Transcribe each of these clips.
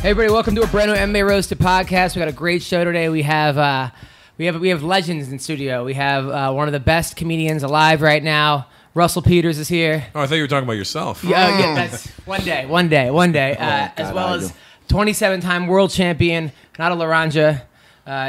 Hey everybody, welcome to a brand new MMA Roasted podcast. We got a great show today. We have legends in studio. We have one of the best comedians alive right now. Russell Peters is here. Oh, I thought you were talking about yourself. Yeah, that's one day. As well as 27-time world champion Renato Laranja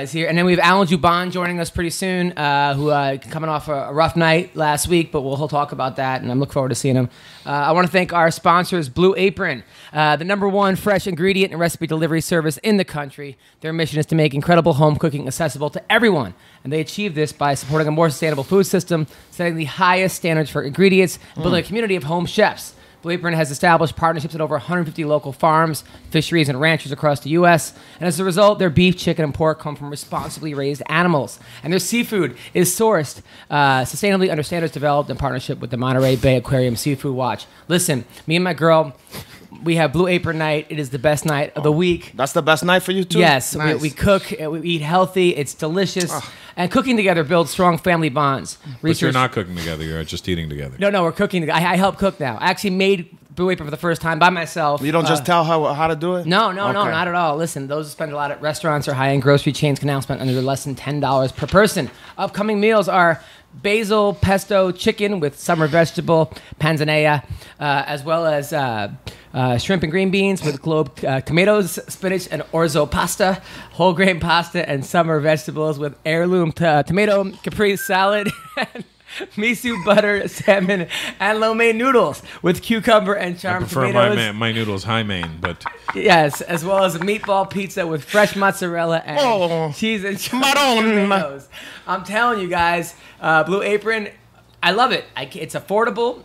is here, and then we have Jouban joining us pretty soon, who coming off a rough night last week, but he'll talk about that, and I'm looking forward to seeing him. I want to thank our sponsors, Blue Apron, the #1 fresh ingredient and recipe delivery service in the country. Their mission is to make incredible home cooking accessible to everyone, and they achieve this by supporting a more sustainable food system, setting the highest standards for ingredients, and building a community of home chefs. Blue Apron has established partnerships with over 150 local farms, fisheries, and ranchers across the U.S., and as a result, their beef, chicken, and pork come from responsibly raised animals. And their seafood is sourced sustainably under standards developed in partnership with the Monterey Bay Aquarium Seafood Watch. Listen, me and my girl, we have Blue Apron night. It is the best night of the week. That's the best night for you, too? Yes. Nice. We cook, we eat healthy, it's delicious. And cooking together builds strong family bonds. But you're not cooking together, you're just eating together. No, we're cooking together. I help cook now. I actually made Blue Apron for the first time by myself. You don't just tell her how to do it? No, not at all. Listen, those who spend a lot at restaurants or high-end grocery chains can now spend under less than $10 per person. Upcoming meals are basil pesto chicken with summer vegetable panzanella, as well as shrimp and green beans with globe tomatoes, spinach, and orzo pasta, whole grain pasta, and summer vegetables with heirloom tomato caprese salad, and miso butter, salmon, and lo mein noodles with cucumber and charmed tomatoes. I prefer my noodles high main, but... Yes, as well as a meatball pizza with fresh mozzarella and cheese and tomatoes. I'm telling you guys, Blue Apron, I love it. It's affordable.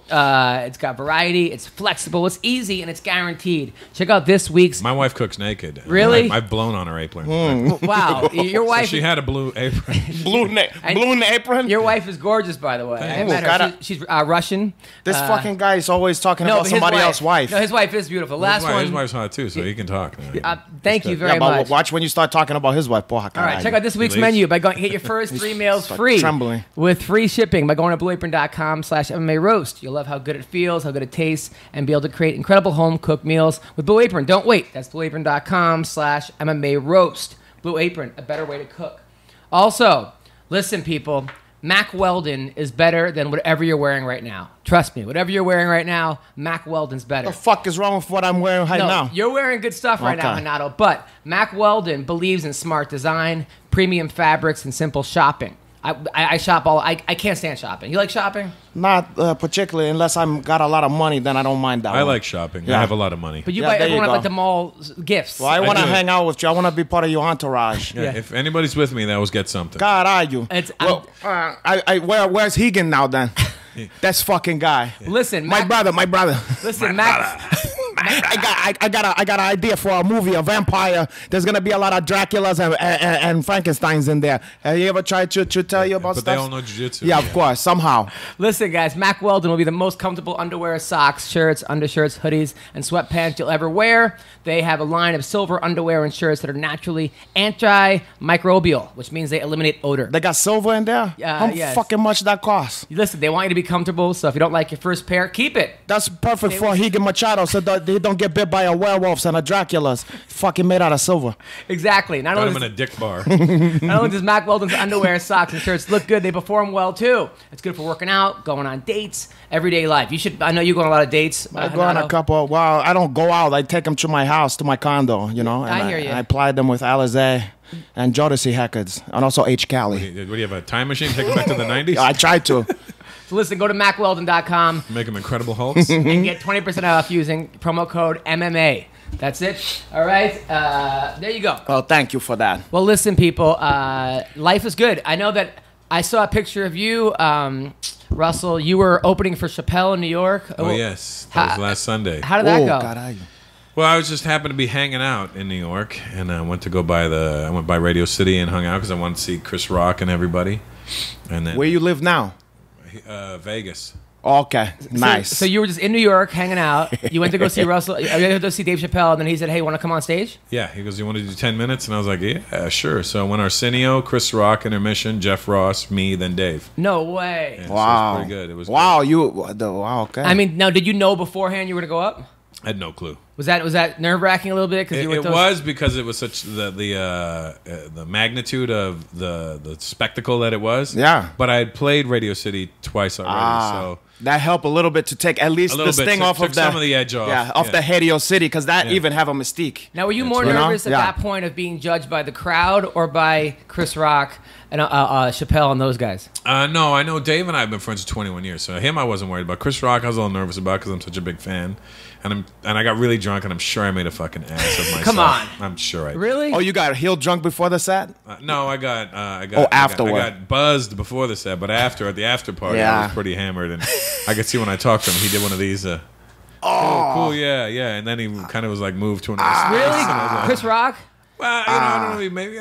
It's got variety. It's flexible. It's easy, and it's guaranteed. Check out this week's... My wife cooks naked. Really? I've blown on her apron. Wow. Your wife... So she had a blue apron. Blue apron? Your wife is gorgeous, by the way. I met her. She's Russian. This fucking guy is always talking about somebody else's wife. No, his wife is beautiful. His wife's hot, too, so he can talk. Thank you very much. Watch when you start talking about his wife. All right, check out this week's menu by going get your first 3 meals free with free shipping by going to blueapron.com/MMA roast. You'll love how good it feels, how good it tastes, and be able to create incredible home-cooked meals with Blue Apron. Don't wait. That's blueapron.com/MMA roast. Blue Apron, a better way to cook. Also, listen, people, Mack Weldon is better than whatever you're wearing right now. Trust me, whatever you're wearing right now, Mack Weldon's better. What the fuck is wrong with what I'm wearing right now? You're wearing good stuff right now, Renato, but Mack Weldon believes in smart design, premium fabrics, and simple shopping. I shop I can't stand shopping. You like shopping? Not particularly, unless I'm got a lot of money, then I don't mind that. I like shopping. Yeah. I have a lot of money. But you buy everyone at like the mall gifts. Well, I want to hang out with you. I want to be part of your entourage. Yeah. If anybody's with me, they always get something. God, are you? Where's Hegan now then? That's fucking guy. Yeah. Listen, my brother. Listen, Max. I got an idea for a movie, a vampire. There's gonna be a lot of Draculas and Frankensteins in there. Have you ever tried to tell you about stuff? But they all know jiu-jitsu. Yeah, of course, somehow. Listen, guys, Mack Weldon will be the most comfortable underwear, socks, shirts, undershirts, hoodies, and sweatpants you'll ever wear. They have a line of silver underwear and shirts that are naturally antimicrobial, which means they eliminate odor. They got silver in there? How fucking much that cost? Listen, they want you to be comfortable, so if you don't like your first pair, keep it. That's perfect for Higan Machado, so that they don't get bit by a werewolves and a Draculas. Fucking made out of silver. Exactly. Got him in a dick bar. Not only does Mack Weldon's underwear, socks, and shirts look good, they perform well, too. It's good for working out, going on dates, everyday life. I know you go on a lot of dates. I go on a couple. Well, I don't go out. I take them to my house, to my condo, you know. And I hear you. I apply them with Alizé and Jodeci Hackers, and also H. Cali. What do you have, a time machine? Take them back to the 90s? I tried to. So listen, go to MackWeldon.com. Make them Incredible Hulks. And get 20% off using promo code MMA. That's it. All right. There you go. Well, thank you for that. Well, listen, people. Life is good. I know that I saw a picture of you, Russell. You were opening for Chappelle in New York. Oh, yes. That was last Sunday. How did that go? God, well, I was just happened to be hanging out in New York, and I went to go by I went by Radio City and hung out because I wanted to see Chris Rock and everybody. And then where you live now? Vegas. Okay, nice. So you were just in New York hanging out. You went to go see Russell. You went to go see Dave Chappelle, and then he said, "Hey, want to come on stage?" Yeah, he goes, "You want to do 10 minutes?" And I was like, "Yeah, sure." So I went Arsenio, Chris Rock, Intermission, Jeff Ross, me, then Dave. No way. Yeah, wow, so it was pretty good. It was wow. good. Wow, okay. I mean, now, did you know beforehand you were gonna go up? I had no clue. Was that nerve wracking a little bit? It was because it was such the magnitude of the spectacle that it was. Yeah. But I had played Radio City twice already, so that helped a little bit to take at least the sting off of some of the edge off. Yeah, off the Radio City, because that even have a mystique. Now, were you more nervous at that point of being judged by the crowd or by Chris Rock and Chappelle and those guys? No, I know Dave and I have been friends for 21 years, so him I wasn't worried about. Chris Rock I was a little nervous about because I'm such a big fan. And I got really drunk, and I'm sure I made a fucking ass of myself. Come on, I'm sure I did. Really? Oh, you got heel drunk before the set? No, I got afterward. I got buzzed before the set, but at the after party, I was pretty hammered, and I could see when I talked to him, he did one of these. Cool, yeah, and then he kind of was like moved to another. Really, Chris Rock? Well, I don't know, maybe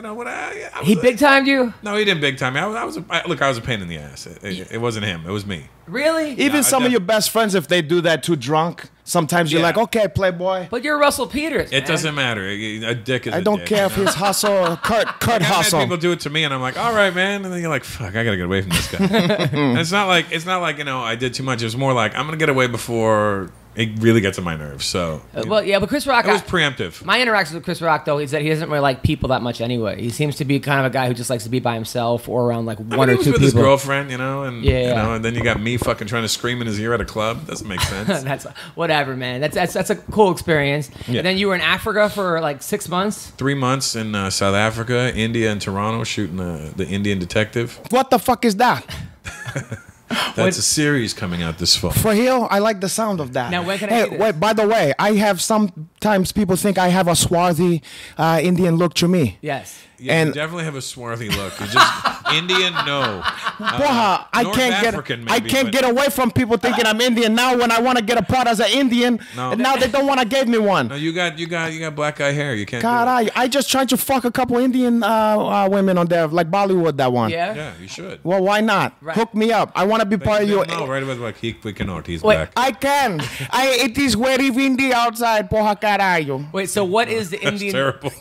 he big timed you? No, he didn't big time me. I was a pain in the ass. It wasn't him. It was me. Really? Even some of your best friends, if they do that too drunk, sometimes you're like, okay, playboy. But you're Russell Peters. It doesn't matter. A dick is. I don't care if he's hustle, Kurt hustle. People do it to me, and I'm like, all right, man. And then you're like, fuck, I gotta get away from this guy. And it's not like I did too much. It was more like I'm gonna get away before it really gets on my nerves. So but Chris Rock. It was preemptive. My interactions with Chris Rock, though, is that he doesn't really like people that much anyway. He seems to be kind of a guy who just likes to be by himself or around like one or two people. He was with his girlfriend, and and then you got me fucking trying to scream in his ear at a club. Doesn't make sense. That's whatever, man. That's a cool experience. Yeah. And then you were in Africa for like 6 months. 3 months in South Africa, India, and Toronto shooting the Indian Detective. What the fuck is that? That's a series coming out this fall. For real, I like the sound of that. Now, when can I see this? Wait, by the way, I have sometimes people think I have a swarthy Indian look to me. Yes. Yeah, and you definitely have a swarthy look. You're just Indian, no. I can't get away from people thinking I'm Indian now when I want to get a part as an Indian. No. And now they don't want to give me one. No, you got black guy hair. You can't. God, I just tried to fuck a couple Indian women on there, like Bollywood. That one. Yeah, you should. Well, why not? Right. Hook me up. I want to be part of you. No, right away, like we cannot. He's Wait, black. I can. It is very windy outside, porra caralho. Wait, so what is the Indian? That's terrible.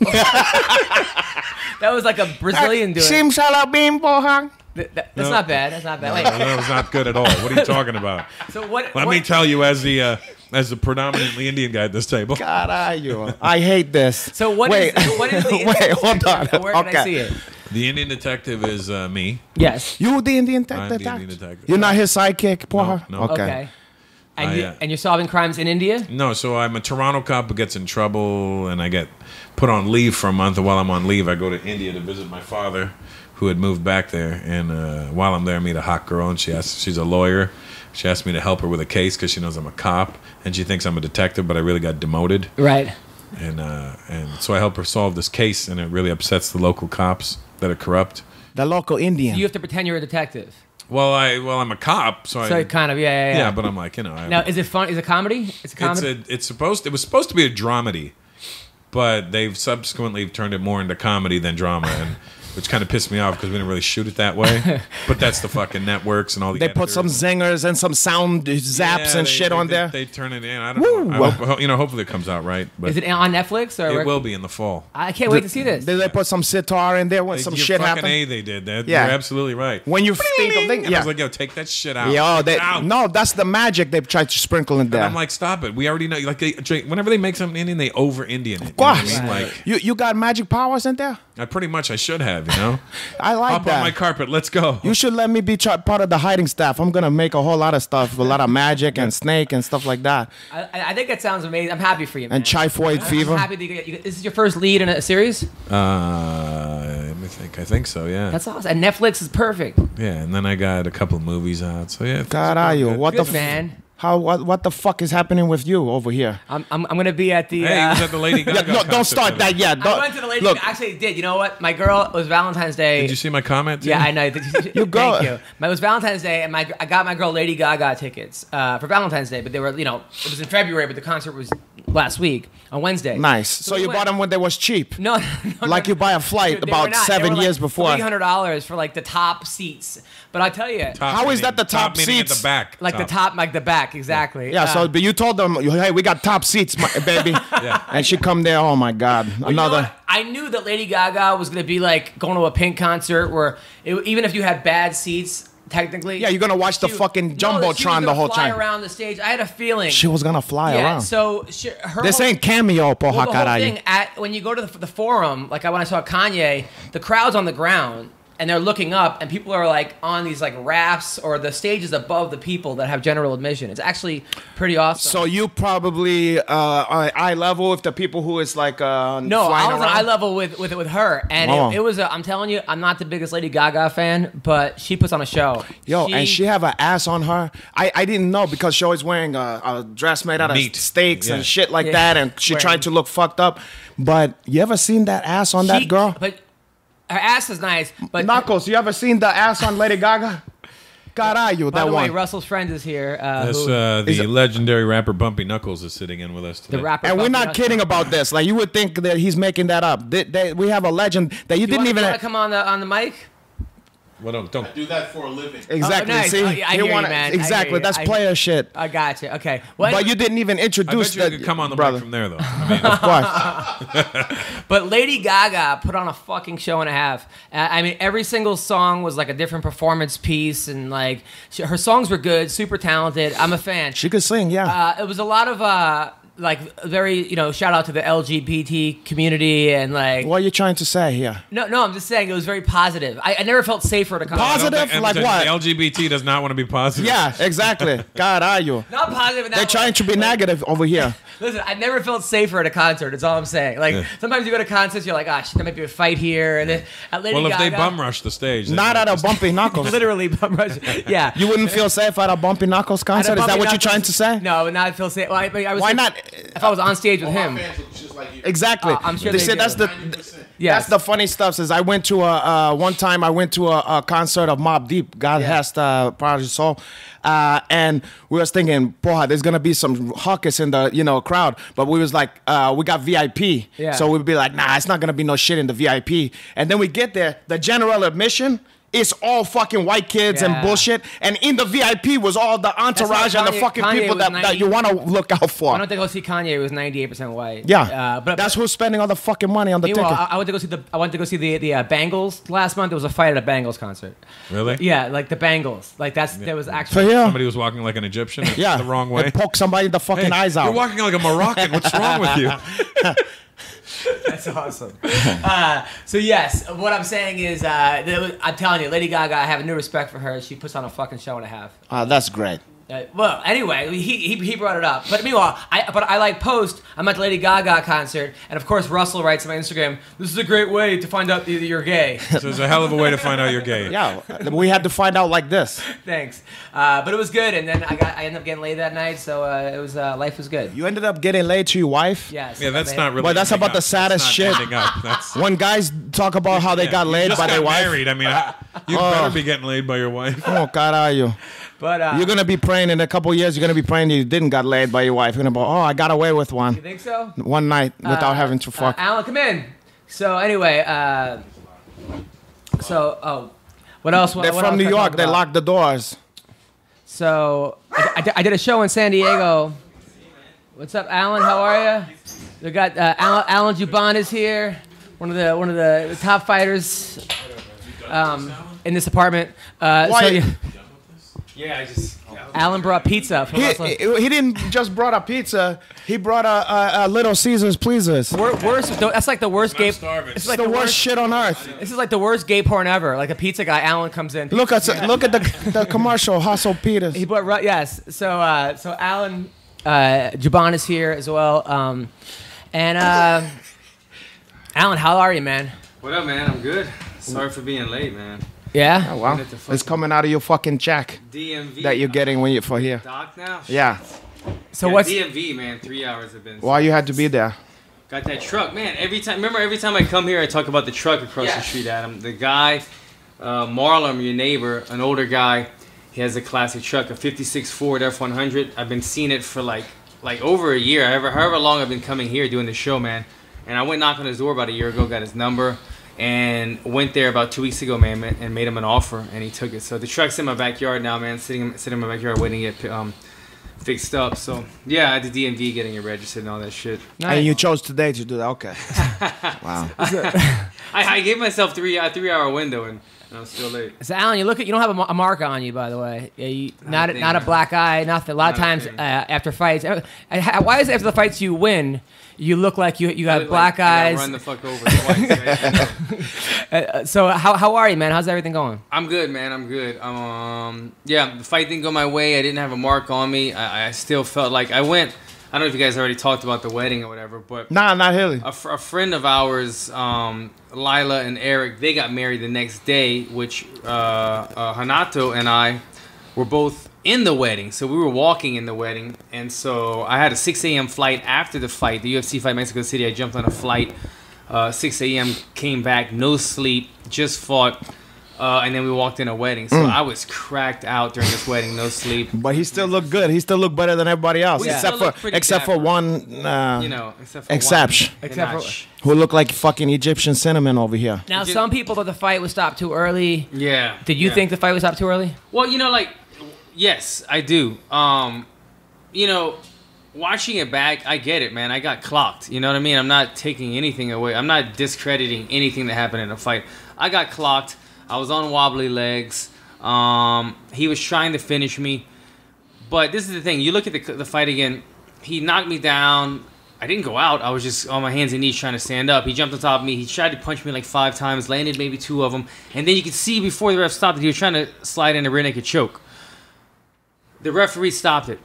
That was like a Brazilian doing. Simsalabim, porra. That's not bad. That's not bad. Wait. No, that was not good at all. What are you talking about? So what? Let me tell you, as the predominantly Indian guy at this table. Caralho. I hate this. So what is the Indian hold on. Where can I see it? The Indian Detective is me. Yes. You the Indian I'm the Indian Detective. You're not his sidekick, porra? No. Okay. And you're solving crimes in India? No, so I'm a Toronto cop who gets in trouble, and I get put on leave for a month. And while I'm on leave, I go to India to visit my father, who had moved back there. And while I'm there, I meet a hot girl, and she's a lawyer. She asked me to help her with a case because she knows I'm a cop, and she thinks I'm a detective, but I really got demoted. Right. And so I help her solve this case, and it really upsets the local cops that are corrupt. The local Indian. So you have to pretend you're a detective. Well, I'm a cop, so kind of, yeah. Yeah, but I'm like, Now, is it fun? Is it comedy? It's a comedy. It was supposed to be a dramedy, but they've subsequently turned it more into comedy than drama, and which kind of pissed me off because we didn't really shoot it that way. But that's the fucking networks and all the. They put some zingers and some sound zaps and shit on there. They turn it in. I don't know. I hope, hopefully it comes out right. But is it on Netflix or? It will be in the fall. I can't wait to see this. Did they put some sitar in there when some shit happened? They did that. Yeah. You're absolutely right. When you think of things, I was like, yo, take that shit out. No, that's the magic they've tried to sprinkle in there. And I'm like, stop it. We already know. Like, whenever they make something Indian, they over Indian it. Of course. You know what I mean? Like, you got magic powers in there. Pretty much, I should have. I like Hop that. on my carpet. Let's go. You should let me be part of the hiding staff. I'm gonna make a whole lot of stuff, a lot of magic and snake and stuff like that. I think that sounds amazing. I'm happy for you, man. And typhoid fever. I'm happy that this is your first lead in a series. Let me think. I think so. Yeah. That's awesome. And Netflix is perfect. Yeah, and then I got a couple of movies out. So yeah. Caralho, what the man? What the fuck is happening with you over here? I'm gonna be at the. Hey, he was at the Lady Gaga. No, don't start that yet. I went to the Lady Gaga. Actually, did. You know what? My girl, it was Valentine's Day. Did you see my comment? Too? Yeah, I know. You go. Thank you. It was Valentine's Day, and I got my girl Lady Gaga tickets for Valentine's Day, but they were, it was in February, but the concert was last week on Wednesday. Nice. So you bought them when they was cheap. No, like you buy a flight about 7 years before. $300 for like the top seats. But I tell you, how is that the top seats? At the back. Like the back, exactly. Yeah. So, but you told them, hey, we got top seats, baby. Yeah. And she come there. Oh my God, well, another. You know, I knew that Lady Gaga was going to be like going to a Pink concert where even if you had bad seats, technically. Yeah, you're gonna watch the fucking jumbotron the whole time. Fly around the stage. I had a feeling she was gonna fly around. So this ain't cameo, the whole thing when you go to the forum, like when I saw Kanye, the crowd's on the ground. And they're looking up, and people are like on these like rafts, or the stage is above the people that have general admission. It's actually pretty awesome. So you probably eye level with the people who is like no, I was on eye level with her, and it was. I'm telling you, I'm not the biggest Lady Gaga fan, but she puts on a show. And she have an ass on her. I didn't know because she always wearing a dress made out of steaks and shit like that, and she tried to look fucked up. But you ever seen that ass on that girl? But her ass is nice, but Knuckles, you ever seen the ass on Lady Gaga? Caralho, By that the one. way, Russell's friend is here. The legendary rapper Bumpy Knuckles is sitting in with us today. The rapper, and we're not kidding about this. Like you would think that he's making that up. We have a legend that you didn't even. Want to come on the mic? Well, don't. I do that for a living. Exactly. Nice. See, I hear you, man. Exactly. That's player shit. I got you. Okay. Well, but you didn't even introduce. I bet you could come on the mic from there, though. I mean, of course. But Lady Gaga put on a fucking show and a half. I mean, every single song was like a different performance piece, and like her songs were good, super talented. I'm a fan. She could sing, yeah. It was a lot of like very, shout out to the LGBT community and like. What are you trying to say here? No, I'm just saying it was very positive. I never felt safer at a concert. Positive? Like what? LGBT does not want to be positive. Yeah, exactly. God, are you? Not positive in that They're trying to be negative over here. Listen, I never felt safer at a concert. That's all I'm saying. Like sometimes you go to concerts, you're like, shit, there might be a fight here. And then at Lady Gaga, if they bum rush the stage, not at a Bumpy Knuckles. Literally bum rush. Yeah. You wouldn't feel safe at a Bumpy Knuckles concert? Is that what you're trying to say? No, I would not feel safe. Well, why not? If I was on stage with him. Exactly. I'm sure they said that's the funny stuff. Is I went to one time I went to a concert of Mobb Deep. God has the part of his soul. And we was thinking, boy, there's gonna be some hawkers in the crowd, but we was like, we got VIP, so we'd be like, nah, it's not gonna be no shit in the VIP. And then we get there, the general admission. It's all fucking white kids and bullshit. And in the VIP was all the entourage and the fucking people that you want to look out for. I don't think go see Kanye. It was 98% white. Yeah, but that's who's spending all the fucking money on the ticket. I went to go see the Bangles last month. There was a fight at a Bangles concert. Really? Yeah, like the Bangles. Like there was actually somebody was walking like an Egyptian. The wrong way. And poke somebody in the fucking eyes out. You're walking like a Moroccan. What's wrong with you? That's awesome. So yes, what I'm saying is, I'm telling you, Lady Gaga, I have a new respect for her. She puts on a fucking show and a half. That's great. Well, anyway, he brought it up. But meanwhile, I like post. I'm at the Lady Gaga concert, and of course Russell writes on my Instagram, "This is a great way to find out that you're gay." So it's a hell of a way to find out you're gay. Yeah, we had to find out like this. Thanks, but it was good, and then I ended up getting laid that night, so it was life was good. You ended up getting laid to your wife? Yes. Yeah, that's not really. But that's about the saddest shit. When guys talk about how they got laid by their wife. Married. I mean, you better be getting laid by your wife. Oh, caralho. But you're gonna be praying in a couple of years. You're gonna be praying you didn't get laid by your wife. You're gonna be, I got away with one. You think so? One night without having to fuck. Alan, come in. So anyway, what else? They're from New York. They locked the doors. So I did a show in San Diego. What's up, Alan? How are you? We got Alan Jouban is here. One of the top fighters in this apartment. Yeah, I just. Alan brought pizza. He didn't just brought a pizza. He brought a Little Caesars Pleasers. That's like the worst gay. It's like the worst shit on earth. This is like the worst gay porn ever. Like a pizza guy, Alan comes in. Look at the commercial. Hustle Peters. He brought yes. So Alan Jouban is here as well. Alan, how are you, man? What up, man? I'm good. Sorry for being late, man. Yeah. Oh, wow. It's coming out of your fucking check. DMV. That you're getting when you're for here. Doc now? Yeah. So what's DMV, man? 3 hours have been. Why you had to be there? Got that truck, man. Every time I come here, I talk about the truck across the street, Adam. The guy, Marlon, your neighbor, an older guy, he has a classic truck, a '56 Ford F100. I've been seeing it for like over a year. However long I've been coming here doing the show, man. And I went knock on his door about a year ago, got his number. And went there about 2 weeks ago, man, and made him an offer, and he took it. So the truck's in my backyard now, man, sitting in my backyard waiting to get fixed up. So yeah, at the DMV getting it registered and all that shit. Nice. And you chose today to do that. Okay. Wow. I gave myself 3 hour window, and And I'm still late. So Alan, you don't have a mark on you, by the way. Yeah, not a black eye, nothing. A lot of times after fights, why is it after the fights you win, you look like you got black eyes? Run the fuck over twice. Right? So how are you, man? How's everything going? I'm good, man. I'm good. Yeah, the fight didn't go my way. I didn't have a mark on me. I still felt like I went. I don't know if you guys already talked about the wedding or whatever, but nah, not really. A friend of ours, Lila and Eric, they got married the next day, which Renato and I were both in the wedding. So we were walking in the wedding, and so I had a 6 a.m. flight after the fight, the UFC fight, Mexico City. I jumped on a flight, 6 a.m., came back, no sleep, just fought. And then we walked in a wedding. So I was cracked out during this wedding, no sleep. But he still looked good. He still looked better than everybody else, except for one, exception, who looked like fucking Egyptian cinnamon over here. Now, some people thought the fight was stopped too early. Yeah. Did you think the fight was stopped too early? Well, yes, I do. Watching it back, I get it, man. I got clocked. You know what I mean? I'm not taking anything away. I'm not discrediting anything that happened in a fight. I got clocked. I was on wobbly legs. He was trying to finish me. But this is the thing. You look at the fight again. He knocked me down. I didn't go out. I was just on my hands and knees trying to stand up. He jumped on top of me. He tried to punch me like 5 times, landed maybe 2 of them. And then you could see before the ref stopped that he was trying to slide in a rear naked choke. The referee stopped it.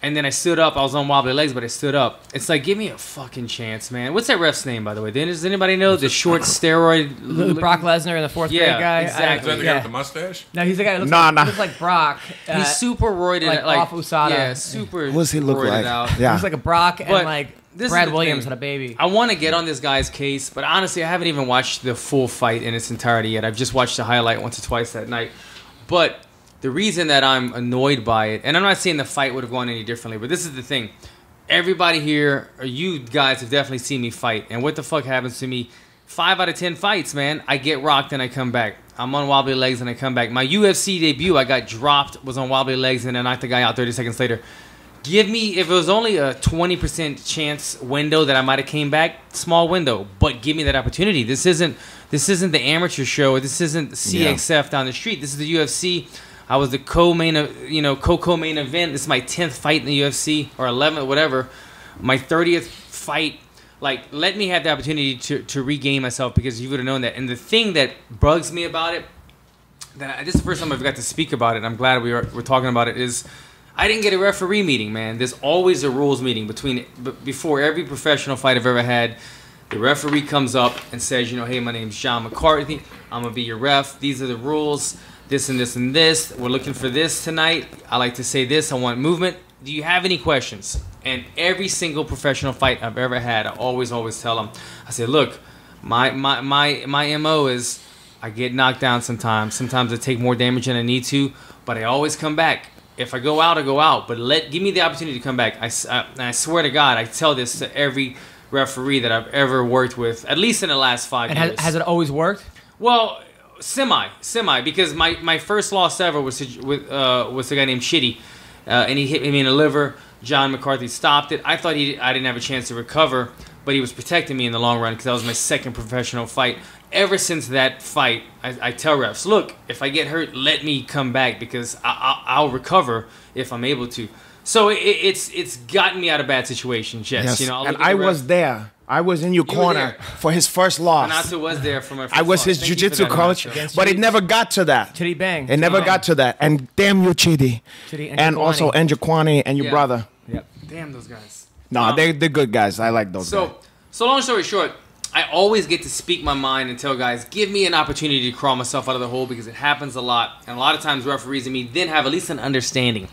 And then I stood up. I was on wobbly legs, but I stood up. It's like, give me a fucking chance, man. What's that ref's name, by the way? Does anybody know? The short steroid... Brock Lesnar and the 4th grade guy? Exactly. Is that the guy with the mustache? No, he's the guy that looks like Brock. He's super roided. Like off USADA. Yeah, super What's he look like? Out. Yeah. He's like a Brock and like Brad Williams had a baby. I want to get on this guy's case, but honestly, I haven't even watched the full fight in its entirety yet. I've just watched the highlight once or twice that night. But... the reason that I'm annoyed by it, and I'm not saying the fight would have gone any differently, but this is the thing. Everybody here, or you guys have definitely seen me fight, and what the fuck happens to me? 5 out of 10 fights, man, I get rocked and I come back. I'm on wobbly legs and I come back. My UFC debut, I got dropped, was on wobbly legs, and I knocked the guy out 30 seconds later. Give me, if it was only a 20% chance window that I might have came back, small window, but give me that opportunity. This isn't the amateur show, this isn't CXF down the street. This is the UFC. I was the co-main event. This is my 10th fight in the UFC, or 11th, whatever. My 30th fight. Like, let me have the opportunity to regain myself, because you would have known that. And the thing that bugs me about it, this is the first time I've got to speak about it, and I'm glad we're talking about it, is I didn't get a referee meeting, man. There's always a rules meeting before every professional fight I've ever had. The referee comes up and says, hey, my name's John McCarthy. I'm going to be your ref. These are the rules. This and this and this. We're looking for this tonight. I like to say this. I want movement. Do you have any questions? And every single professional fight I've ever had, I always tell them. I say, look, my MO is I get knocked down sometimes. Sometimes I take more damage than I need to, but I always come back. If I go out, I go out. But give me the opportunity to come back. I swear to God, I tell this to every referee that I've ever worked with, at least in the last 5 years. And has it always worked? Well, semi, because my first loss ever was a guy named Shitty, and he hit me in the liver. John McCarthy stopped it. I thought I didn't have a chance to recover, but he was protecting me in the long run because that was my second professional fight. Ever since that fight, I tell refs, look, if I get hurt, let me come back, because I'll recover if I'm able to. So it's gotten me out of bad situations. Yes. And I was there. I was in your corner for his first loss. Renato was there for my first I was his jiu-jitsu coach, but it never got to that. Chitty Bang. It never got to that. And damn you, Chitty. And also Njakwani and your brother. Yep. Damn those guys. No, they're good guys. I like those guys. So long story short, I always get to speak my mind and tell guys, give me an opportunity to crawl myself out of the hole, because it happens a lot. And a lot of times referees and me then have at least an understanding.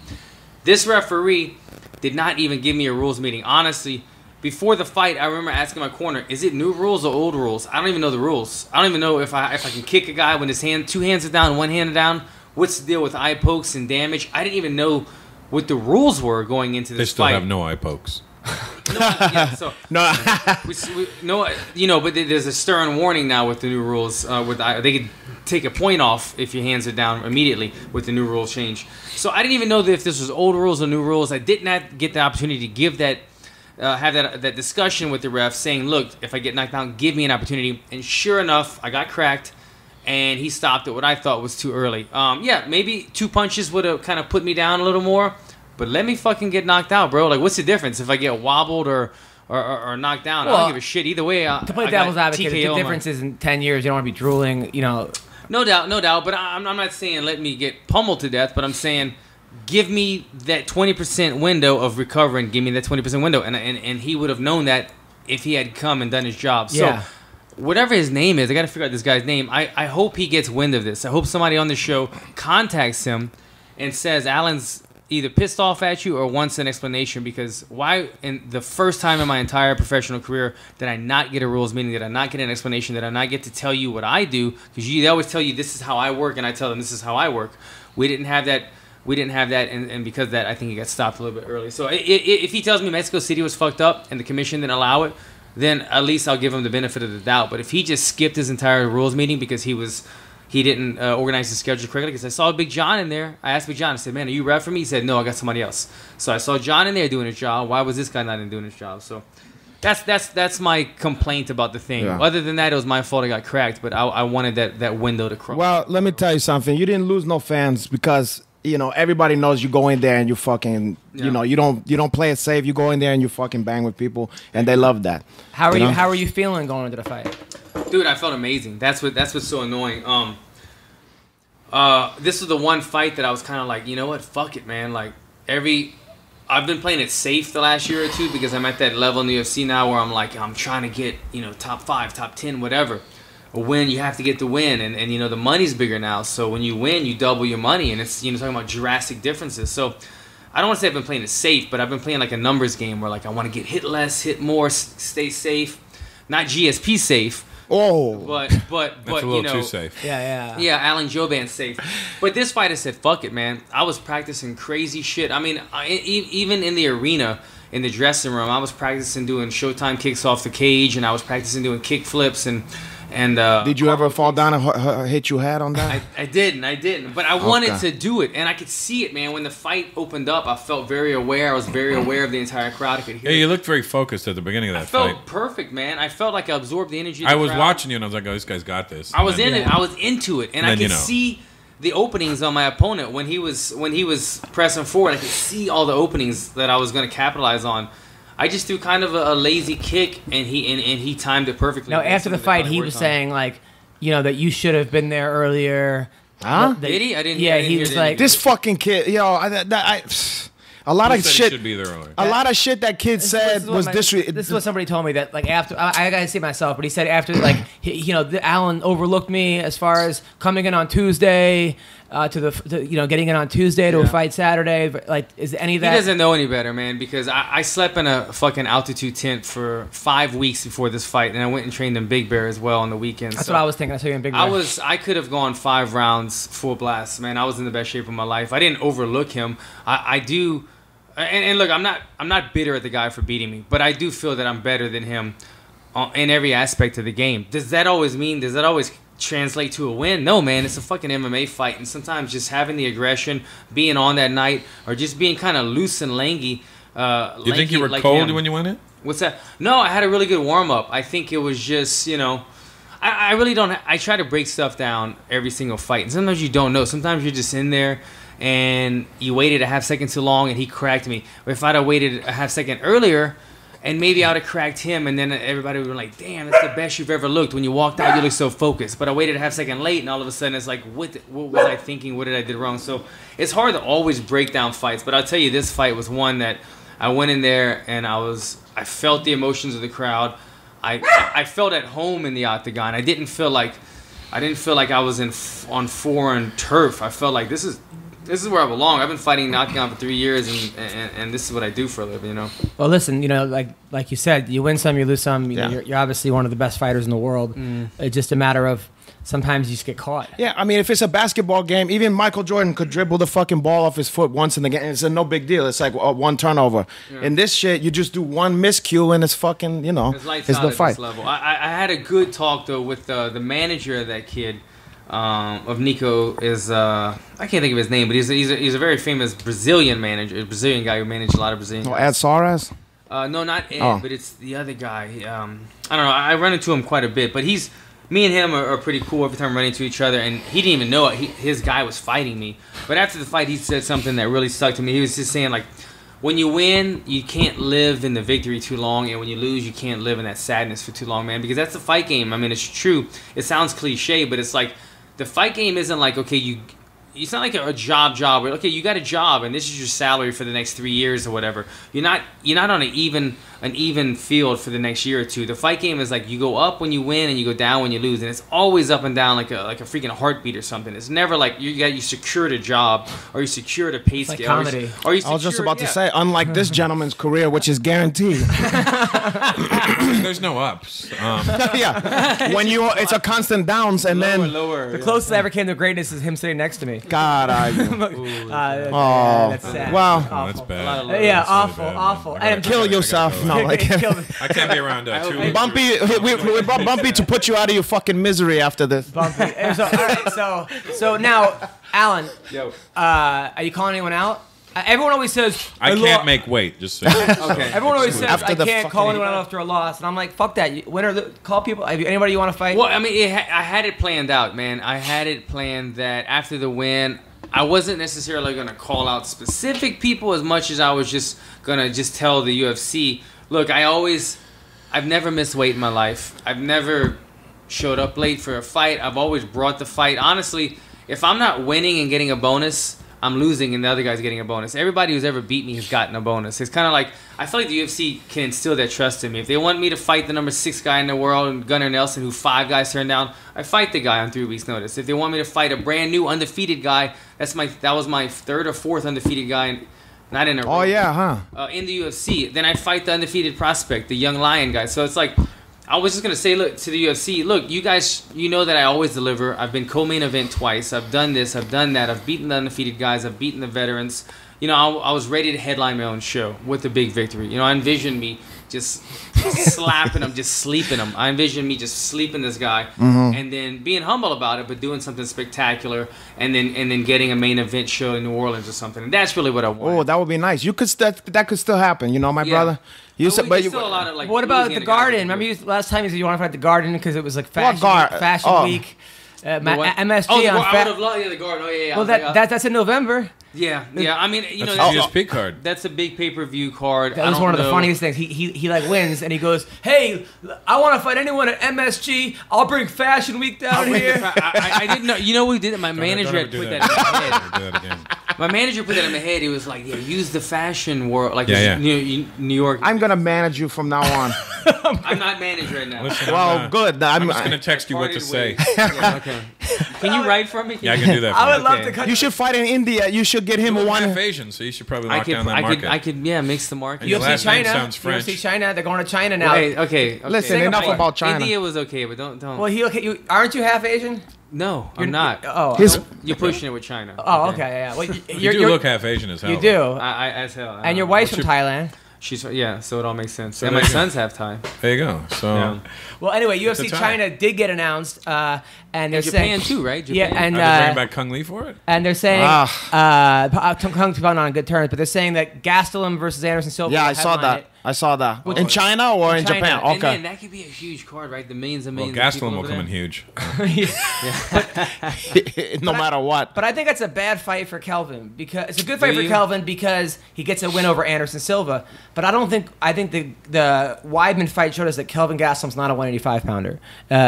This referee did not even give me a rules meeting. Honestly, before the fight, I remember asking my corner, is it new rules or old rules? I don't even know the rules. I don't even know if I can kick a guy when his two hands are down, one hand down. What's the deal with eye pokes and damage? I didn't even know what the rules were going into this fight. They still have no eye pokes. But there's a stern warning now with the new rules. They could take a point off if your hands are down immediately with the new rule change. So I didn't even know if this was old rules or new rules. I did not get the opportunity to give that. Have that discussion with the ref, saying, look, if I get knocked down, give me an opportunity. And sure enough, I got cracked, and he stopped at what I thought was too early. Yeah, maybe 2 punches would have kind of put me down a little more, but let me fucking get knocked out, bro. Like, what's the difference if I get wobbled or knocked down? Well, I don't give a shit either way. To play devil's advocate, the difference is in 10 years you don't want to be drooling, you know. No doubt. But I'm not saying let me get pummeled to death, but I'm saying give me that 20% window of recovering. Give me that 20% window, and he would have known that if he had come and done his job. Yeah. So whatever his name is, I got to figure out this guy's name. I hope he gets wind of this. I hope somebody on the show contacts him and says Alan's either pissed off at you or wants an explanation, because why in the first time in my entire professional career did I not get a rules meeting, did I not get an explanation, did I not get to tell you what I do, because they always tell you this is how I work and I tell them this is how I work. We didn't have that, and because of that I think he got stopped a little bit early. So if he tells me Mexico City was fucked up and the commission didn't allow it, then at least I'll give him the benefit of the doubt. But if he just skipped his entire rules meeting because he didn't organize the schedule correctly, because I saw Big John in there. I asked Big John, I said, man, are you ref for me? He said, no, I got somebody else. So I saw John in there doing his job. Why was this guy not in doing his job? So that's my complaint about the thing. Yeah. Other than that, it was my fault I got cracked, but I wanted that window to cross. Well, let me tell you something. You didn't lose no fans because, you know, everybody knows you go in there and you fucking, you know, you don't play it safe. You go in there and you fucking bang with people, and they love that. How are you feeling going into the fight? Dude, I felt amazing. That's what's so annoying. This was the one fight that I was kind of like, you know what, fuck it, man. Like I've been playing it safe the last year or two because I'm at that level in the UFC now where I'm like, I'm trying to get, you know, top 5, top 10, whatever. A win, you have to get the win, and you know the money's bigger now. So when you win, you double your money, and it's, you know, talking about drastic differences. So I don't want to say I've been playing it safe, but I've been playing like a numbers game where like I want to get hit less, hit more, stay safe, not GSP safe. Oh, but that's a little you know, too safe. Yeah, Alan Jouban safe. But this fight, I said, fuck it, man. I was practicing crazy shit. I mean, even in the arena, in the dressing room, I was practicing doing Showtime kicks off the cage, and I was practicing doing kick flips and. Did you ever fall down and hit your head on that? I didn't. But I wanted to do it, and I could see it, man. When the fight opened up, I felt very aware. I was very aware of the entire crowd. I could hear. Yeah, you looked very focused at the beginning of that fight. I felt perfect, man. I felt like I absorbed the energy. I was watching you, and I was like, "Oh, this guy's got this." I was in it. I was into it, and I could see the openings on my opponent when he was pressing forward. I could see all the openings that I was going to capitalize on. I just threw kind of a lazy kick, and he timed it perfectly. Now, after the fight, he was saying, like, you know, that you should have been there earlier. Huh? Did he? I didn't. Yeah, he was like, this fucking kid, yo, a lot of shit. Should be there earlier. A lot of shit that kid said was disrespectful. This is what somebody told me, that like after I gotta see myself, but he said after, like, you know, Alan overlooked me as far as coming in on Tuesday. Getting in on Tuesday to a fight Saturday. Like, is any of that? He doesn't know any better, man, because I slept in a fucking altitude tent for 5 weeks before this fight, and I went and trained in Big Bear as well on the weekends. That's what I was thinking. I saw you in Big Bear. I could have gone 5 rounds full blast, man. I was in the best shape of my life. I didn't overlook him. I do, and look, I'm not bitter at the guy for beating me, but I do feel that I'm better than him in every aspect of the game. Does that always translate to a win? No, man. It's a fucking MMA fight, and sometimes just having the aggression, being on that night, or just being kind of loose and lanky. You think you were like cold when you went in? What's that? No, I had a really good warm up. I think it was just, you know, I really don't. I try to break stuff down every single fight, and sometimes you don't know. Sometimes you're just in there and you waited a half second too long, and he cracked me. Or if I'd have waited a half second earlier, and maybe I would have cracked him, and then everybody would be like, damn, that's the best you've ever looked. When you walked out, you looked so focused. But I waited a half second late, and all of a sudden, it's like, what was I thinking? What did I do wrong? So it's hard to always break down fights. But I'll tell you, this fight was one that I went in there, and I felt the emotions of the crowd. I felt at home in the octagon. I didn't feel like I was on foreign turf. I felt like this is where I belong. I've been fighting in the octagon for 3 years, and this is what I do for a living, you know. Well, listen, you know, like you said, you win some, you lose some. You know, you're obviously one of the best fighters in the world. It's just a matter of sometimes you just get caught. Yeah, I mean, if it's a basketball game, even Michael Jordan could dribble the fucking ball off his foot once in the game. It's a no big deal. It's like one turnover. Yeah. In this shit, you just do one miscue, and it's fucking, you know, it's the fight. This level. I had a good talk, though, with the manager of that kid. Of Nico is I can't think of his name, but he's a very famous Brazilian manager, a Brazilian guy who managed a lot of Brazilian guys. Ed Soares? No, not Ed, but it's the other guy. I don't know. I run into him quite a bit, but he's me and him are pretty cool every time we run into each other, and he didn't even know it. His guy was fighting me. But after the fight, he said something that really stuck to me. He was just saying, like, when you win, you can't live in the victory too long, and when you lose, you can't live in that sadness for too long, man, because that's the fight game. I mean, it's true. It sounds cliche, but it's like the fight game isn't like, okay, it's not like a job where, okay, you got a job and this is your salary for the next 3 years or whatever. You're not on an even field for the next year or two. The fight game is like you go up when you win and you go down when you lose, and it's always up and down like a freaking heartbeat or something. It's never like you secured a job or you secured a pay scale. Like comedy. Or you I was just about to say, unlike this gentleman's career, which is guaranteed. There's no ups. Yeah, when it's a constant downs, and lower. The closest I ever came to greatness is him sitting next to me. God, that's sad. Wow. Oh, that's bad. Yeah, That's awful, really bad, awful. man. And kill yourself. No, like I can't be around 2 weeks. Bumpy. We brought Bumpy to put you out of your fucking misery after this. Bumpy. So, all right, so now, Alan, Yo. are you calling anyone out? Everyone always says I can't make weight. Just so you know. Okay. Everyone always says After I the can't call fucking- anyone out after a loss, and I'm like, fuck that. Call people. Anybody you want to fight? Well, I mean, I had it planned out, man. I had it planned that after the win, I wasn't necessarily going to call out specific people as much as I was just going to just tell the UFC, look, I've never missed weight in my life. I've never showed up late for a fight. I've always brought the fight. Honestly, if I'm not winning and getting a bonus, I'm losing and the other guy's getting a bonus. Everybody who's ever beat me has gotten a bonus. It's kind of like, I feel like the UFC can instill that trust in me. If they want me to fight the number 6 guy in the world, Gunnar Nelson, who 5 guys turned down, I fight the guy on 3 weeks' notice. If they want me to fight a brand new undefeated guy, that was my 3rd or 4th undefeated guy, not in a row. Oh yeah, huh? In the UFC, then I fight the undefeated prospect, the young lion guy. So it's like, I was just going to say, look, to the UFC, look, you guys, you know that I always deliver. I've been co-main event twice. I've done this. I've done that. I've beaten the undefeated guys. I've beaten the veterans. You know, I was ready to headline my own show with a big victory. You know, I envisioned me just slapping him, just sleeping him. I envisioned me just sleeping this guy and then being humble about it, but doing something spectacular and then getting a main event show in New Orleans or something. And that's really what I want. Oh, that would be nice. You could that could still happen. You know, my brother. You said, but you. Still a lot of, like, What about the Louisiana Garden? guys. Remember last time you said you want to fight the Garden because it was like What fashion week. What? MSG Oh, on I would have loved the Garden. Oh, yeah. Well, that's in November. Yeah. I mean, you That's know, a GSP card. that's a big pay-per-view card. That was one of the funniest things. He like wins and he goes, "Hey, I want to fight anyone at MSG. I'll bring Fashion Week down here." I didn't know. You know, we did it. My manager had put that in my head. Never do that again. My manager put that in my head. He was like, "Yeah, use the fashion world, like Yeah, New York." I'm gonna manage you from now on. I'm not managed right now. Listen, Well, good. I'm just gonna text you what to say. Yeah, okay. Can you write for me? Yeah, I can do that. For I would you. love Okay. to cut You should fight in India. You should get him You're one. half Asian, so you should probably lock down that I market. could, mix the market. And your UFC last name China. sounds French. UFC China. They're going to China now. Okay. Listen, enough Singapore. about China. India was okay, but don't. Well, aren't you half Asian? No, I'm not. Oh, His- You're pushing it with China. oh, okay, yeah. Well, You do look half Asian as hell. You do. I as hell. And your wife's from What's Thailand. She's so it all makes sense. So And my there you go. son's half Thai. There you go. So Yeah. Well, anyway, UFC a tie. China did get announced, and they're Japan saying too, right? Yeah, Japan. and are they bringing back Kung Lee for it? and they're saying Kung's probably not on good terms, but they're saying that Gastelum versus Anderson Silva. Yeah, will I saw headline that. it. I saw that. Which In one? China or in China. Japan? And Okay. man, that could be a huge card, right? The millions and Well, millions. of people Gastelum will over come in there. huge. No matter what. But I think that's a bad fight for Kelvin because it's a good fight Do for you? Kelvin because he gets a win over Anderson Silva. But I think the Weidman fight showed us that Kelvin Gastelum's not a 185 pounder.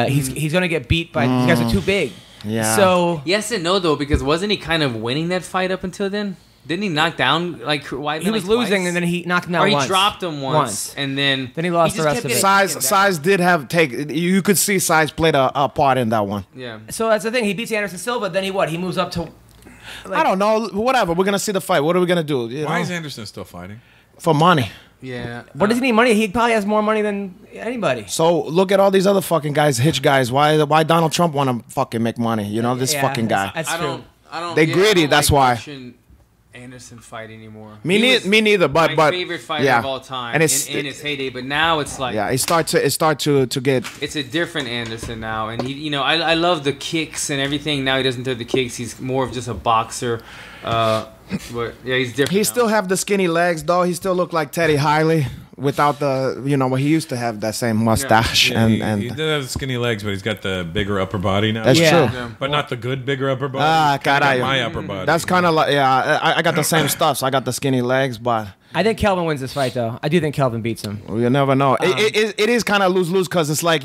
He's going to get beat by these guys are too big. Yeah. So Yes and no though, because wasn't he kind of winning that fight up until then? Didn't he knock down like Weidman? he was like, losing twice? and then he knocked him out or he once. dropped him once, and then Then he lost just the rest kept of it. getting- Size did have you could see Size played a part in that one. Yeah. So that's the thing. He beats Anderson Silva. Then he moves up to. I don't know. Whatever. We're gonna see the fight. What are we gonna do? You Why know? is Anderson still fighting? For money. Yeah. What does he need money? He probably has more money than anybody. So look at all these other fucking guys, hitch guys. Why Donald Trump want to fucking make money? You know, this Yeah, fucking guy. That's I true. don't. They yeah, greedy, I don't that's like why. watching Anderson fight anymore. Me He was neither. But my favorite fighter yeah. of all time, And it's in his heyday. But now it's like yeah. It start to get. it's a different Anderson now, and he, you know, I love the kicks and everything. Now he doesn't throw the kicks; he's more of just a boxer. But yeah, he's different. He now. still have the skinny legs though. He still look like Teddy Hiley. without the, you know, what he used to have that same mustache and he did have skinny legs, but he's got the bigger upper body now. That's true. Yeah. But not the good bigger upper body. Caralho. My upper body. That's kind of like, yeah, I got the same stuff. So I got the skinny legs, but I think Kelvin wins this fight, though. I do think Kelvin beats him. you never know. It is kind of lose-lose because it's like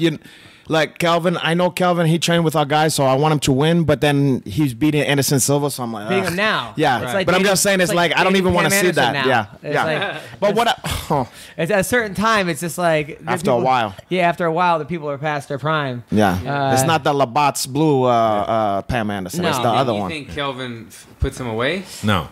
like Kelvin, I know Kelvin, he trained with our guys, so I want him to win, but then he's beating Anderson Silva, so I'm like, beating him now. Yeah, It's like but I'm dating- just saying, it's like I don't even want to see that. now. Yeah, It's yeah. like- But what? It's at a certain time, it's just like After a while. Yeah, after a while, the people are past their prime. Yeah, it's not the Labatt's blue Pam Anderson. No. It's the other you one. think Kelvin puts him away? No.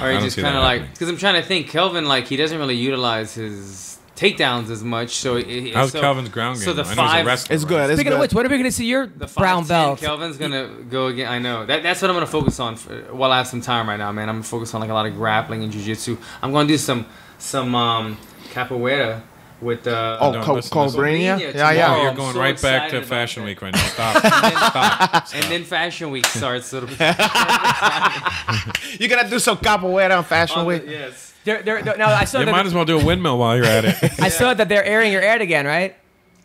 Or he don't just see kind of that like, happening. because I'm trying to think, Kelvin, like, he doesn't really utilize his takedowns as much. So How's so, Kelvin's ground game? So the I know he's a five, wrestler, It's right? good. It's Speaking of good. which, when are we going to see your the 5'10", brown belt? Kelvin's gonna go again. I know that's what I'm gonna focus on while I have some time right now, man. I'm gonna focus on like a lot of grappling and jiu-jitsu. I'm gonna do some capoeira with Cobrinha? Yeah, Oh, yeah. you're I'm going so right back excited to about Fashion that. Week right now. Stop. And then Fashion Week starts. So You're gonna do some capoeira on Fashion Week. yes. No, I saw You that. might as well do a windmill while you're at it. I saw that they're airing your ad again, right?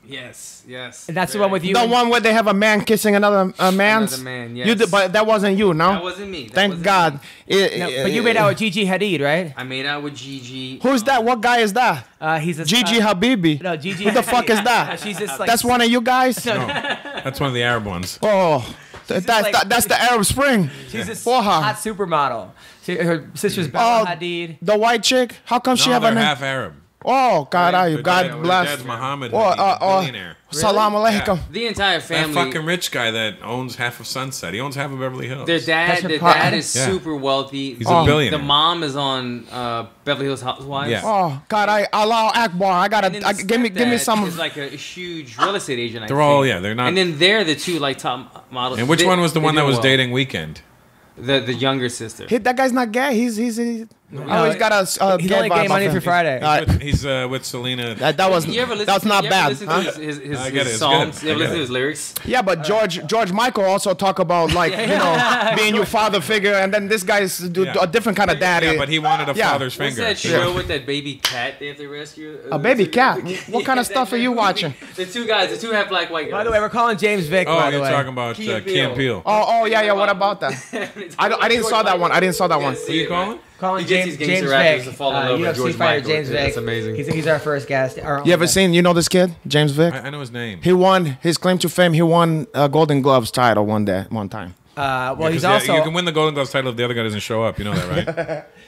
Yes. And that's the one with you. The one where they have a man kissing another man's. Another man, You yes. did, but that wasn't you, no. That wasn't me. That Thank wasn't God. me. But you made out with Gigi Hadid, right? I made out with Gigi. Who's that? What guy is that? He's a Gigi Habibi. No, Gigi. Who the fuck is that? She's just like That's one of you guys. No, that's one of the Arab ones. Oh, that's the Arab Spring. She's this For her. hot supermodel. Her sister's Bella Hadid. The white chick. How come she No, have they're a name? half Arab. Oh, God, Their God dad- bless. Their dad's Muhammad, Oh, billionaire. Salam alaikum. The entire That family. fucking rich guy that owns half of Sunset. He owns half of Beverly Hills. Their That's dad, her their pa- dad is Yeah. super wealthy. He's a billionaire. The mom is on Beverly Hills Housewives. Yeah. Oh, God, Allah Akbar. I And then gotta the give me stepdad some. is like a huge real estate agent. They're all, yeah, they're not. And then they're the two like top models. And which They- one was the they one that do was well. dating Weekend? The younger sister. That guy's not gay. He's always got a He's gay only gay vibe Monday off through him. Friday. He's with Selena. That was You ever listen that's to, not you ever bad. listen Huh? to his I get it, it's songs? good. You ever I listen get to it. his lyrics? Yeah, but George Michael also talk about like you know being your father figure, and then this guy's a different kind of daddy. Yeah, but he wanted a Yeah. father's What's finger. that show with that baby cat they have to rescue? A baby cat? What kind of stuff are you watching? The two guys, the two have black white guys. By the way, we're calling James Vick. Oh, by the you're way. talking about Key and Key and Peele. Oh yeah. What about that? I didn't saw that one. I didn't saw that one. Who you calling? Calling He gets James these gangster rappers to fall in love with UFC George fighter Michael. James Yeah, Vick. that's amazing. He's our first guest. You ever seen? You know this kid, James Vick? I know his name. He won his claim to fame. He won a Golden Gloves title one time. Well, he's 'Cause, also. you can win the Golden Gloves title if the other guy doesn't show up. You know that, right?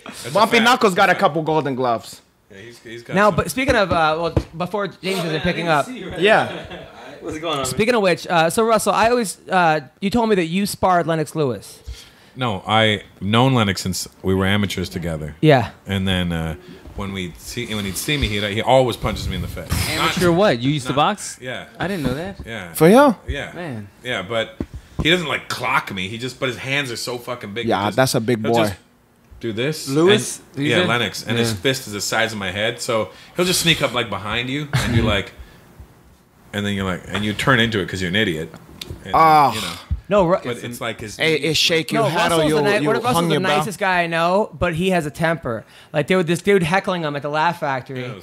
That's a Bumpy fact. Knuckles got a couple Golden Gloves. Yeah, he's got Now, some. but speaking of, well, before James isn't picking up. Yeah. What's going on? Speaking of which, so Russell, I always, you told me that you sparred Lennox Lewis. No, I known Lennox since we were amateurs together. Yeah. And then when he'd see me, he always punches me in the face. Amateur what? You used to box? Yeah. I didn't know that. Yeah. For you? Yeah. Man. Yeah, but he doesn't like clock me. But his hands are so fucking big. Yeah, that's a big he'll boy. just do this. Lewis? and- You yeah, said? Lennox. And his Yeah. fist is the size of my head. So he'll just sneak up like behind you and you're like, and then you're like, and you turn into it because you're an idiot. And, Oh. you know. No, But it's like his. It shake you, no, had Russell's you, Russell's hung the your bell. nicest guy I know, but he has a temper. Like there was this dude heckling him at the Laugh Factory, Yeah, it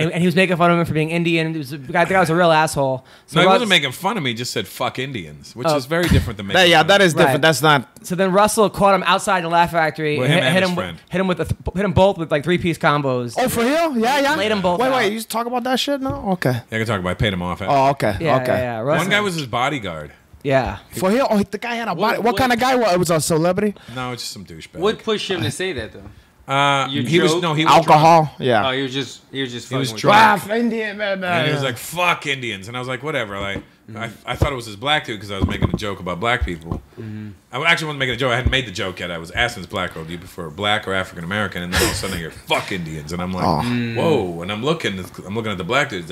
was, and he was making fun of him for being Indian. It was the guy was a real asshole. So No, he Russ- wasn't making fun of me. He just said "fuck Indians," which Oh. is very different than making. Yeah, fun that of is different. Right. That's not. So then Russell caught him outside the Laugh Factory, Well, him and hit his him, friend. hit him both with like 3-piece combos. Oh, for real? Yeah. Laid them both out. Wait. You talk about that shit now? Okay. Yeah, I can talk about. I paid him off. Oh, okay. Yeah, okay. yeah. Russell, One guy was his bodyguard. yeah. For real? Oh, the guy had a body. What what- kind of guy was it? Was a celebrity? No, it's just some douchebag. What pushed him to say that though? You he was joke? no, he was drunk. Alcohol? Oh, Yeah. he was just fucking was with drunk. you. Indian, man. And he was like, "Fuck Indians," and I was like, "Whatever." Like, I thought it was his black dude because I was making a joke about black people. I actually wasn't making a joke. I hadn't made the joke yet. I was asking this black girl, "Do you prefer black or African American?" And then all of a sudden I hear "fuck Indians," and I'm like, "Whoa!" And I'm looking at the black dude.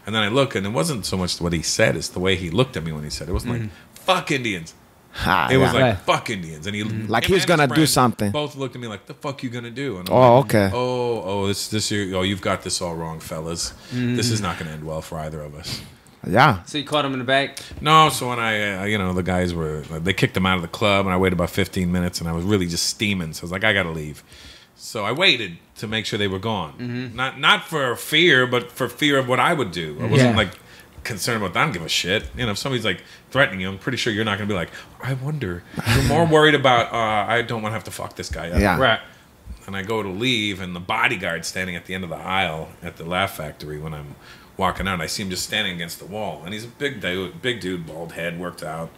And then I look, and it wasn't so much what he said; it's the way he looked at me when he said it. It wasn't like "fuck Indians." It was like Right. "fuck Indians," and he Like him he was and his gonna do friend something. Both looked at me like, "The fuck you gonna do?" And I'm Oh, like, okay. you've got this all wrong, fellas. This is not gonna end well for either of us. Yeah. So you caught him in the back. No, so when the guys they kicked him out of the club, and I waited about 15 minutes, and I was really just steaming. So I was like, I gotta leave. So I waited to make sure they were gone. Not for fear, but for fear of what I would do. I wasn't like concerned about that. I don't give a shit. You know, if somebody's like threatening you, I'm pretty sure you're not going to be like, I wonder. You're more worried about, I don't want to have to fuck this guy up. Yeah. Right. And I go to leave, and the bodyguard's standing at the end of the aisle at the Laugh Factory when I'm walking out. I see him just standing against the wall, and he's a big dude, bald head, worked out.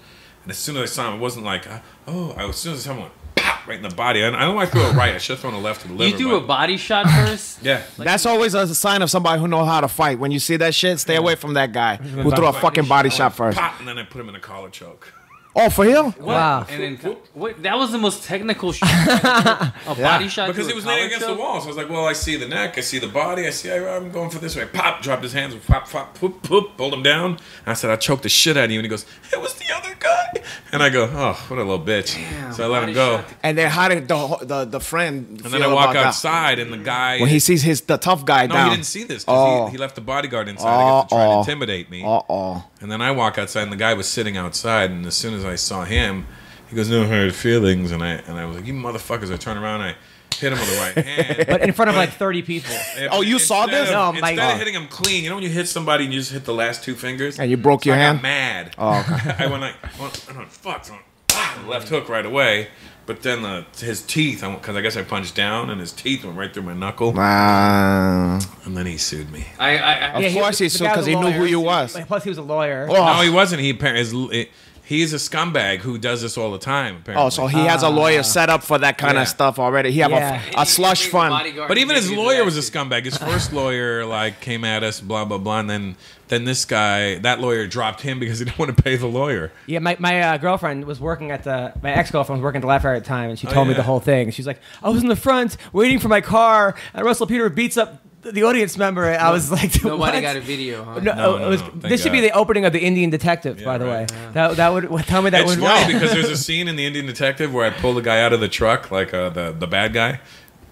And as soon as I saw him, it wasn't like, as soon as I saw him, I went, pop, right in the body. I don't know why I threw it right. I should have thrown a left to the liver. You do a body shot first? Yeah. That's always a sign of somebody who knows how to fight. When you see that shit, stay away from that guy who threw a fucking body shot first. Pop, and then I put him in a collar choke. Oh, for him? Wow. And then that was the most technical shot. A body shot Because to he was a collar laying against choke? the wall. So I was like, well, I see the neck, I see the body, I'm going for this way. Pop, dropped his hands, pop, pop, poop, poop, pulled him down. And I said, I choked the shit out of you. And he goes, it was the other guy. And I go, oh, what a little bitch. Damn, so I let him go. And then how did the friend And then I walk outside, and the guy... when he sees the tough guy No, down. he didn't see this, because he left the bodyguard inside to try to intimidate me. And then I walk outside, and the guy was sitting outside, and as soon as I saw him, he goes, no hard feelings, and I was like, you motherfuckers. I turned around, and I hit him with the right hand. But in front of like 30 people. Oh, you saw this? No, Instead of hitting him clean, you know when you hit somebody and you just hit the last two fingers? And you broke your hand? I got mad. Oh, okay. I went like, fuck, left hook right away. But then his teeth, because I guess I punched down, and his teeth went right through my knuckle. And then he sued me. Of course he sued, because he knew who you was. Plus he was a lawyer. No, he wasn't. He's a scumbag who does this all the time, apparently. Oh, so he has a lawyer set up for that kind of stuff already. He have a slush fund. But even his lawyer was a scumbag. His first lawyer came at us, blah blah blah, and then this guy, that lawyer dropped him because he didn't want to pay the lawyer. Yeah, my girlfriend was working my ex-girlfriend was working at the Laugh Factory at the time, and she told me the whole thing. She's like, I was in the front waiting for my car, and Russell Peter beats up the audience member. I was like, nobody got a video, huh? No, this should be the opening of the Indian Detective, by the way. Yeah. That would tell me that it's was funny because there's a scene in the Indian Detective where I pull the guy out of the truck, like the bad guy,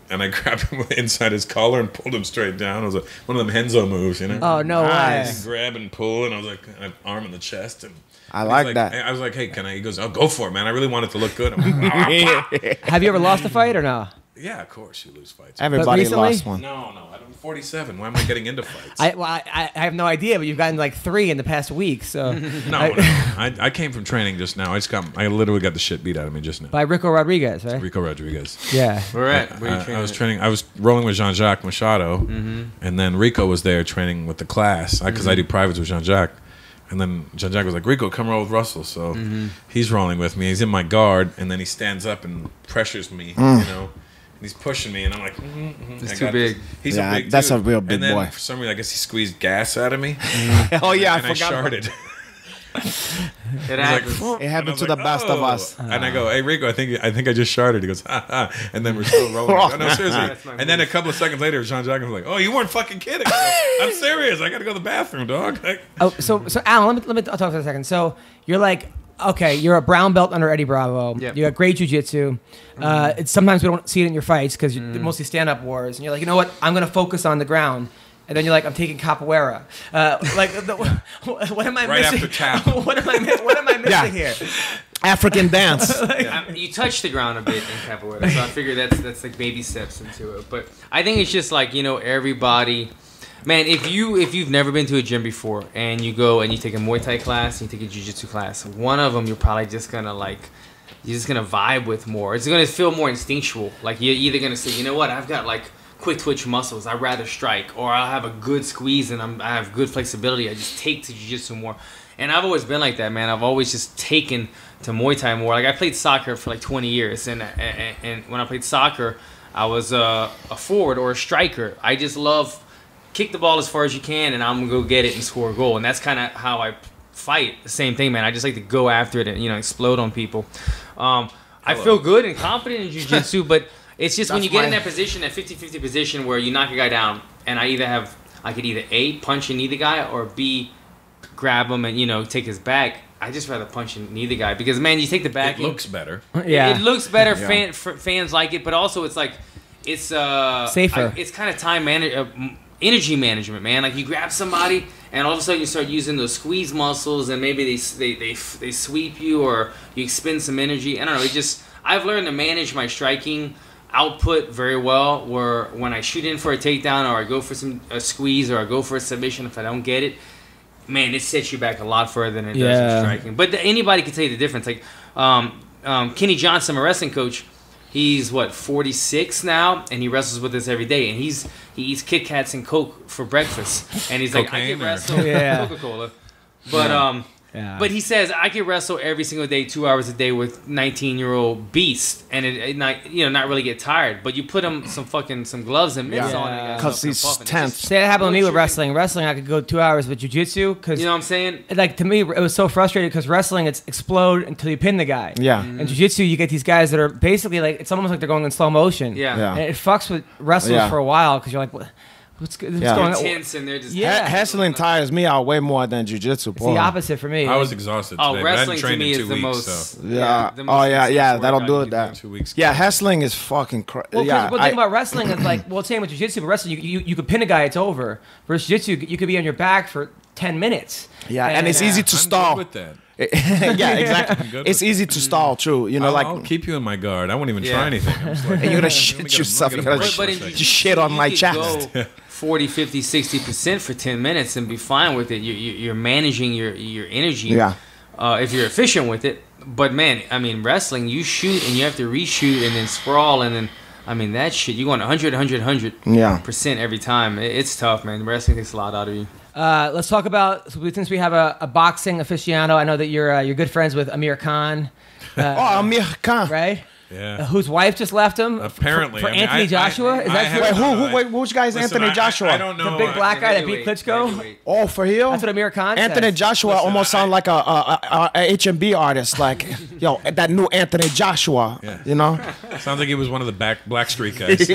and I grabbed him inside his collar and pulled him straight down. It was like one of them Henzo moves, you know? Oh, no way. Grab and pull, and I was like, an arm in the chest, and I like that. I was like, hey, can I? He goes, oh, go for it, man. I really want it to look good. I'm like, Have you ever lost a fight or no? Yeah, of course you lose fights. Everybody lost one. No, I'm 47. Why am I getting into fights? I have no idea, but you've gotten like 3 in the past week. So I came from training just now. I literally got the shit beat out of me just now. By Rico Rodriguez, right? Rico Rodriguez. Yeah. Where at? Where you training. I was rolling with Jean-Jacques Machado, and then Rico was there training with the class because I do privates with Jean-Jacques. And then Jean-Jacques was like, Rico, come roll with Russell. So he's rolling with me. He's in my guard, and then he stands up and pressures me, you know. And he's pushing me, and I'm like, He's too big. He's a big dude. That's a real big and then, boy. For some reason, I guess he squeezed gas out of me. Oh, yeah, and I sharted. It happens. It happened to the best of us. And I go, hey, Rico, I think I just sharted. He goes, ha, ha. And then we're still rolling. Oh, no, seriously. And then a couple of seconds later, Jean-Jacques was like, oh, you weren't fucking kidding. I'm serious. I got to go to the bathroom, dog. So Alan, let me talk for a second. So you're like, okay, you're a brown belt under Eddie Bravo. Yep. You got great jiu-jitsu. Sometimes we don't see it in your fights because you're mostly stand-up wars. And you're like, you know what? I'm going to focus on the ground. And then you're like, I'm taking capoeira. What am I right missing? After tap. What am I missing here? African dance. You touch the ground a bit in capoeira, so I figure that's like baby steps into it. But I think it's just like, you know, everybody. Man, if you've never been to a gym before and you go and you take a Muay Thai class and you take a Jiu-Jitsu class, one of them you're probably just gonna vibe with more. It's gonna feel more instinctual. Like you're either gonna say, you know what, I've got like quick twitch muscles, I'd rather strike, or I'll have a good squeeze and I have good flexibility, I just take to Jiu-Jitsu more. And I've always been like that, man. I've always just taken to Muay Thai more. Like I played soccer for like 20 years, and when I played soccer, I was a forward or a striker. I just love kick the ball as far as you can, and I'm gonna go get it and score a goal. And that's kind of how I fight. The same thing, man. I just like to go after it and, you know, explode on people. I feel good and confident in jiu-jitsu, but it's just when you get in that position, that 50-50 position where you knock a guy down, and I could either A, punch and knee the guy, or B, grab him and, you know, take his back. I just rather punch and knee the guy because, man, you take the back. It looks better. Yeah. It looks better. Yeah. Fans like it, but also it's like it's safer. It's kind of energy management, man. Like you grab somebody, and all of a sudden you start using those squeeze muscles, and maybe they sweep you, or you expend some energy. I don't know. I've learned to manage my striking output very well. Where when I shoot in for a takedown, or I go for a squeeze, or I go for a submission, if I don't get it, man, it sets you back a lot further than it does in striking. But anybody can tell you the difference. Like Kenny Johnson, my wrestling coach, he's 46 now, and he wrestles with us every day. And he eats Kit Kats and Coke for breakfast. And he's like, I can wrestle Coca-Cola, but he says I can wrestle every single day, 2 hours a day with 19-year-old beast, and it not really get tired. But you put him some gloves and mitts on, because he's tense. See, that happened with me with wrestling. Wrestling, I could go 2 hours with jiu-jitsu, because you know what I'm saying. Like, to me, it was so frustrating because wrestling, it's explode until you pin the guy. Yeah. And jiu-jitsu, you get these guys that are basically like, it's almost like they're going in slow motion. Yeah. And it fucks with wrestlers for a while because you're like, what's going on? Tense, and they're just Wrestling tires me out way more than jiu-jitsu. It's the opposite for me. I was exhausted today. Wrestling but I hadn't trained to me in is 2 the weeks, most. So. That'll do it. That 2 weeks. Yeah, wrestling is fucking crazy. Well, the thing about wrestling is like, well, same with jiu-jitsu, but wrestling, you could pin a guy, it's over. Versus jiu-jitsu, you could be on your back for 10 minutes. Yeah, and it's easy to stall. Good with that. Yeah, exactly. It's easy to stall, true. You know, I'll keep you in my guard. I won't even try anything. I'm just like, and you're gonna shit yourself. You're gonna just shit on my chest. 40, 50, 60% for 10 minutes and be fine with it. You're managing your energy. Yeah. If you're efficient with it. But man, I mean, wrestling, you shoot and you have to reshoot and then sprawl and then, I mean, that shit, you're going 100% every time. It's tough, man. Wrestling takes a lot out of you. Let's talk about, since we have a boxing aficionado, I know that you're good friends with Amir Khan. Amir Khan. Right? Yeah. Whose wife just left him? Apparently. For Anthony Joshua? Is that Wait, which guy's Anthony Joshua? I don't know. The big black guy that beat Klitschko? Oh, for real? That's what Amir Khan Anthony says. Joshua almost sound like a H&B artist. Like, yo, that new Anthony Joshua, you know? Sounds like he was one of the Black Street guys.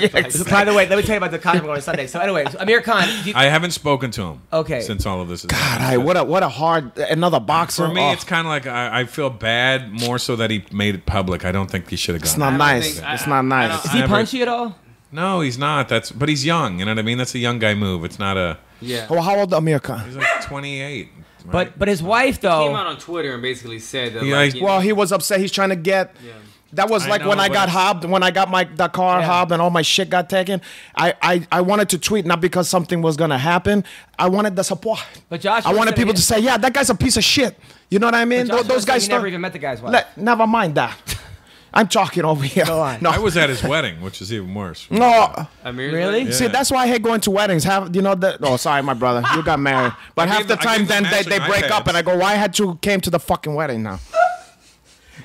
By the way, let me tell you about the concert we're going to Sunday. So anyway, Amir Khan. I haven't spoken to him Okay. since all of this is God, what a hard, another boxer. For me, it's kind of like I feel bad more so that he made it public. I don't think he should have gone. It's not nice. It's not nice. Is he punchy at all? No, he's not. But he's young. You know what I mean? That's a young guy move. It's not a. Yeah. Well, how old Amir Khan? He's like 28. Right? But his wife though came out on Twitter and basically said that. He was upset. He's trying to get. Yeah. That was like when I got hobbed, when I got the car hobbed and all my shit got taken. I wanted to tweet, not because something was going to happen. I wanted the support. But Josh, I wanted people to say, yeah, that guy's a piece of shit. You know what I mean? Those guys never even met the guy's wife. Never mind that. I'm talking over here. Go on. I was at his wedding, which is even worse. No. Really? Yeah. See, that's why I hate going to weddings. Oh, sorry, my brother. You got married. But half the time, then they break up, and I go, why had you came to the fucking wedding now?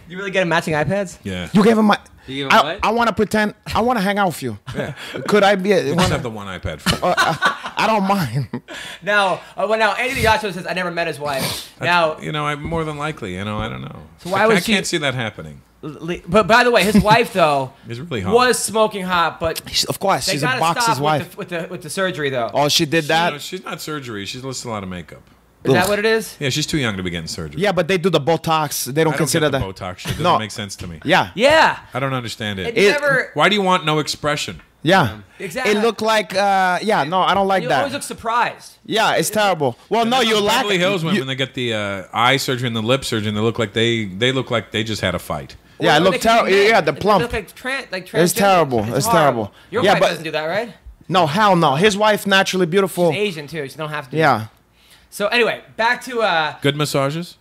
You really get him matching iPads? Yeah. You gave him my... You gave him what? I want to pretend... I want to hang out with you. Yeah. Could I be... You must have the one iPad for I don't mind. Now, Anthony Joshua says I never met his wife. Now, I'm more than likely. I don't know. So why was I can't see that happening. But by the way, his wife though is really hot. Was smoking hot, but of course she's a boxer's wife. With the surgery though. Oh, she did that. She's not surgery. She's listed a lot of makeup. Is that what it is? Yeah, she's too young to be getting surgery. Yeah, but they do the Botox. They don't consider the that. Botox shit. Doesn't make sense to me. Yeah. Yeah. I don't understand it. Why do you want no expression? Yeah. Exactly. It looked like, no, I don't like that. You always look surprised. Yeah, it's terrible. Well, no, you lack. Beverly Hills women, when they get the eye surgery and the lip surgery, and they look like they just had a fight. Yeah, it looked terrible. Yeah, the plump. It looked like it's terrible. It's terrible. Your wife doesn't do that, right? No, hell no. His wife, naturally beautiful. She's Asian too. She don't have to do that. Yeah. So anyway, back to good massages.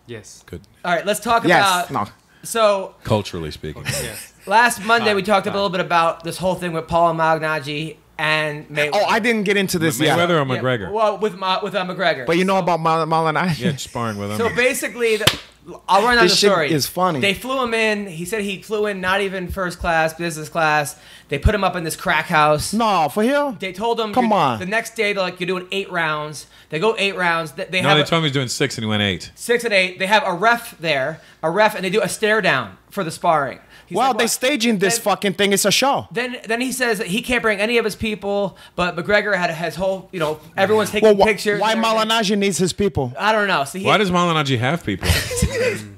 Yes. Good. All right, let's talk about. No. So culturally speaking. Yes. Last Monday we talked a little bit about this whole thing with Paul Malignaggi and Mayweather. Oh, I didn't get into this yet. Mayweather or McGregor? Yeah, well, with McGregor. But you know about Malignaggi? Yeah, sparring with him. So basically, I'll run down the story. This shit is funny. They flew him in. He said he flew in not even first class, business class. They put him up in this crack house. No, for real? They told him, come on. The next day, they're like, you're doing 8 rounds. They go 8 rounds. They told him he was doing 6 and he went 8. 6 and 8. They have a ref there, and they do a stare down for the sparring. They're staging this fucking thing. It's a show. Then he says that he can't bring any of his people, but McGregor had his whole, everyone's taking pictures. Why Malignaggi needs his people? I don't know. Why does Malignaggi have people?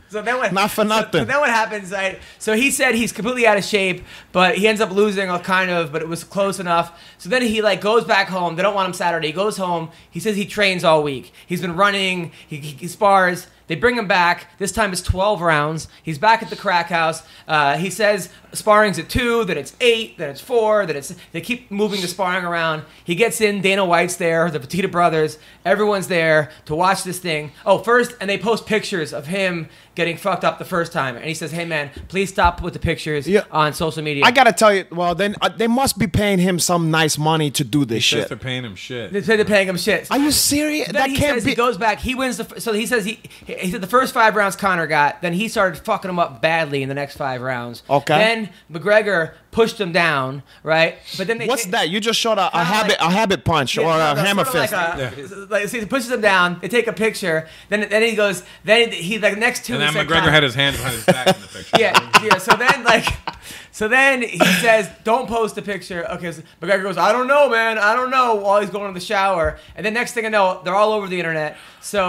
So then what, not for nothing. So then what happens? So he said he's completely out of shape, but he ends up losing, but it was close enough. So then he goes back home. They don't want him Saturday. He goes home. He says he trains all week. He's been running. He spars. They bring him back. This time it's 12 rounds. He's back at the crack house. He says sparring's at 2, then it's 8, then it's 4, then it's... They keep moving the sparring around. He gets in. Dana White's there. The Petita brothers. Everyone's there to watch this thing. Oh, first, and they post pictures of him getting fucked up the first time. And he says, hey, man, please stop with the pictures on social media. I got to tell you, well, then they must be paying him some nice money to do this shit. They're paying him shit. They say they're paying him shit. Are you serious? Then he says he goes back. He wins the... So he says he said the first 5 rounds Conor got. Then he started fucking him up badly in the next 5 rounds. Okay. Then McGregor pushed him down, right? But then what's that? You just showed a habit punch or a hammer fist. So he pushes him down. They take a picture. Then he goes. Then he like next 2. And then McGregor had his hand behind his back in the picture. Yeah. So then he says, "Don't post the picture." Okay. So McGregor goes, "I don't know, man. I don't know." While he's going to the shower, and then next thing I know, they're all over the internet. So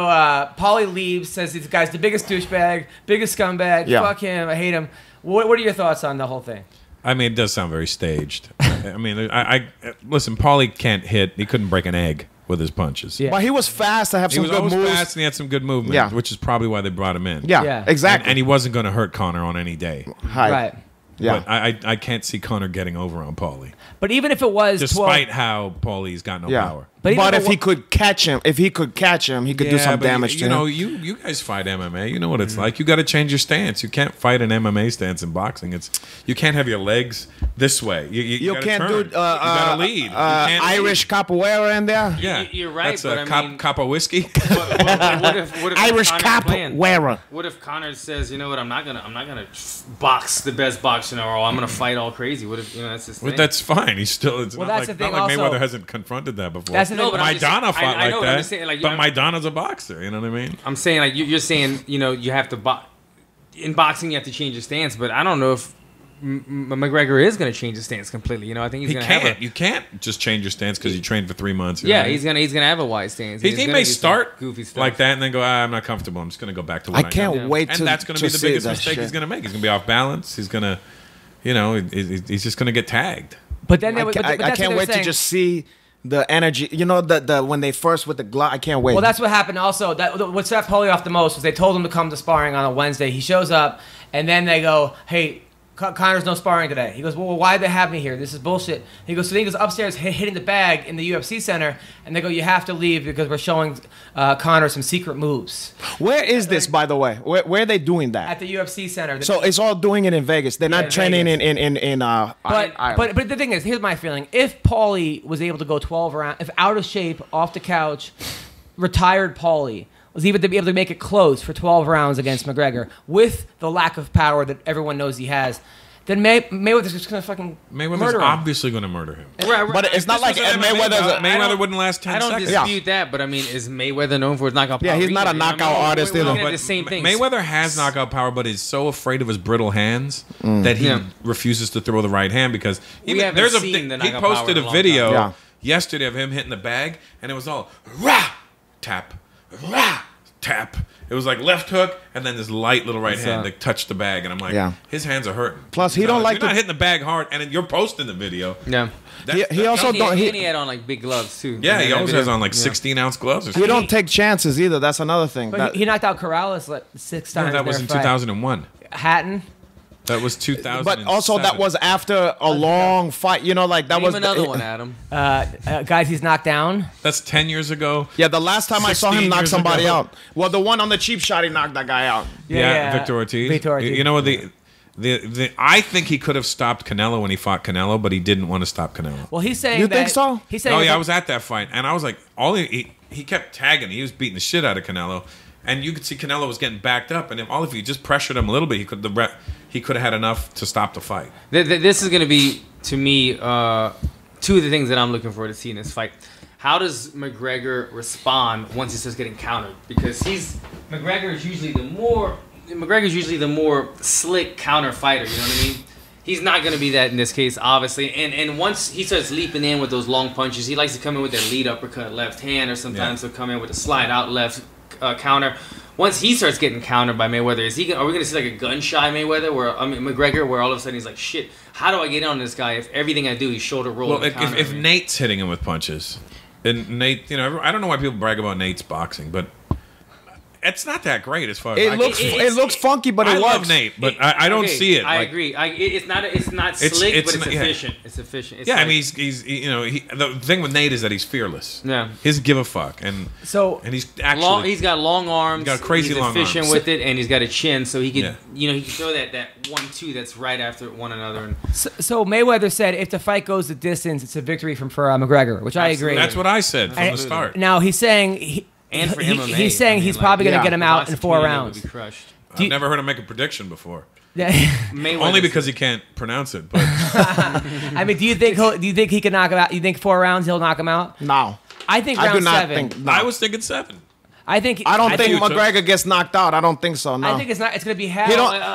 Paulie leaves, says this guy's the biggest douchebag, biggest scumbag. Yeah. Fuck him. I hate him. What are your thoughts on the whole thing? I mean, it does sound very staged. I mean, I listen. Paulie can't hit. He couldn't break an egg with his punches. Yeah. But he was fast to have some good moves. He was always fast and he had some good movement, which is probably why they brought him in. Yeah. Exactly. And he wasn't going to hurt Conor on any day. Right. Yeah. But I can't see Conor getting over on Paulie. But even if it was despite how Paulie's got no power. But if he could catch him, he could do some damage to him. You know, you guys fight MMA. You know what it's like. You got to change your stance. You can't fight an MMA stance in boxing. You can't have your legs this way. You can't turn. do. You got to lead. Irish capoeira in there. Yeah, you're right. That's but I mean, Capo whiskey. What if Irish capoeira? What if Conor says, you know what, I'm not gonna box the best boxer in the world. I'm gonna fight all crazy. What if that's his thing? Well, that's fine. He's still. It's not like Mayweather hasn't confronted that before. No, but Maidana fought like that. Saying, like, but Maidana's a boxer. You know what I mean? I'm saying, like, you're saying, you know, you have to in boxing you have to change your stance, but I don't know if McGregor is going to change his stance completely. You know, I think he's going to have You can't just change your stance because you trained for 3 months. Yeah, he's gonna have a wide stance. He may start goofy stuff like that and then go, I'm not comfortable. I'm just going to go back to what I can't wait to. And that's going to be the biggest mistake he's going to make. He's going to be off balance. He's going to, you know, he's just going to get tagged. But then I can't wait to just see the energy, you know, the when they first with the glove. I can't wait. Well, that's what happened. Also, what set Paulie off the most was they told him to come to sparring on a Wednesday. He shows up, and then they go, "Hey, Conor's no sparring today." He goes, "Well, why'd they have me here? This is bullshit." He goes, so then he goes upstairs hitting the bag in the UFC center, and they go, "You have to leave because we're showing Conor some secret moves." Where is this, by the way? Where are they doing that? At the UFC center. So it's all doing it in Vegas. They're not training in But the thing is, here's my feeling: if Paulie was able to go 12 rounds, if out of shape, off the couch, retired Paulie was even to be able to make it close for 12 rounds against McGregor with the lack of power that everyone knows he has, then Mayweather's just going to fucking Mayweather's obviously going to murder him. Right. But it's not like Mayweather wouldn't last 10 seconds. I don't dispute that, but I mean, is Mayweather known for his knockout power? Yeah, he's not a knockout artist either. The same thing. Mayweather has knockout power, but is so afraid of his brittle hands that he refuses to throw the right hand because he posted a video yesterday of him hitting the bag, and it was all rah, tap, rah, tap. It was like left hook and then this light little right hand that touched the bag, and I'm like, his hands are hurting. Plus, he don't like you're not hitting the bag hard, and you're posting the video. Yeah, he also don't. He had on like big gloves too. Yeah, he always has on like 16-ounce gloves. Or something. He don't take chances either. That's another thing. But he knocked out Corrales like 6 times. That was in 2001. Hatton. That was 2000. But also that was after a long fight. You know, like that was another one, Adam. Guys, he's knocked down. That's 10 years ago. Yeah, the last time I saw him knock somebody out. Well, the one on the cheap shot, he knocked that guy out. Yeah. Victor Ortiz. You know what? I think he could have stopped Canelo when he fought Canelo, but he didn't want to stop Canelo. Well, he's saying you think so? He's saying. Oh yeah, I was at that fight, and I was like, he kept tagging. He was beating the shit out of Canelo. And you could see Canelo was getting backed up, and if you just pressured him a little bit, he could have had enough to stop the fight. This is going to be, to me, 2 of the things that I'm looking forward to see in this fight. How does McGregor respond once he starts getting countered? Because McGregor is usually the more slick counter fighter. You know what I mean? He's not going to be that in this case, obviously. And once he starts leaping in with those long punches, he likes to come in with that lead uppercut left hand, or sometimes he'll come in with a slide out left counter. Once he starts getting countered by Mayweather, are we going to see like a gun shy Mayweather, McGregor, where all of a sudden he's like, shit, how do I get on this guy if everything I do he's shoulder roll? Well, if Nate's hitting him with punches, and Nate, you know, I don't know why people brag about Nate's boxing, but It's not that great as far as it looks funky, but it works. I love Nate, but I don't see it. I agree. It's not slick, but it's efficient. It's efficient. It's I mean, he's the thing with Nate is that he's fearless. Yeah, he's give a fuck, and he's actually he's got long arms. He's got crazy long arms. He's efficient with it, and he's got a chin, so he can he can throw that 1-2 that's right after one another. So Mayweather said if the fight goes the distance, it's a victory for McGregor, which I agree. That's what I said from the start. Now he's saying he's saying he's probably going to get him out in 4 rounds. I've never heard him make a prediction before. Yeah. Only because he can't pronounce it. But I mean, do you think he can knock him out? You think 4 rounds he'll knock him out? No. I think round 7. I was thinking 7. I don't think McGregor gets knocked out. I don't think so. No. I think it's not. It's going to be hell.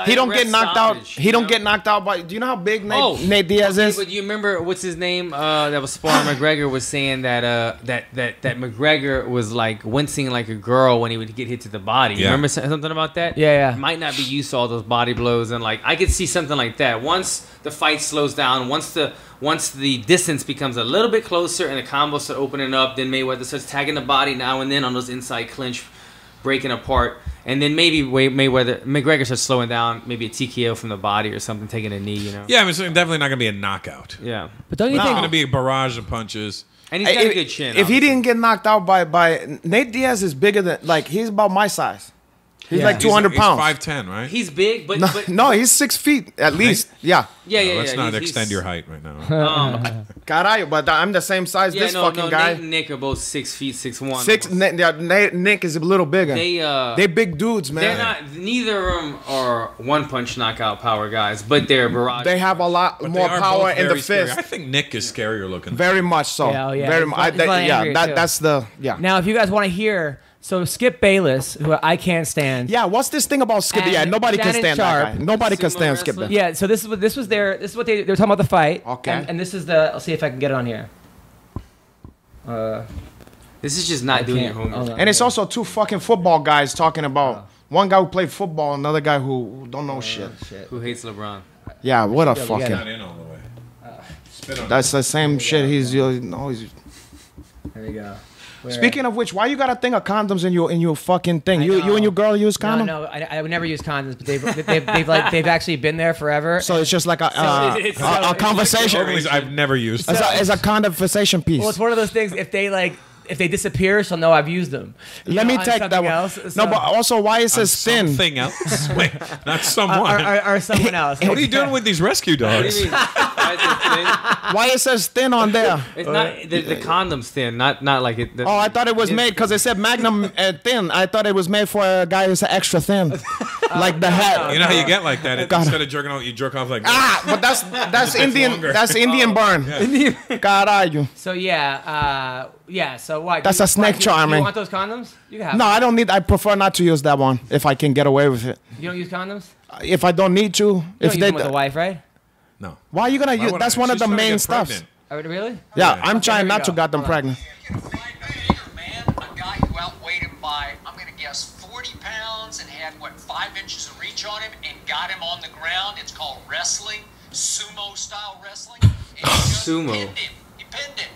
He don't get knocked out. He don't get knocked out by. Do you know how big Nate Diaz is? But you remember what's his name? That was sparring McGregor was saying that McGregor was like wincing like a girl when he would get hit to the body. You remember something about that? Yeah. Might not be used to all those body blows, and like I could see something like that. Once the fight slows down, once the distance becomes a little bit closer and the combos start opening up, then Mayweather starts tagging the body now and then on those inside clinch, breaking apart. And then maybe McGregor starts slowing down, maybe a TKO from the body or something, taking a knee, you know? Yeah, I mean, it's definitely not going to be a knockout. Yeah. But don't you think... It's going to be a barrage of punches. And he's got a good chin. If he didn't get knocked out by... Nate Diaz is bigger than... Like, he's about my size. He's like 200 pounds. He's 5'10", right? He's big, but no, he's 6 feet at least. Yeah. Let's not extend your height right now. Caray, but I'm the same size. This fucking guy. Nate and Nick are both 6 feet, 6'1". Nick is a little bigger. They big dudes, man. They're not. Neither of them are one-punch knockout power guys, but they're barrage. They have a lot more power in the fist. I think Nick is scarier looking. Very much so. Yeah. Very much. That's the Now, if you guys want to hear. So Skip Bayless, who I can't stand. Yeah, what's this thing about Skip? Yeah, nobody can stand that guy. Nobody can stand Skip Bayless. Yeah, so this was they were talking about the fight. Okay. And this is the. I'll see if I can get it on here. This is just not doing your homework. And it's also 2 fucking football guys talking about one guy who played football, another guy who don't know shit. Who hates LeBron? Yeah, what a fucking. Not in all the way. That's the same shit. He's always. There we go. Speaking of which, why you got a thing of condoms in your fucking thing? You and your girl use condoms? No, I would never use condoms, but they've actually been there forever. So it's just like a conversation. I've never used. It's a conversation piece. Well, it's one of those things. If they disappear, she'll know I've used them. Let me take that one. Else, no, but also why it says thin? Something else. Wait, not someone. Or someone else. What are you doing with these rescue dogs? What do you mean? Why it says thin on there? It's not the condom's thin, not like it. I thought it was made because it said Magnum thin. I thought it was made for a guy who's extra thin, like the hat. You know how you get like that? Instead of jerking off, you jerk off like that. But that's Indian. That's Indian burn. Carajo. So yeah. So why? That's a snake charmer. You want those condoms? You can have. No, I don't need. I prefer not to use that one if I can get away with it. You don't use condoms? If I don't need to, you if don't use them with a wife, right? No. Why are you gonna use? That's one of the main stuffs. Really? Yeah, I'm trying not to get them pregnant. Man, a guy who outweighed him by, I'm gonna guess, 40 pounds and had 5 inches of reach on him and got him on the ground. It's called wrestling, sumo style wrestling. And he just Sumo. He pinned him.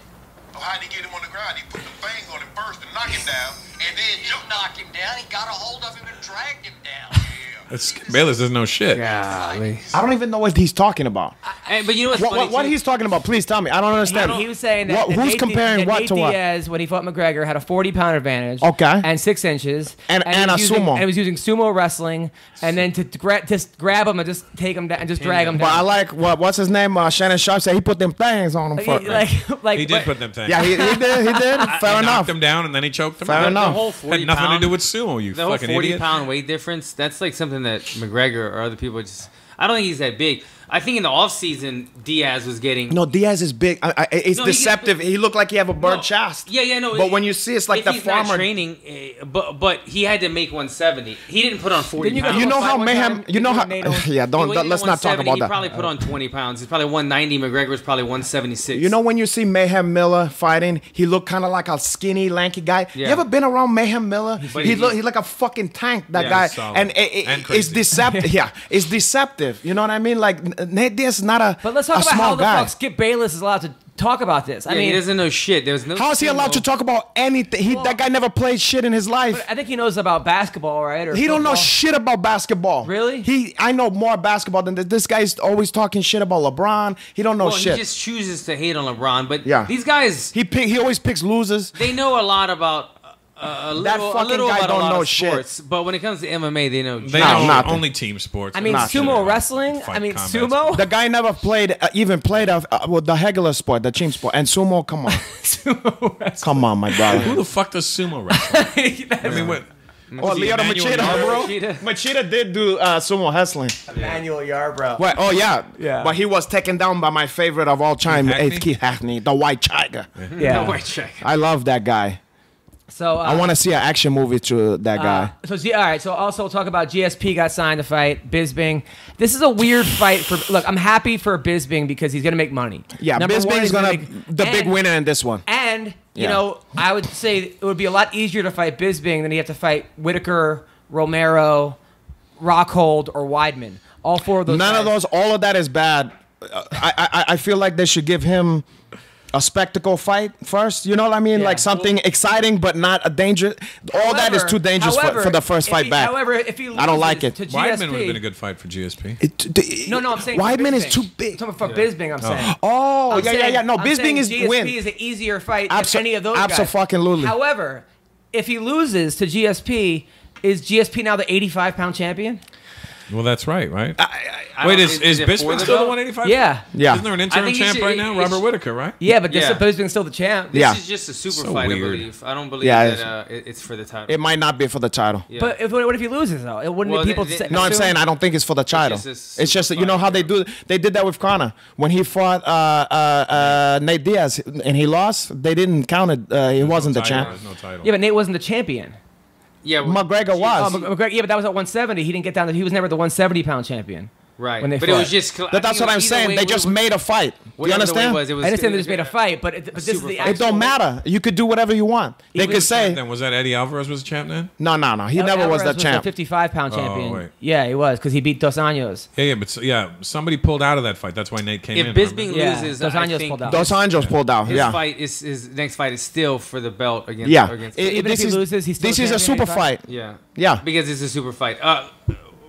Oh, how'd he get him on the ground? He put the fangs on him first and knock him down, and then He didn't knock him down. He got a hold of him and dragged him down. Bayless doesn't know shit. I don't even know what he's talking about. But you know what's funny? What he's talking about? Please tell me. I don't understand. He was saying that who's comparing what Nate to what? Diaz, when he fought McGregor, had a 40-pound advantage. Okay. And 6 inches. And a sumo. And he was using sumo wrestling, and then to grab him and just take him down and just drag him down. But I like what's his name? Shannon Sharp said he put them things on him. He did put them things. Yeah, he did. He did. Fair enough. Knocked him down and then he choked him. Fair enough. The whole 40 had nothing to do with sumo. You the whole fucking idiot. 40-pound weight difference. That's like something that McGregor or other people just. I don't think he's that big. I think in the offseason, Diaz was getting. No, Diaz is big. It's deceptive. He looked like he have a bird chest. Yeah, no. But when you see, it's like the farmer. Not training, but he had to make 170. He didn't put on 40 pounds. You know how mayhem. You know how. Yeah, let's not talk about that. He probably put on 20 pounds. He's probably 190. McGregor was probably 176. You know when you see Mayhem Miller fighting, he looked kind of like a skinny, lanky guy. Yeah. You ever been around Mayhem Miller? He's like a fucking tank. That guy, and it's deceptive. Yeah, it's deceptive. You know what I mean? Like Nate Diaz is not a. But let's talk about how the fuck Skip Bayless is allowed talk about this. I mean, he doesn't know shit. There's no. How is he allowed to talk about anything? That guy never played shit in his life. I think he knows about basketball, right? Or he don't know shit about basketball. Really? I know more basketball than this. This guy's always talking shit about LeBron. He don't know shit. He just chooses to hate on LeBron. But these guys, he always picks losers. They know a lot about. A little guy about don't a lot know of sports, but when it comes to MMA, they know. They know only team sports. I mean, sumo wrestling. I mean, sumo. The guy never played, even played with the regular sport, the team sport, and sumo. Come on, sumo wrestling. Come on, my brother. Who the fuck does sumo wrestling? I mean, what? Leo Machida did do sumo wrestling. Emmanuel Yarbrough. What? Oh yeah. But he was taken down by my favorite of all time, Keith Hackney, the White Tiger. Yeah, the White Tiger. I love that guy. So I want to see an action movie to that guy. All right. So also we'll talk about GSP got signed to fight Bisping. This is a weird fight for. Look, I'm happy for Bisping because he's gonna make money. Yeah, Bisping is gonna the big winner in this one. And you know, I would say it would be a lot easier to fight Bisping than you have to fight Whitaker, Romero, Rockhold, or Weidman. All four of those. None of those. All of that is bad. I feel like they should give him a spectacle fight first, you know what I mean? Like something exciting, but not a danger. All that is too dangerous for the first fight back. However, if he loses, I don't like it. Weidman would have been a good fight for GSP. No, I'm saying Weidman is too big. I'm talking about Bisping, I'm saying. Oh, yeah. No, Bisping is win. GSP is an easier fight than any of those guys. Absolutely. However, if he loses to GSP, is GSP now the 85-pound champion? Well, that's right? Wait, is Bisping still the 185? Yeah. Isn't there an interim champ right now? Robert Whitaker, right? Yeah, but Bisping's still the champ. This is just a super fight, I believe. I don't believe that it's for the title. It might not be for the title. Yeah. But what if he loses, though? It wouldn't be people say. No, I'm saying I don't think it's for the title. It's just you know how they do. They did that with Conor. When he fought Nate Diaz and he lost, they didn't count it. He wasn't the champ. There's no title. Yeah, but Nate wasn't the champion. Yeah, McGregor was. Yeah, but that was at 170. He didn't get down. He was never the 170-pound champion. Right. When they but fought. It was just. That's what I'm saying. They just made a fight. You understand? I understand they just made a fight, but this is the. It don't matter. You could do whatever you want. They could say. Then was that Eddie Alvarez was the champ then? No. He never was the champ. The 55-pound champion. Wait. Yeah, he was because he beat Dos Anjos. Yeah, somebody pulled out of that fight. That's why Nate came in. If Bisping loses, Dos Anjos pulled out. Dos Anjos pulled out. His next fight is still for the belt against. Even if he loses, he's still. This is a super fight. Yeah. Because it's a super fight.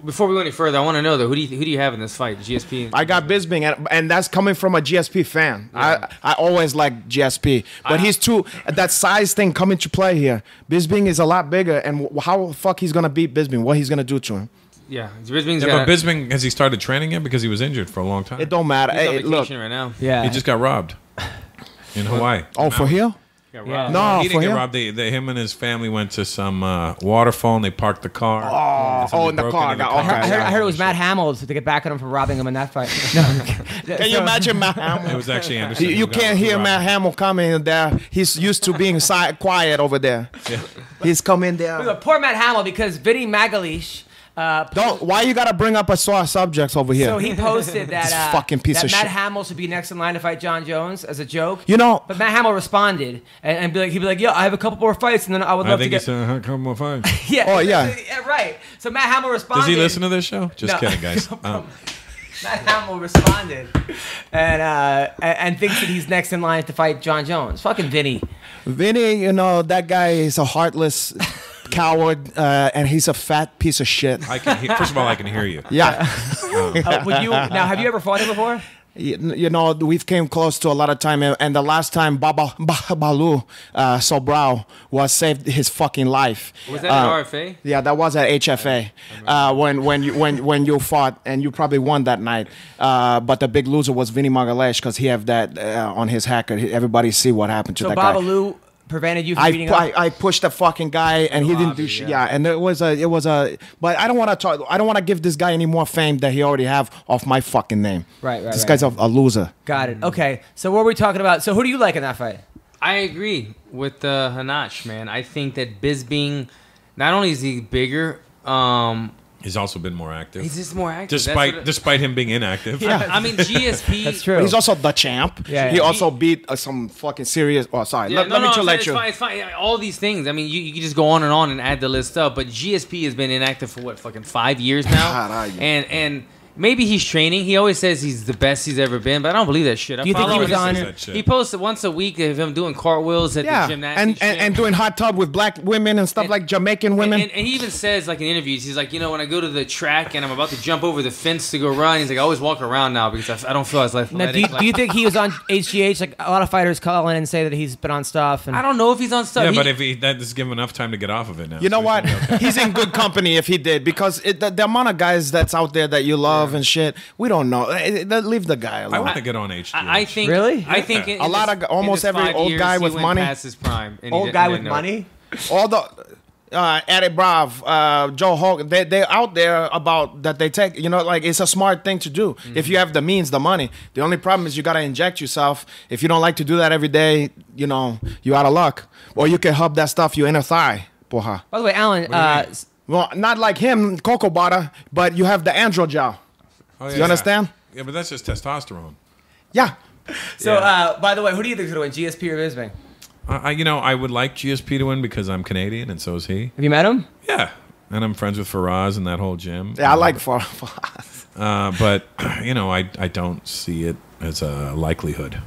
Before we go any further, I want to know though, who do you have in this fight? GSP. I got Bisping, and that's coming from a GSP fan. Yeah. I always like GSP, but he's too that size thing come into play here. Bisping is a lot bigger, and how the fuck he's gonna beat Bisping? What he's gonna do to him? Yeah, but Bisping, has he started training yet? Because he was injured for a long time. It don't matter. He's on vacation right now. Yeah, he just got robbed in Hawaii. Oh, for real? Yeah. No, he didn't get robbed. Him and his family went to some waterfall and they parked the car. In the car. I heard it was Matt Hamill to get back at him for robbing him in that fight. Can you imagine Matt Hamill? It was actually Anderson. You can't hear Matt Hamill coming there. He's used to being quiet over there. Yeah. He's coming there. Poor Matt Hamill because Vinny Magalish. Why you gotta bring up a sore subjects over here? So he posted that fucking piece of Matt shit. Hamill should be next in line to fight John Jones as a joke. You know, but Matt Hamill responded and he'd be like, "Yo, I have a couple more fights, and then I would love to get." I think he said a couple more fights. Yeah. Oh yeah. Right. So Matt Hamill responded. Does he listen to this show? Just kidding, guys. Matt Hamill responded and thinks that he's next in line to fight John Jones. Fucking Vinny. Vinny, you know that guy is a heartless coward, and he's a fat piece of shit. First of all, I can hear you. Yeah. Have you ever fought him before? You know, we've came close to a lot of time, and the last time Balu Sobral was saved his fucking life. Was that at RFA? Yeah, that was at HFA. When you fought, and you probably won that night. But the big loser was Vinny Magalish because he have that on his hacker. Everybody see what happened to that guy. So Babalu prevented you from beating up? I pushed the fucking guy, and he didn't do shit. Yeah, and it was a. But I don't want to talk. I don't want to give this guy any more fame that he already have off my fucking name. Right. This guy's a loser. Got it. Okay, so what were we talking about? So who do you like in that fight? I agree with Hanach, man. I think that Bisping, not only is he bigger, he's also been more active. He's just more active. Despite him being inactive. Yeah. I mean, GSP. That's true. But he's also the champ. Yeah. He also beat some fucking serious. Oh, sorry. Yeah, let me let you. It's fine. All these things. I mean, you can just go on and add the list up. But GSP has been inactive for what, fucking 5 years now. God, and Maybe he's training. He always says he's the best he's ever been, but I don't believe that shit. Do you think he was on? He posted once a week of him doing cartwheels at the gymnastics and doing hot tub with black women and stuff like Jamaican women. And he even says, like in interviews, he's like, when I go to the track and I'm about to jump over the fence to go run, he's like, I always walk around now because I don't feel as athletic. Now, do you think he was on HGH? Like a lot of fighters call in and say that he's been on stuff. And I don't know if he's on stuff. Yeah, but if that is given enough time to get off of it now. You know what? He's in good company if he did, because the amount of guys that's out there that you love and shit, we don't know. Leave the guy alone. I want to get on HGH. I think really. I think a lot of almost every old guy with money. Past his prime. Old guy with money. All the Eddie Brav, Joe Hogan, they're out there about that they take. Like it's a smart thing to do if you have the means, the money. The only problem is you gotta inject yourself. If you don't like to do that every day, you out of luck. Or you can hub that stuff your inner thigh, porra. By the way, Alan. Well, not like him, cocoa butter, but you have the androgel. Oh, yeah, you understand? Yeah, but that's just testosterone. Yeah. So, by the way, who do you think is going to win, GSP or Bisping? I would like GSP to win because I'm Canadian and so is he. Have you met him? Yeah. And I'm friends with Faraz and that whole gym. Yeah, I like Faraz. But, I don't see it as a likelihood.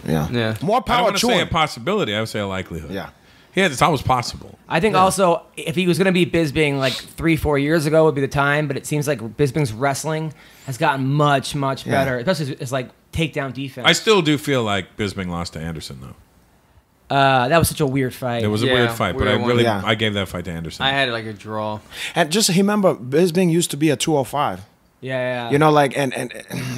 Yeah. More power I don't want to say him. a possibility. I would say a likelihood. Yeah. Yeah, it's always possible. I think also if he was going to beat Bisping like 3-4 years ago would be the time, but it seems like Bisping's wrestling has gotten much better, especially as like takedown defense. I still do feel like Bisping lost to Anderson though. That was such a weird fight. It was a weird fight, but one. I gave that fight to Anderson. I had it like a draw. And just remember, Bisping used to be a 205. Yeah. And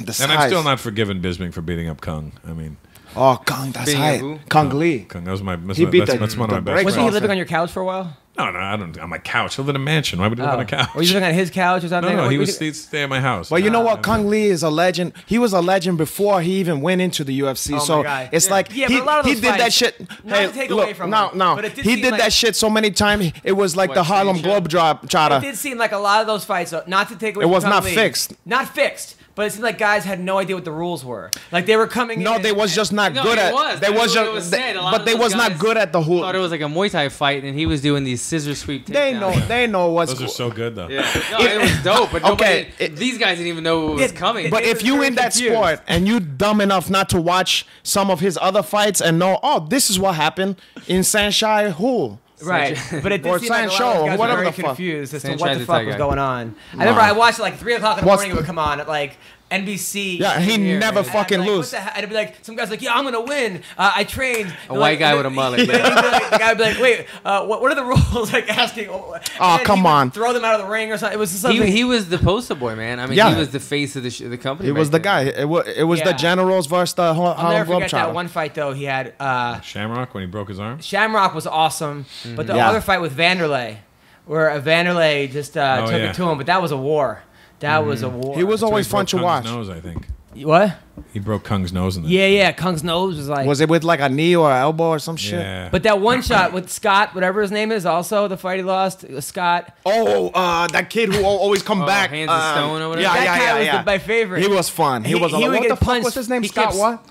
the size. And I'm still not forgiving Bisping for beating up Kung. I mean, Kung, that's high. Kung Lee. Kung, that was my. That's He beat that's one of my best Wasn't he friends. living on your couch for a while? No, I don't. On my couch. I live in a mansion. Why would he live on a couch? Were you living on his couch or something? No, he'd stay at my house. Well, you know what? Kung Lee is a legend. He was a legend before he even went into the UFC. So it's like he did that shit. Not to take away from him, but it did he seem did like- that shit so many times. It was like the Harlem Globetrotter. It did seem like a lot of those fights, not to take away It from was Kung not Lee. fixed. Not fixed. But it seemed like guys had no idea what the rules were. Like they were coming in. No, they was just not good at. They was just. But they was not good at the whole. Thought it was like a Muay Thai fight, and he was doing these scissor sweep They takedowns. know what's. Those are so good though. Yeah. No, it was dope, but these guys didn't even know what was coming. But if you in that sport and you dumb enough not to watch some of his other fights and know, this is what happened in Sanshai Hall. Right, but it did seem like a lot of guys were very confused as to what the fuck was going on. I remember I watched it like 3 o'clock in the morning. It would come on at like NBC. Yeah, he never fucking lose. I'd be like, some guy's like, yeah, I'm gonna win. I trained. A white guy with a mullet. The guy would be like, wait, what are the rules? Like asking. Come on. Throw them out of the ring or something. It was something. He was the poster boy, man. I mean, he was the face of the company. He was the guy. It was the Generals versus the I'll Harlem never forget that Globetrotter. one fight though. He had Shamrock when he broke his arm. Shamrock was awesome, but the other fight with Vanderlei, where Vanderlei just took it to him, but that was a war. That was a war. He was always fun to watch. Nose, I think. What? He broke Kung's nose in that. Yeah. Kung's nose was like. Was it with like a knee or an elbow or some shit? Yeah. But that one shot with Scott, whatever his name is, also the fight he lost, Scott. That kid who always come back. Hands of Stone or whatever. That guy was my favorite. He was fun. He was. He would what get the fuck punched. was his name? Scott what?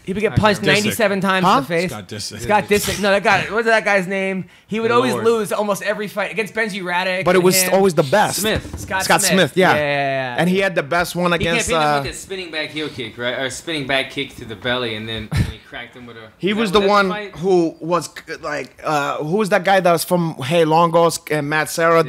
He would get punched 97 times in the face. Scott Disick. Scott Disick. No, that guy. What's that guy's name? He would always lose almost every fight against Benji Radek. But it was always the best. Scott Smith. Yeah. And he had the best one against. He can't beat him with that spinning back heel kick, right? Or spinning back kick to the belly, and then he cracked him with a. He was the one who was like, who was that guy that was from Hey Longos and Matt Serra?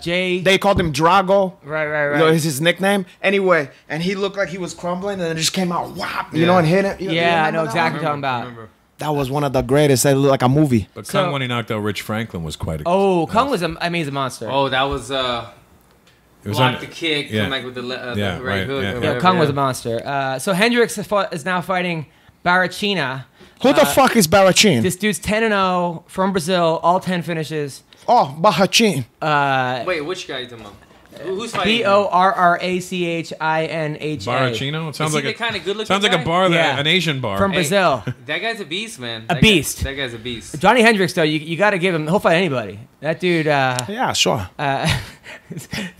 Jay. They called him Drago. Right. You know, is his nickname. Anyway, and he looked like he was crumbling, and then it just came out, whop, and hit him. I know exactly what you're talking about. That was one of the greatest. It looked like a movie. But Kung, when he knocked out Rich Franklin, was quite a... Kung was a monster. Oh, that was... it was block the kick, come like with the right hook. Yeah, Kung was a monster. So Hendricks is now fighting Barachina. Who the fuck is Barachin? This dude's 10-0 from Brazil, all 10 finishes. Oh, Barachin. Wait, which guy are you talking about? Who's fighting? Borrachinha. Barachino? It sounds like the kind of good looking sounds like a bar, an Asian bar. From Brazil. That guy's a beast, man. That beast. That guy's a beast. Johnny Hendricks, though, you got to give him. He'll fight anybody. That dude. Yeah, sure. The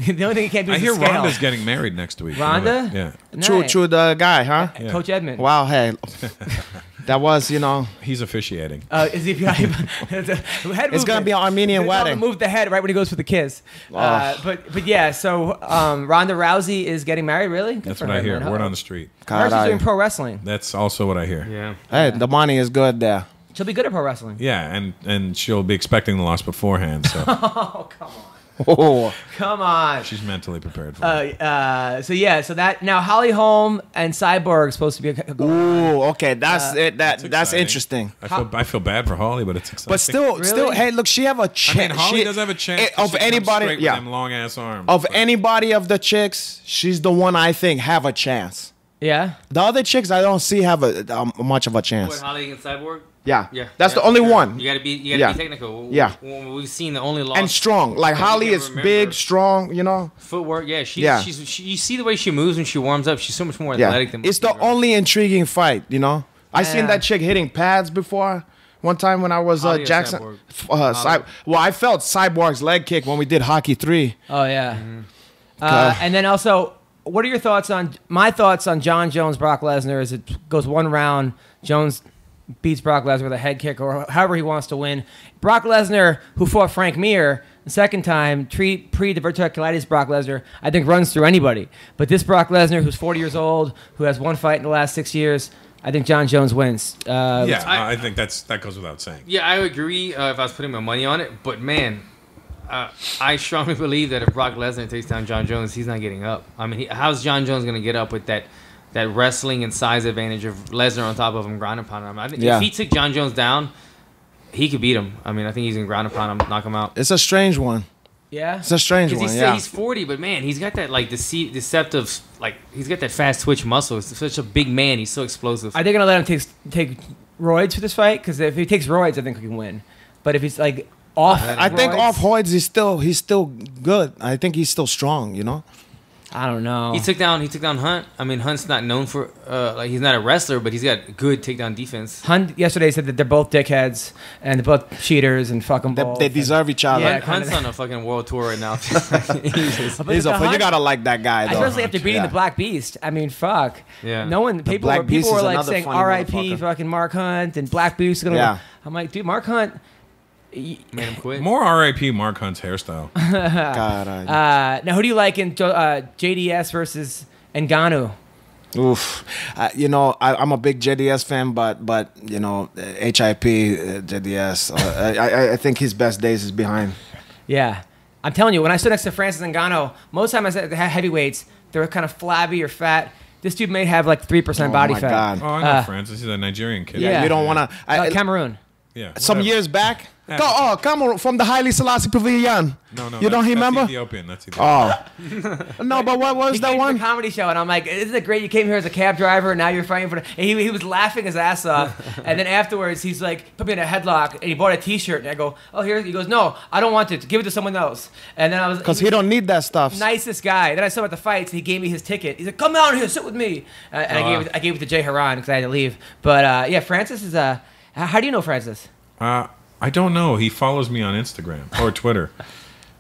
only thing he can't do is I hear scale. Ronda's getting married next week. Ronda? Yeah. Nice. True, the guy, huh? Coach Edmund. Wow, hey. That was, you know. He's officiating. Is he? It's gonna be an Armenian wedding. Move the head right when he goes for the kiss. But yeah. So Ronda Rousey is getting married. Really? Good That's for what I her, hear. man. Word on the street. She's doing pro wrestling. That's also what I hear. Yeah. Hey, the money is good there. She'll be good at pro wrestling. Yeah, and she'll be expecting the loss beforehand. So. Oh, come on. Oh. Come on. She's mentally prepared for it. So that now Holly Holm and Cyborg is supposed to be a Ooh, okay, that's it. That's exciting. interesting. I feel bad for Holly, but it's exciting. But still, hey, look, she have a I chance. mean, Holly does have a chance of anybody. With them long ass arms. Of anybody of the chicks, she's the one I think have a chance. Yeah. The other chicks, I don't see have a much of a chance. What, Holly against Cyborg? Yeah, that's the only one. You gotta be technical. Yeah. We've seen the only loss. And strong. Like Holly is big, strong. You know. Footwork. Yeah. You see the way she moves when she warms up. She's so much more athletic than. It's the only intriguing fight. You know. I seen that chick hitting pads before. One time when I was Jackson. Well, I felt Cyborg's leg kick when we did Hockey 3. Oh yeah. And then also, what are your thoughts on John Jones, Brock Lesnar? As it goes one round, Jones beats Brock Lesnar with a head kick or however he wants to win. Brock Lesnar, who fought Frank Mir the second time, pre-diverticulitis Brock Lesnar, I think runs through anybody. But this Brock Lesnar, who's 40 years old, who has one fight in the last 6 years, I think John Jones wins. I think that goes without saying. Yeah, I agree if I was putting my money on it. But, man, I strongly believe that if Brock Lesnar takes down John Jones, he's not getting up. I mean, how's John Jones going to get up with that wrestling and size advantage of Lesnar on top of him, ground and pound him? I think if he took John Jones down, he could beat him. I mean, I think he's going to ground and pound him, knock him out. It's a strange one. Yeah? It's a strange one, He's 40, but, man, he's got that, like, deceptive, like, he's got that fast twitch muscle. He's such a big man. He's so explosive. Are they going to let him take roids for this fight? Because if he takes roids, I think he can win. But if he's, like, off I think off roids, he's still good. I think he's still strong, you know? I don't know. He took down Hunt. I mean, Hunt's not known for like he's not a wrestler, but he's got good takedown defense. Hunt yesterday said that they're both dickheads and they're both cheaters and fucking both. They deserve each other. Yeah, Hunt's on a fucking world tour right now. You gotta like that guy, though. Especially after beating the Black Beast. I mean, fuck. Yeah. No one. People were like saying R.I.P. fucking Mark Hunt and Black Beast is gonna. Yeah. I'm like, dude, Mark Hunt. Made him quit. More R.I.P. Mark Hunt's hairstyle. God, now, who do you like in JDS versus Ngannou? Oof. You know, I'm a big JDS fan, but you know, HIP, JDS, I think his best days is behind. Yeah. I'm telling you, when I stood next to Francis Ngannou, most of the time I said heavyweights, they were kind of flabby or fat. This dude may have like 3% body fat. God. Oh, I know Francis. He's a Nigerian kid. Yeah. You don't want to... Cameroon. Yeah. Some years back... come on, from the Haile Selassie Pavilion. No. You don't remember? That's Ethiopian. Oh. No, but what was that one? The comedy show, and I'm like, isn't it great you came here as a cab driver and now you're fighting for... And he was laughing his ass off. And then afterwards, he's like, put me in a headlock, and he bought a T-shirt. And I go, oh, here. He goes, no, I don't want it. Give it to someone else. And then I was... Because he don't need that stuff. Nicest guy. Then I saw him at the fights. He gave me his ticket. He's like, come down here, sit with me. And I gave it to Jay Haran because I had to leave. But, yeah, Francis is... how do you know Francis? I don't know. He follows me on Instagram or Twitter.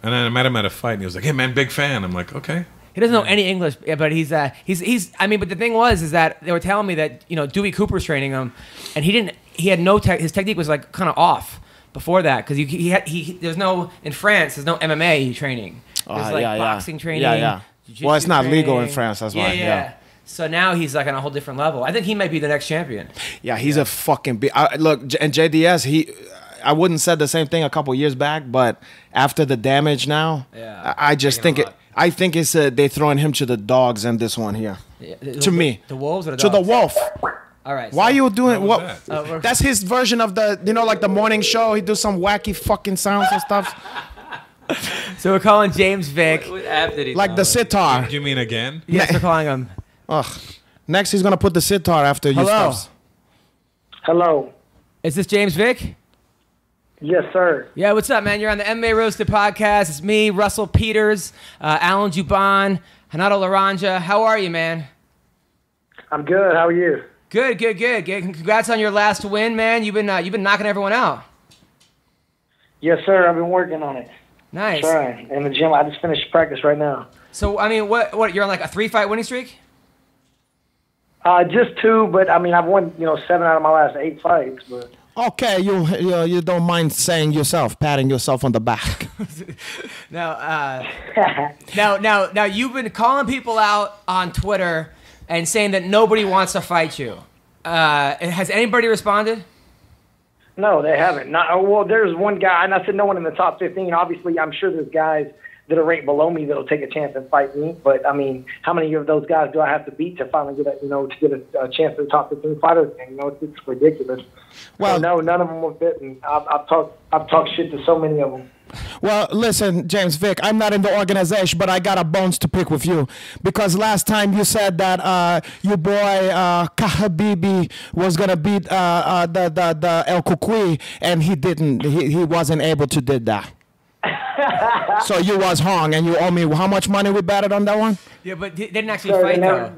And then I met him at a fight, and he was like, hey, man, big fan. I'm like, okay. He doesn't know any English, but he's I mean, but the thing is that they were telling me that, you know, Dewey Cooper's training him, and he had no his technique was like kind of off before that, because there's no, in France, there's no MMA training. There's like boxing training. Yeah. Well, it's not legal in France, that's why. Yeah. So now he's like on a whole different level. I think he might be the next champion. Yeah, he's a fucking big... Look, and JDS, I wouldn't said the same thing a couple years back, but after the damage now, I just think I think it's they throwing him to the dogs in this one here. Yeah, to me, the wolves or the dogs? To the wolf. All right. Why are you doing what? That's his version of the like the morning show. He do some wacky fucking sounds and stuff. So we're calling James Vick. What app did he like the sitar. Do you mean again? Yes, we're calling him. Ugh. Next, he's gonna put the sitar after you. Hello. Stuffs. Hello. Is this James Vick? Yes, sir. Yeah, what's up, man? You're on the MMA Roasted podcast. It's me, Russell Peters, Alan Jouban, Renato Laranja. How are you, man? I'm good. How are you? Good. Congrats on your last win, man. You've been knocking everyone out. Yes, sir. I've been working on it. Nice. Trying. In the gym. I just finished practice right now. So, I mean, what you're on like a 3-fight winning streak? Just 2, but I mean, I've won 7 out of my last 8 fights. But okay, you don't mind saying yourself, patting yourself on the back. Now, you've been calling people out on Twitter and saying that nobody wants to fight you. Has anybody responded? No, they haven't. Well, there's one guy, and I said no one in the top 15. Obviously, I'm sure there's guys that are ranked below me that'll take a chance and fight me. But I mean, how many of those guys do I have to beat to finally get a chance at the top 15 fighters? And it's ridiculous. Well, so no, none of them will fit. And I've talked shit to so many of them. Well, listen, James Vick, I'm not in the organization, but I got a bones to pick with you. Because last time you said that your boy Kahabibi was going to beat the El Kukui, and he didn't. He wasn't able to do that. So you was hung, and you owe me how much money we betted on that one? Yeah, but they didn't actually fight, though.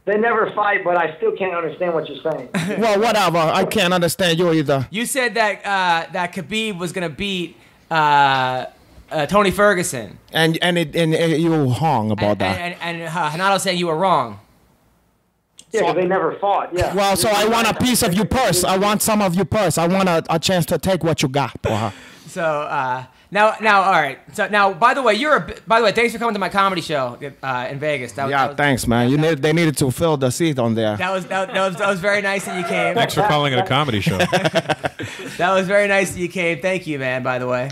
They never fight, but I still can't understand what you're saying. Well, whatever. I can't understand you either. You said that that Khabib was going to beat Tony Ferguson. And you hung about that. And Renato saying you were wrong. Yeah, because they never fought. Yeah. Well, so I want a piece of your purse. I want some of your purse. I want a chance to take what you got. So now, all right. So now, by the way, thanks for coming to my comedy show in Vegas. Thanks, man. They needed to fill the seat on there. That was very nice that you came. Thanks for calling it a comedy show. That was very nice that you came. Thank you, man. By the way.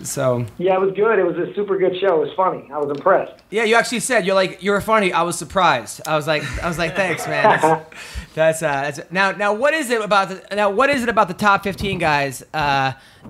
So yeah, it was good. It was a super good show. It was funny. I was impressed. Yeah, you actually said you were funny. I was surprised. I was like, thanks, man. That's now. What is it about the top 15 guys?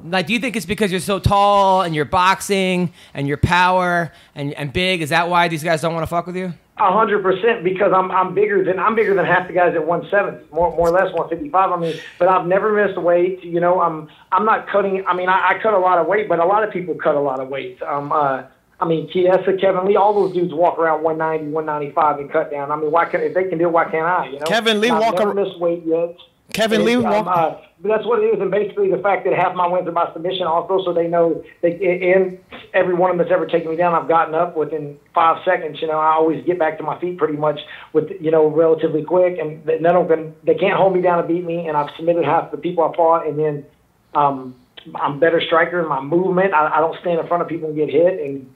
Like, do you think it's because you're so tall and you're boxing and your power and big? Is that why these guys don't want to fuck with you? 100%, because I'm bigger than half the guys at 170, more or less 155. I mean, but I've never missed a weight. I'm not cutting. I mean, I cut a lot of weight, but a lot of people cut a lot of weight. I mean, Chiesa, Kevin Lee, all those dudes walk around 190, 195 and cut down. I mean, if they can do it, why can't I? Kevin Lee I've never missed weight yet. Kevin Lee walk. But that's what it is, and basically the fact that half my wins are by submission also, so they know and every one of them that's ever taken me down, I've gotten up within 5 seconds. I always get back to my feet pretty much with relatively quick, and none of them, they can't hold me down and beat me. And I've submitted half the people I fought, and then I'm a better striker in my movement. I don't stand in front of people and get hit, and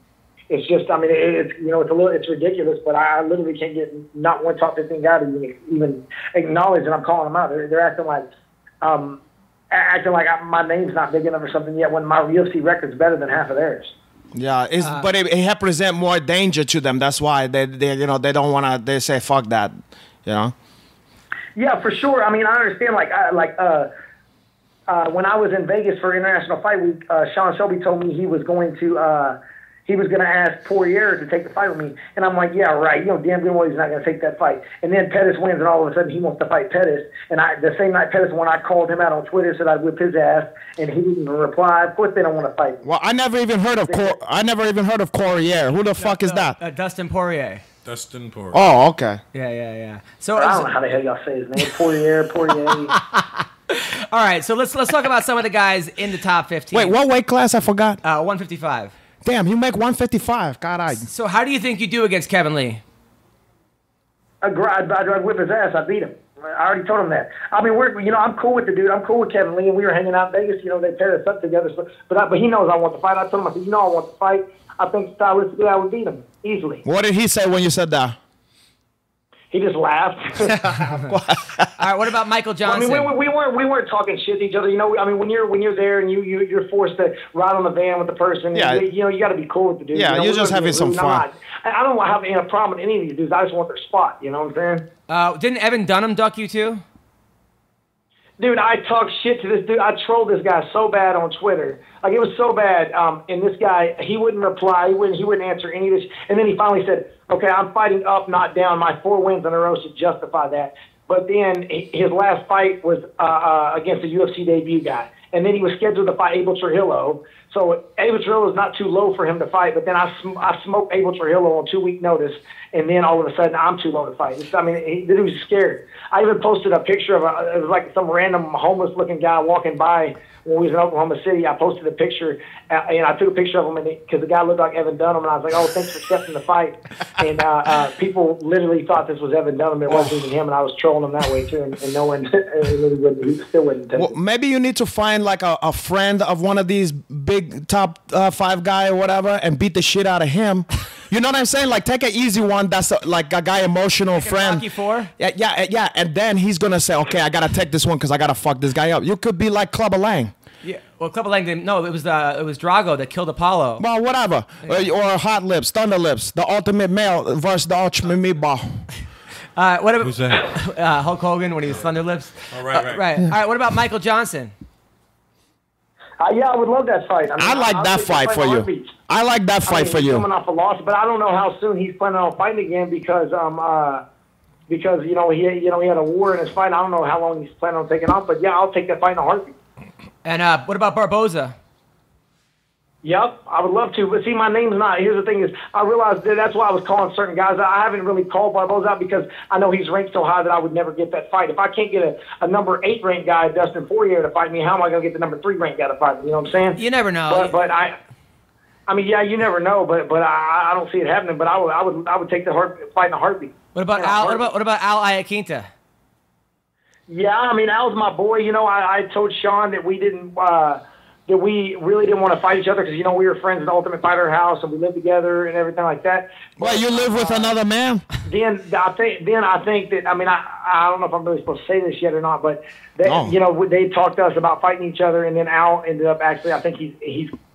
it's just, I mean, it's ridiculous, but I literally can't get not one top 15 guy to even acknowledge that I'm calling them out. They're acting like my name's not big enough or something yet when my UFC record's better than half of theirs. Yeah, but it represents more danger to them. That's why they don't want to. They say fuck that, Yeah, for sure. I mean, I understand. When I was in Vegas for International Fight Week, Sean Shelby told me he was going to ask Poirier to take the fight with me. And I'm like, yeah, right. Damn good well he's not going to take that fight. And then Pettis wins, and all of a sudden he wants to fight Pettis. And the same night Pettis won, I called him out on Twitter, said I'd whip his ass, and he didn't even reply. Of course they don't want to fight me. Well, I never even heard of Poirier. Who the fuck is that? Dustin Poirier. Dustin Poirier. Oh, okay. Yeah. So I don't know how the hell y'all say his name. Poirier. All right, so let's talk about some of the guys in the top 15. Wait, what weight class? I forgot. 155. Damn, you make 155. God, So how do you think you do against Kevin Lee? I'd whip his ass. I beat him. I already told him that. I mean, I'm cool with the dude. I'm cool with Kevin Lee, and we were hanging out in Vegas. They paired us up together. So, but he knows I want to fight. I told him, I said, I want to fight. I think stylistically I would beat him easily. What did he say when you said that? He just laughed. All right, what about Michael Johnson? I mean, we weren't talking shit to each other. I mean, when you're there and you're forced to ride on the van with the person, yeah. You got to be cool with the dude. Yeah, you're just having some fun. I don't have any problem with any of these dudes. I just want their spot. You know what I'm saying? Didn't Evan Dunham duck you too? Dude, I talked shit to this dude. I trolled this guy so bad on Twitter. Like, it was so bad. And this guy, he wouldn't reply. He wouldn't answer any of this. And then he finally said, okay, I'm fighting up, not down. My 4 wins in a row should justify that. But then his last fight was against a UFC debut guy. And then he was scheduled to fight Abel Trujillo. So Abel Trujillo is not too low for him to fight. But then I smoked Abel Trujillo on 2-week notice. and then all of a sudden I'm too low to fight. I mean, the dude was scared. I even posted a picture of it was like some random homeless-looking guy walking by when we was in Oklahoma City. I posted a picture, and I took a picture of him because the guy looked like Evan Dunham, and I was like, "Oh, thanks for accepting the fight." And people literally thought this was Evan Dunham. It wasn't even him, and I was trolling him that way too. And no one really wouldn't. He still wouldn't take it. Maybe you need to find like a friend of one of these big top 5 guy or whatever, and beat the shit out of him. You know what I'm saying? Like, take an easy one that's like a guy emotional like friend. Rocky 4? Yeah. And then he's gonna say, okay, I gotta take this one because I gotta fuck this guy up. You could be like Clubber Lang. Yeah. Well, Clubber Lang didn't. No, it was Drago that killed Apollo. Well, whatever. Yeah. Or Hot Lips, Thunder Lips, the ultimate male versus the ultimate meatball. What about who's that? Hulk Hogan when he was Thunder Lips? Oh, right. Right. All right. What about Michael Johnson? Yeah, I would love that fight. I mean, I like that fight for you. I like that fight for you. Coming off a loss, but I don't know how soon he's planning on fighting again because he had a war in his fight. I don't know how long he's planning on taking off, but yeah, I'll take that fight in a heartbeat. And what about Barboza? Yep, I would love to. But see, my name's not. Here's the thing is, I realized that's why I was calling certain guys. I haven't really called Barboza out because I know he's ranked so high that I would never get that fight. If I can't get a number 8 ranked guy, Dustin Poirier, to fight me, how am I going to get the number 3 ranked guy to fight me? You know what I'm saying? You never know. But I mean, yeah, you never know. But I don't see it happening. But I would take the fight in a heartbeat. What about Al? What about Al Iaquinta? Yeah, I mean, Al's my boy. You know, I told Sean that we didn't. That we really didn't want to fight each other because, you know, we were friends at the Ultimate Fighter house and we lived together and everything like that. Well, you live with another man? Then I think that, I mean, I don't know if I'm really supposed to say this yet or not, but, you know, they talked to us about fighting each other, and then Al ended up actually, I think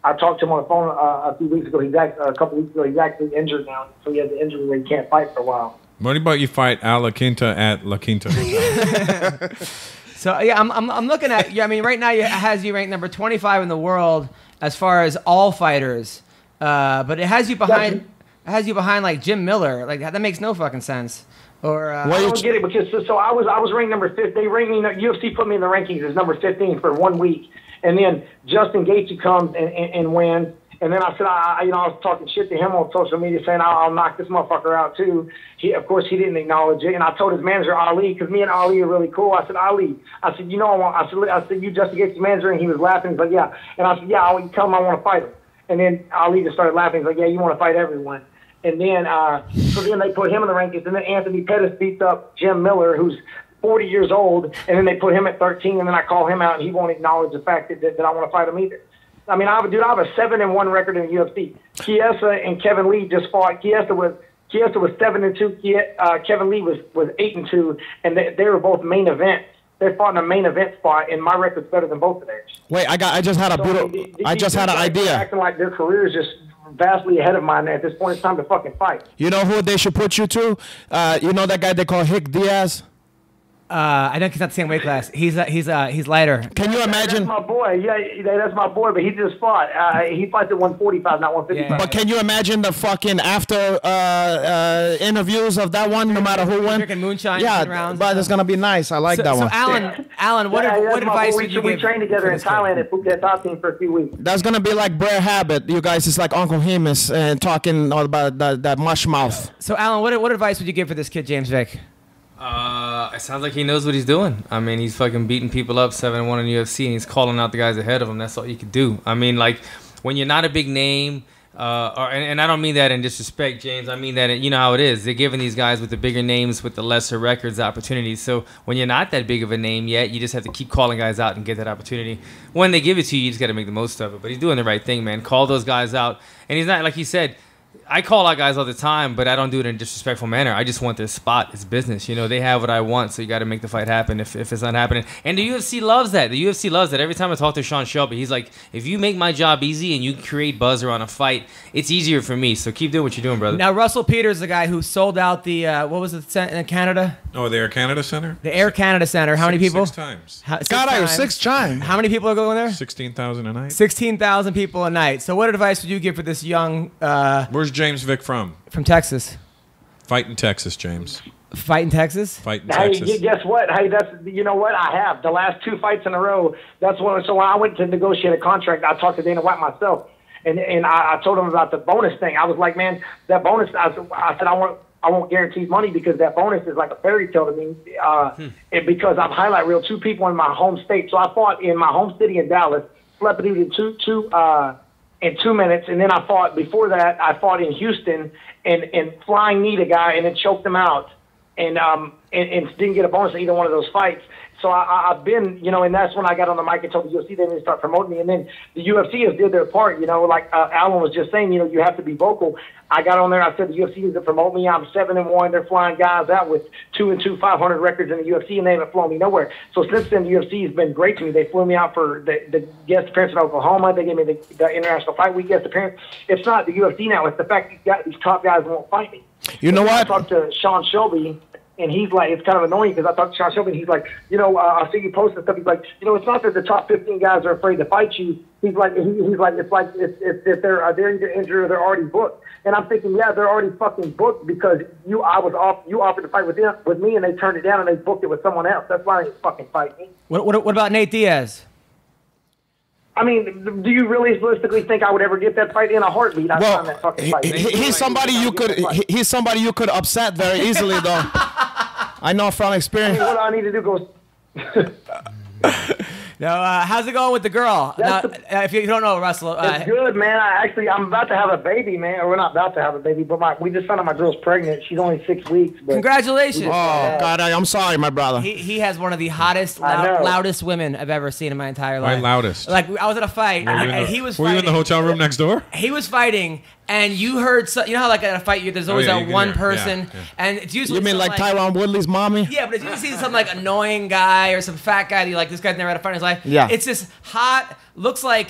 I talked to him on the phone a few weeks ago. A couple weeks ago, he's actually injured now. So he has the injury where he can't fight for a while. What about you fight Al Iaquinta at La Quinta? So yeah, I'm looking at you. I mean, right now it has you ranked number 25 in the world as far as all fighters, but it has you behind. It has you behind like Jim Miller. Like that makes no fucking sense. Or I don't get it because so I was ranked number 5. They ranked me. UFC put me in the rankings as number 15 for 1 week, and then Justin Gaethje comes and wins. And then I said, I was talking shit to him on social media saying I'll knock this motherfucker out too. Of course, he didn't acknowledge it. And I told his manager, Ali, because me and Ali are really cool. I said, Ali, I said, I said, you Justin Gaethje's manager? And he was laughing. He's like, yeah. And I said, yeah, I'll tell him I want to fight him. And then Ali just started laughing. He's like, yeah, you want to fight everyone. And then, so then they put him in the rankings. And then Anthony Pettis beats up Jim Miller, who's 40 years old. And then they put him at 13. And then I call him out, and he won't acknowledge the fact that I want to fight him either. I mean, I have a 7-1 record in the UFC. Chiesa and Kevin Lee just fought. Chiesa was 7-2. Kevin Lee was 8-2, and they were both main events. They fought in a main event spot, and my record's better than both of theirs. Wait, I just had an idea. Acting like their career is just vastly ahead of mine. At this point, it's time to fucking fight. You know who they should put you to? You know that guy they call Hick Diaz? I think he's not the same weight class. He's lighter. Can you imagine? That's my boy. Yeah, that's my boy. But he just fought. He fights at 145, not 155. Yeah. But can you imagine the fucking after interviews of that one? No matter who wins. Drinking moonshine. Yeah, but it's gonna be nice. I like that one. So Alan, what advice would you give? We trained together in Thailand at Phuket Top Team for a few weeks. That's gonna be like Brer Habit. You guys, it's like Uncle Hemus and talking all about that mush mouth. So Alan, what advice would you give for this kid, James Vick? It sounds like he knows what he's doing. I mean, he's fucking beating people up 7-1 in UFC, and he's calling out the guys ahead of him. That's all you can do. I mean, like, when you're not a big name, and I don't mean that in disrespect, James. I mean that, you know how it is. They're giving these guys with the bigger names, with the lesser records, opportunities. So when you're not that big of a name yet, you just have to keep calling guys out and get that opportunity. When they give it to you, you just got to make the most of it. But he's doing the right thing, man. Call those guys out. And he's not, like he said, I call out guys all the time, but I don't do it in a disrespectful manner. I just want their spot. It's business. You know, they have what I want, so you got to make the fight happen if it's not happening. And the UFC loves that. The UFC loves that. Every time I talk to Sean Shelby, he's like, if you make my job easy and you create buzz around a fight, it's easier for me. So keep doing what you're doing, brother. Now, Russell Peters, the guy who sold out the, what was it, in Canada? Oh, the Air Canada Center? The Air Canada Center. How many people? 6 times. God, six times. How many people are going there? 16,000 a night. 16,000 people a night. So what advice would you give for this young... Where's James Vick from? From Texas. Fight in Texas, James. Fight in Texas? Fight in Texas. Hey, guess what? Hey, you know what? I have. The last 2 fights in a row. So when I went to negotiate a contract, I talked to Dana White myself. And I told him about the bonus thing. I was like, man, that bonus, I said, I want I won't guarantee money because that bonus is like a fairy tale to me. And because I'm highlight reel 2 people in my home state. So I fought in my home city in Dallas, slept in 2 minutes, and then I fought before that. I fought in Houston and flying kneed a guy and then choked him out, and didn't get a bonus in either one of those fights. So I've been, and that's when I got on the mic and told the UFC they need to start promoting me. And then the UFC has did their part, like Alan was just saying, you have to be vocal. I got on there, I said the UFC needs to promote me. I'm 7-1. They're flying guys out with 2-2, 500 records in the UFC, and they haven't flown me nowhere. So since then, the UFC has been great to me. They flew me out for the guest appearance in Oklahoma. They gave me the International Fight Week guest appearance. It's not the UFC now. It's the fact these top guys won't fight me. You know what? I talked to Sean Shelby. And he's like, it's kind of annoying because I talked to Sean Shelby, and he's like, I see you post and stuff. He's like, it's not that the top 15 guys are afraid to fight you. He's like, it's like if they're either injured or they're already booked. And I'm thinking, yeah, they're already fucking booked because you offered to fight with me, and they turned it down and they booked it with someone else. That's why they fucking fight me. What about Nate Diaz? I mean, do you realistically think I would ever get that fight in a heartbeat? Well, that fucking fight. He's somebody you could upset very easily, though. I know from experience. I mean, what I need to do goes. Now, how's it going with the girl? Now, if you don't know, Russell. It's good, man. I'm about to have a baby, man. Or we're not about to have a baby, but we just found out my girl's pregnant. She's only 6 weeks. But congratulations. Oh, God, I'm sorry, my brother. He has one of the hottest, loudest women I've ever seen in my entire life. My loudest. Like, I was at a fight, and he was fighting. Were you in the hotel room next door? He was fighting, and you heard, you know how like at a fight, there's always that one person, and it's usually... You mean like Tyron Woodley's mommy? Yeah, but it's usually some like annoying guy or some fat guy that you're like, this guy's never had a fight in his life. Yeah. It's this hot, looks like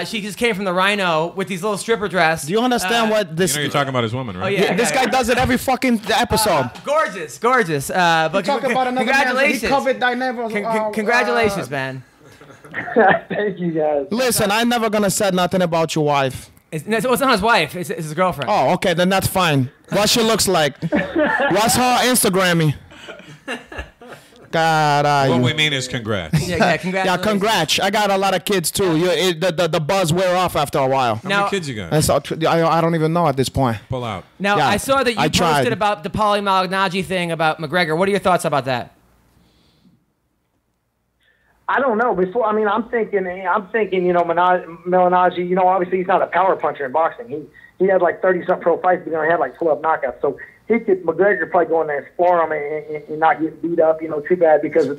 she just came from the Rhino with these little stripper dress. Do you understand what this... You're talking about his woman, right? Oh, yeah. This guy does it every fucking episode. Gorgeous. But talking about another congratulations. Man, he covered dynamics. Congratulations, man. Thank you, guys. Listen, I'm never going to say nothing about your wife. It's not his wife. It's his girlfriend. Oh, okay, then that's fine. What she looks like. What's her Instagrammy? God, what we mean is congrats. Yeah, congrats. Yeah, congrats. I got a lot of kids too. The buzz wear off after a while. How many kids you got? I don't even know at this point. Pull out. Now, Yeah, I saw that you I tried. posted about the Paulie Malignaggi thing about McGregor. What are your thoughts about that? I don't know. I'm thinking, Malignaggi, obviously he's not a power puncher in boxing. He had like 30-something pro fights, but he had like 12 knockouts. So McGregor could probably go in there and explore him and not get beat up, too bad because of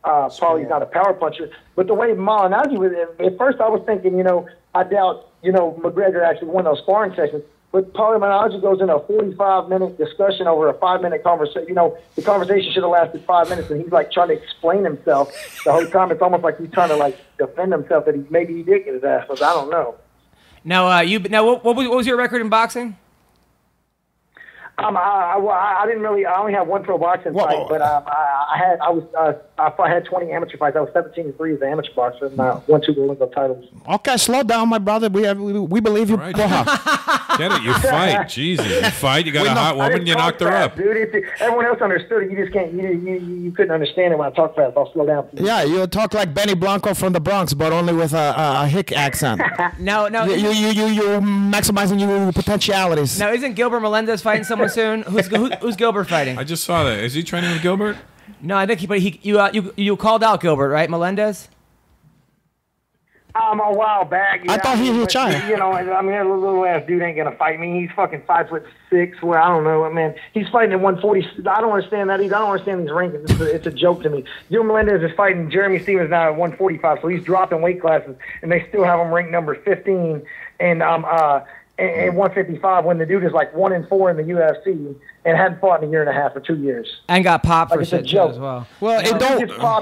Paulie's not a power puncher. But the way Malignaggi was, at first I was thinking, I doubt, McGregor actually won those sparring sessions. But Paulie Malignaggi goes in a 45-minute discussion over a 5-minute conversation. The conversation should have lasted 5 minutes, and he's like trying to explain himself the whole time. It's almost like he's trying to like defend himself that maybe he did get his ass. But I don't know. Now, what was your record in boxing? I didn't really. I only have one pro boxing fight, but I had 20 amateur fights. I was 17-3 as an amateur boxer, and I won 2 Olympic titles. Okay, slow down, my brother. We believe you. Right. Get it? You fight, Jesus! You fight. You got a hot woman. You knocked her up, dude. Everyone else understood it. You just can't. You couldn't understand it when I talk fast. I'll slow down. Yeah, you talk like Benny Blanco from the Bronx, but only with a hick accent. No. You're maximizing your potentialities. Now, isn't Gilbert Melendez fighting someone soon? Who's Gilbert fighting? I just saw that. Is he training with Gilbert? No, I think you called out Gilbert, right? Melendez? A while back. I thought he was China. A little ass dude ain't gonna fight me. He's fucking 5'6". Well, I don't know, man. He's fighting at 140. I don't understand that either. I don't understand these rankings. It's a joke to me. Gil Melendez is fighting Jeremy Stevens now at 145, so he's dropping weight classes, and they still have him ranked number 15. And at 155 when the dude is like 1-4 in the UFC and hadn't fought in a year and a half or 2 years. And got popped for shit as well. Well, it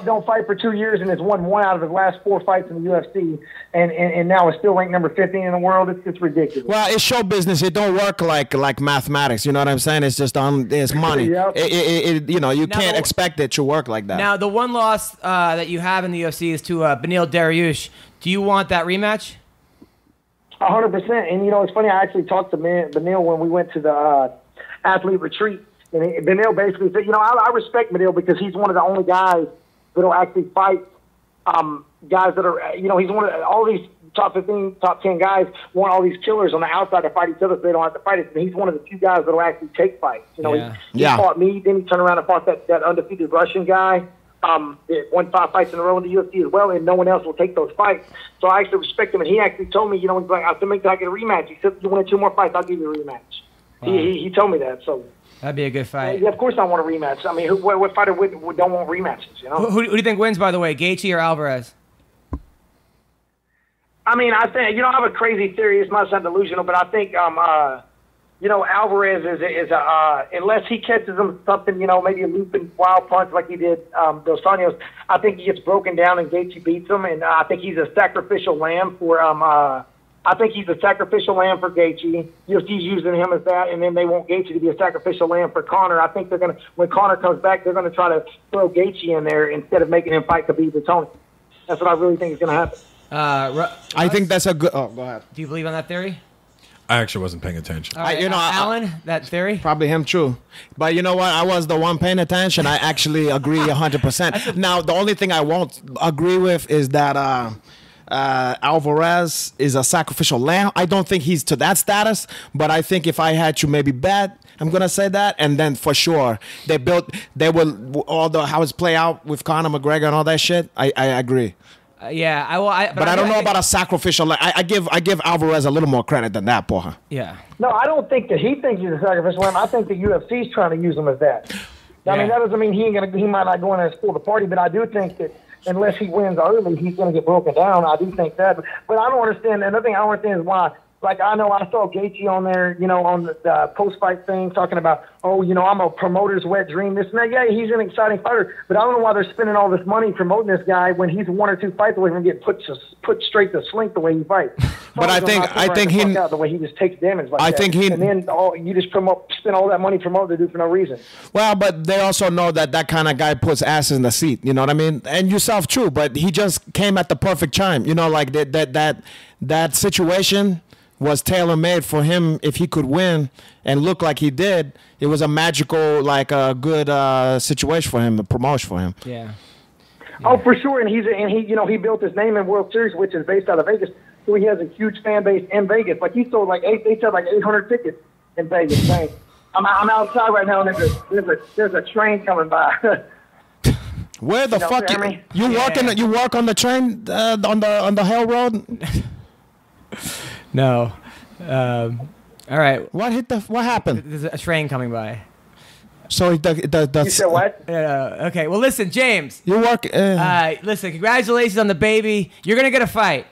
don't fight for 2 years and has won 1 out of his last 4 fights in the UFC and now is still ranked number 15 in the world. It's ridiculous. Well, it's show business. It don't work like mathematics. You know what I'm saying? It's just it's money. Yep. You can't expect it to work like that. Now, the one loss that you have in the UFC is to Beneil Dariush. Do you want that rematch? 100%. And, it's funny, I actually talked to Beneil when we went to the athlete retreat. And Beneil basically said, I respect Beneil because he's one of the only guys that will actually fight guys that are, he's one of all these top 15, top 10 guys want all these killers on the outside to fight each other so they don't have to fight it. And he's one of the few guys that will actually take fights. You know, he fought me, then he turned around and fought that undefeated Russian guy. Won 5 fights in a row in the UFC as well, and no one else will take those fights. So I actually respect him, and he actually told me, you know, he's like, I said, make I get a rematch. He said, you win 2 more fights, I'll give you a rematch. Wow. He told me that, so. That'd be a good fight. Yeah, of course I want a rematch. I mean, what fighter don't want rematches, you know? Who do you think wins, by the way, Gaethje or Alvarez? I mean, I think, you know, I have a crazy theory. It's not delusional, but I think, you know, Alvarez is unless he catches him something, you know, maybe a looping wild punch like he did Dos Anjos, I think he gets broken down and Gaethje beats him, and I think he's a sacrificial lamb for Gaethje. UFC's using him as that, and then they want Gaethje to be a sacrificial lamb for Conor. I think they're gonna, when Conor comes back, they're gonna try to throw Gaethje in there instead of making him fight Khabib or Tony. That's what I really think is gonna happen. I think that's a good. Oh, go ahead. Do you believe on that theory? I actually wasn't paying attention. Right, you know, Alan, that theory? Probably him, true. But you know what? I was the one paying attention. I actually agree 100%. Now, the only thing I won't agree with is that Alvarez is a sacrificial lamb. I don't think he's to that status, but I think if I had to maybe bet, I'm gonna say that, and then for sure they will all the how it's play out with Conor McGregor and all that shit. I agree. Yeah, but I don't know about a sacrificial. I give Alvarez a little more credit than that, porra. Yeah. No, I don't think that he thinks he's a sacrificial lamb. I think the UFC's trying to use him as that. I mean, that doesn't mean he might not go in there and spoil the party, but I do think that unless he wins early, he's going to get broken down. I do think that. But I don't understand. Another thing I don't understand is why. Like, I know I saw Gaethje on there, you know, on the post-fight thing, talking about, oh, you know, I'm a promoter's wet dream, this and that. Yeah, he's an exciting fighter, but I don't know why they're spending all this money promoting this guy when he's 1 or 2 fights away from getting put straight to slink the way he fights. But I think he the way he just takes damage like that. And then you just spend all that money promoting to do for no reason. Well, but they also know that kind of guy puts ass in the seat. You know what I mean? And yourself too. But he just came at the perfect time. You know, like that situation was tailor-made for him. If he could win and look like he did, it was a magical, like a good situation for him, a promotion for him. Yeah. Oh, for sure. And he, you know, he built his name in World Series, which is based out of Vegas. So he has a huge fan base in Vegas. Like he sold they sold like 800 tickets in Vegas. Dang. I'm outside right now, and there's a train coming by. Where the fuck you work on the train on the Hell Road? No. All right. What happened? There's a train coming by. So you said what? Okay. Well, listen, James. You work. Listen. Congratulations on the baby. You're gonna get a fight.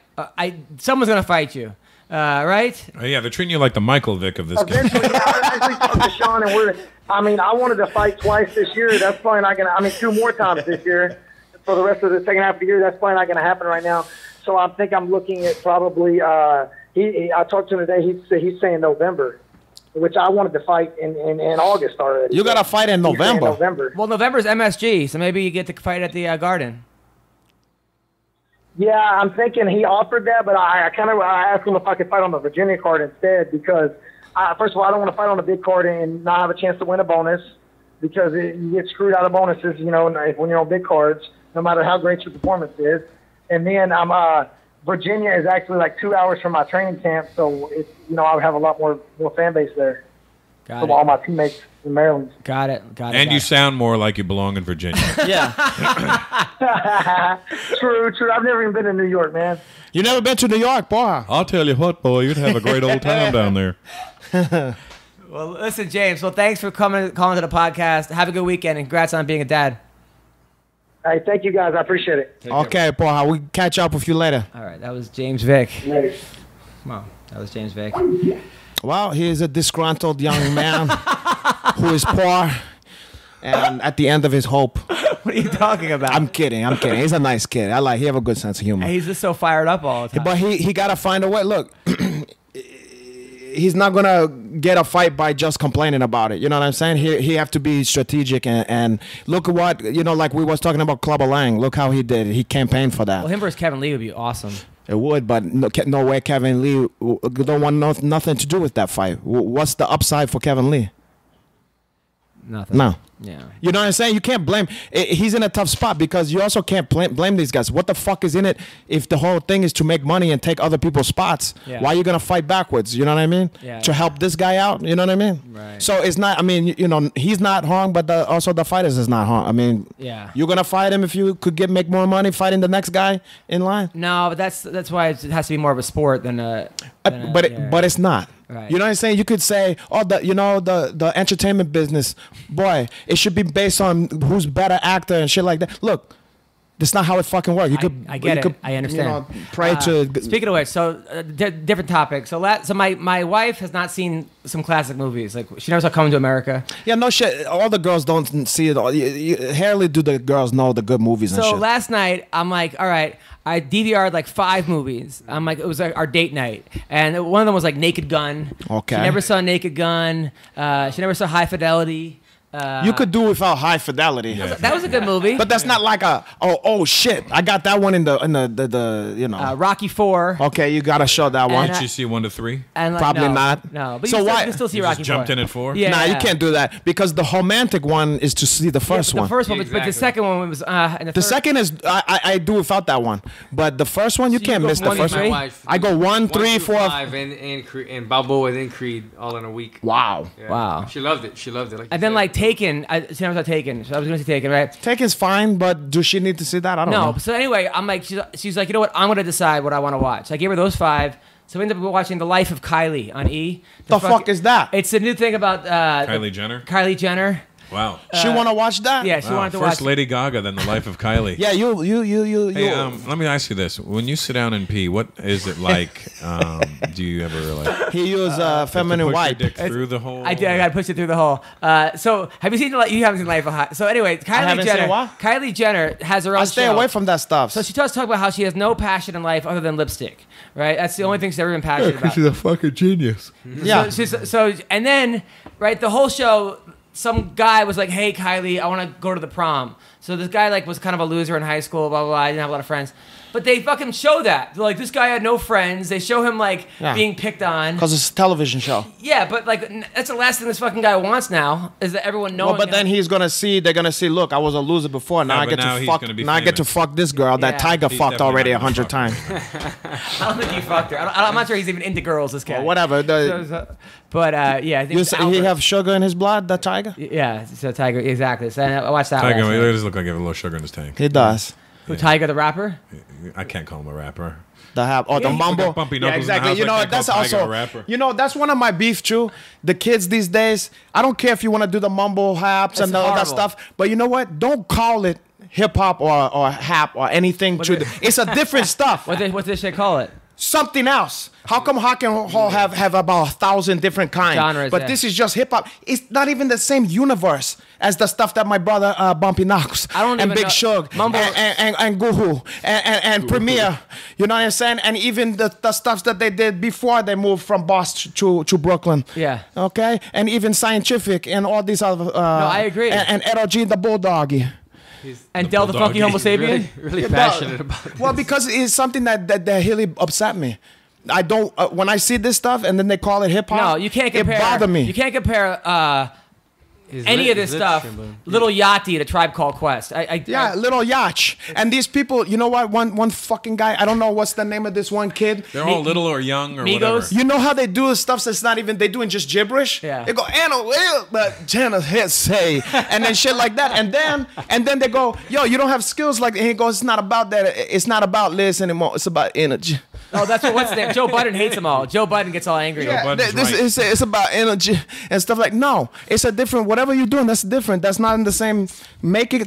Someone's gonna fight you. Right? Yeah, they're treating you like the Michael Vick of this game. I actually talked to Sean, and I wanted to fight twice this year. That's probably not gonna. I mean, 2 more times this year. For the rest of the second half of the year, that's probably not gonna happen right now. So I think I'm looking at probably. I talked to him today. He's saying November, which I wanted to fight in August already. You got to fight in November. Well, November's MSG, so maybe you get to fight at the Garden. Yeah, I'm thinking he offered that, but I asked him if I could fight on the Virginia card instead because, first of all, I don't want to fight on the big card and not have a chance to win a bonus because you get screwed out of bonuses, you know, when you're on big cards, no matter how great your performance is. And then Virginia is actually like 2 hours from my training camp, so it's, you know, I have a lot more fan base there. From all my teammates in Maryland. Got it. And you sound more like you belong in Virginia. Yeah. True. I've never even been to New York, man. You never been to New York, boy? I'll tell you what, boy, you'd have a great old time down there. Well, listen, James. Well, thanks for calling to the podcast. Have a good weekend, and congrats on being a dad. Hey, thank you guys. I appreciate it. Okay, Paul. We catch up with you later. All right. That was James Vick. Later. Wow. That was James Vick. Well, he is a disgruntled young man who is poor and at the end of his hope. What are you talking about? I'm kidding. He's a nice kid. He have a good sense of humor. He's just so fired up all the time. But he got to find a way. Look, he's not going to get a fight by just complaining about it. You know what I'm saying? He have to be strategic and look at what, you know, like we was talking about Clubber Lang. Look how he did. He campaigned for that. Well, him versus Kevin Lee would be awesome. It would, but no way Kevin Lee don't want nothing to do with that fight. What's the upside for Kevin Lee? Nothing. No. Yeah. You know what I'm saying? You can't blame. He's in a tough spot because you also can't blame these guys. What the fuck is in it if the whole thing is to make money and take other people's spots? Yeah. Why are you gonna fight backwards? You know what I mean? Yeah. To help this guy out. You know what I mean? Right. So it's not. I mean, you know, he's not harmed, but also the fighters is not harmed. I mean, yeah. You're gonna fight him if you could make more money fighting the next guy in line. No, but that's why it has to be more of a sport than a. But it's not. Right. You know what I'm saying? You could say, oh, the entertainment business, boy, it should be based on who's better actor and shit like that. Look, that's not how it fucking works. You could, I get it. I understand. You know, pray to. Speaking of which, so different topic. So my wife has not seen some classic movies. Like she never saw Coming to America. Yeah, no shit. All the girls don't see it. Rarely do the girls know the good movies and shit. So last night, I'm like, all right. I DVR'd like 5 movies. I'm like, it was like our date night, and one of them was like Naked Gun. Okay. She never saw Naked Gun. She never saw High Fidelity. You could do without High Fidelity. Yeah. That was a good movie. But that's not like oh shit. I got that one in the you know. Rocky IV. Okay, you gotta show that one. Did you see 1 to 3? And like, Probably not. No, but so you can still see Rocky IV. Jumped in at 4? Yeah. Nah, you can't do that because the romantic one is to see the first one. The first one, Exactly. but the second one was. The second is I do without that one, but the first one you can't miss the first one. I go 1, 3, 4, 5, and Balboa, then Creed, all in a week. Wow. Yeah. Wow. She loved it. She loved it. Like And then like Taken. She never saw Taken. So I was going to see Taken, right? Taken's fine, but does she need to see that? I don't know. No. So anyway, I'm like, she's like, you know what? I'm going to decide what I want to watch. So I gave her those 5. So we ended up watching The Life of Kylie on E. The fuck is that? It's a new thing about Kylie Jenner? Kylie Jenner. Wow. She want to watch that? Yeah, she wanted to watch. First Lady Gaga, then The Life of Kylie. Yeah, you. Hey, let me ask you this: when you sit down and pee, what is it like? Do you ever like? He use feminine push wipe. your dick through the hole. I did. I got to push it through the hole. So have you seen? You haven't seen Life of High. So anyway, haven't seen Jenner. what? Kylie Jenner has her own. I stay show. away from that stuff. So she does talk about how she has no passion in life other than lipstick. Right. That's the only thing she's ever been passionate about. she's a fucking genius. Yeah. So and then right the whole show. Some guy was like, "Hey, Kylie, I want to go to the prom." So this guy like was kind of a loser in high school, blah blah blah. I didn't have a lot of friends, but they fucking show that. They're like, this guy had no friends. They show him like being picked on because it's a television show. Yeah, but like that's the last thing this fucking guy wants now is that everyone knows. Well, but then they're gonna see. Look, I was a loser before. Now I get to fuck. Now I get to fuck this girl that Tiger fucked already 100 times. I don't think he fucked her. I'm not sure he's even into girls. This guy. Well, whatever. But yeah, I think he have sugar in his blood. The Tiger. Yeah, so Tiger exactly. So I watched that. Tiger, he does look like he has a little sugar in his tank. He does. Who, Tiger the rapper? I can't call him a rapper. The mumble. Bumpy Yeah, exactly. You know, that's also. That's one of my beef too. The kids these days. I don't care if you want to do the mumble haps and all that stuff, but you know what? Don't call it hip hop or hap or anything. It's a different stuff. What did this shit call it? Something else. How come Rock and Roll have about 1,000 different kinds? Genres, but this is just hip hop. It's not even the same universe as the stuff that my brother Bumpy Knox and Big Shug and Guhu and Premier. You know what I'm saying? And even the stuff that they did before they moved from Boston to Brooklyn. Yeah. Okay. And even Scientific and all these other. No, I agree. And Edo G the Bulldoggy. And Del the Funky Homo Sapien? Really passionate about this. Well, because it's something that really upset me. I don't, when I see this stuff and then they call it hip hop, no, you can't compare. It bothers me. You can't compare any of this stuff. Little Yachty to Tribe Called Quest. Little Yacht. And these people, you know what? One fucking guy, I don't know what's the name of this one kid. They're all little or young or Migos? whatever. You know how they do stuff that's not even, they doing just gibberish? Yeah. They go, Anna will, but Jenna hit say, and then shit like that. And then they go, yo, you don't have skills like that. And he goes, it's not about that. It's not about this anymore. It's about energy. Oh, that's what's there. Joe Budden hates them all. Joe Budden gets all angry. Yeah, it's about energy and stuff like. No, it's a different. Whatever you're doing, that's different. That's not in the same.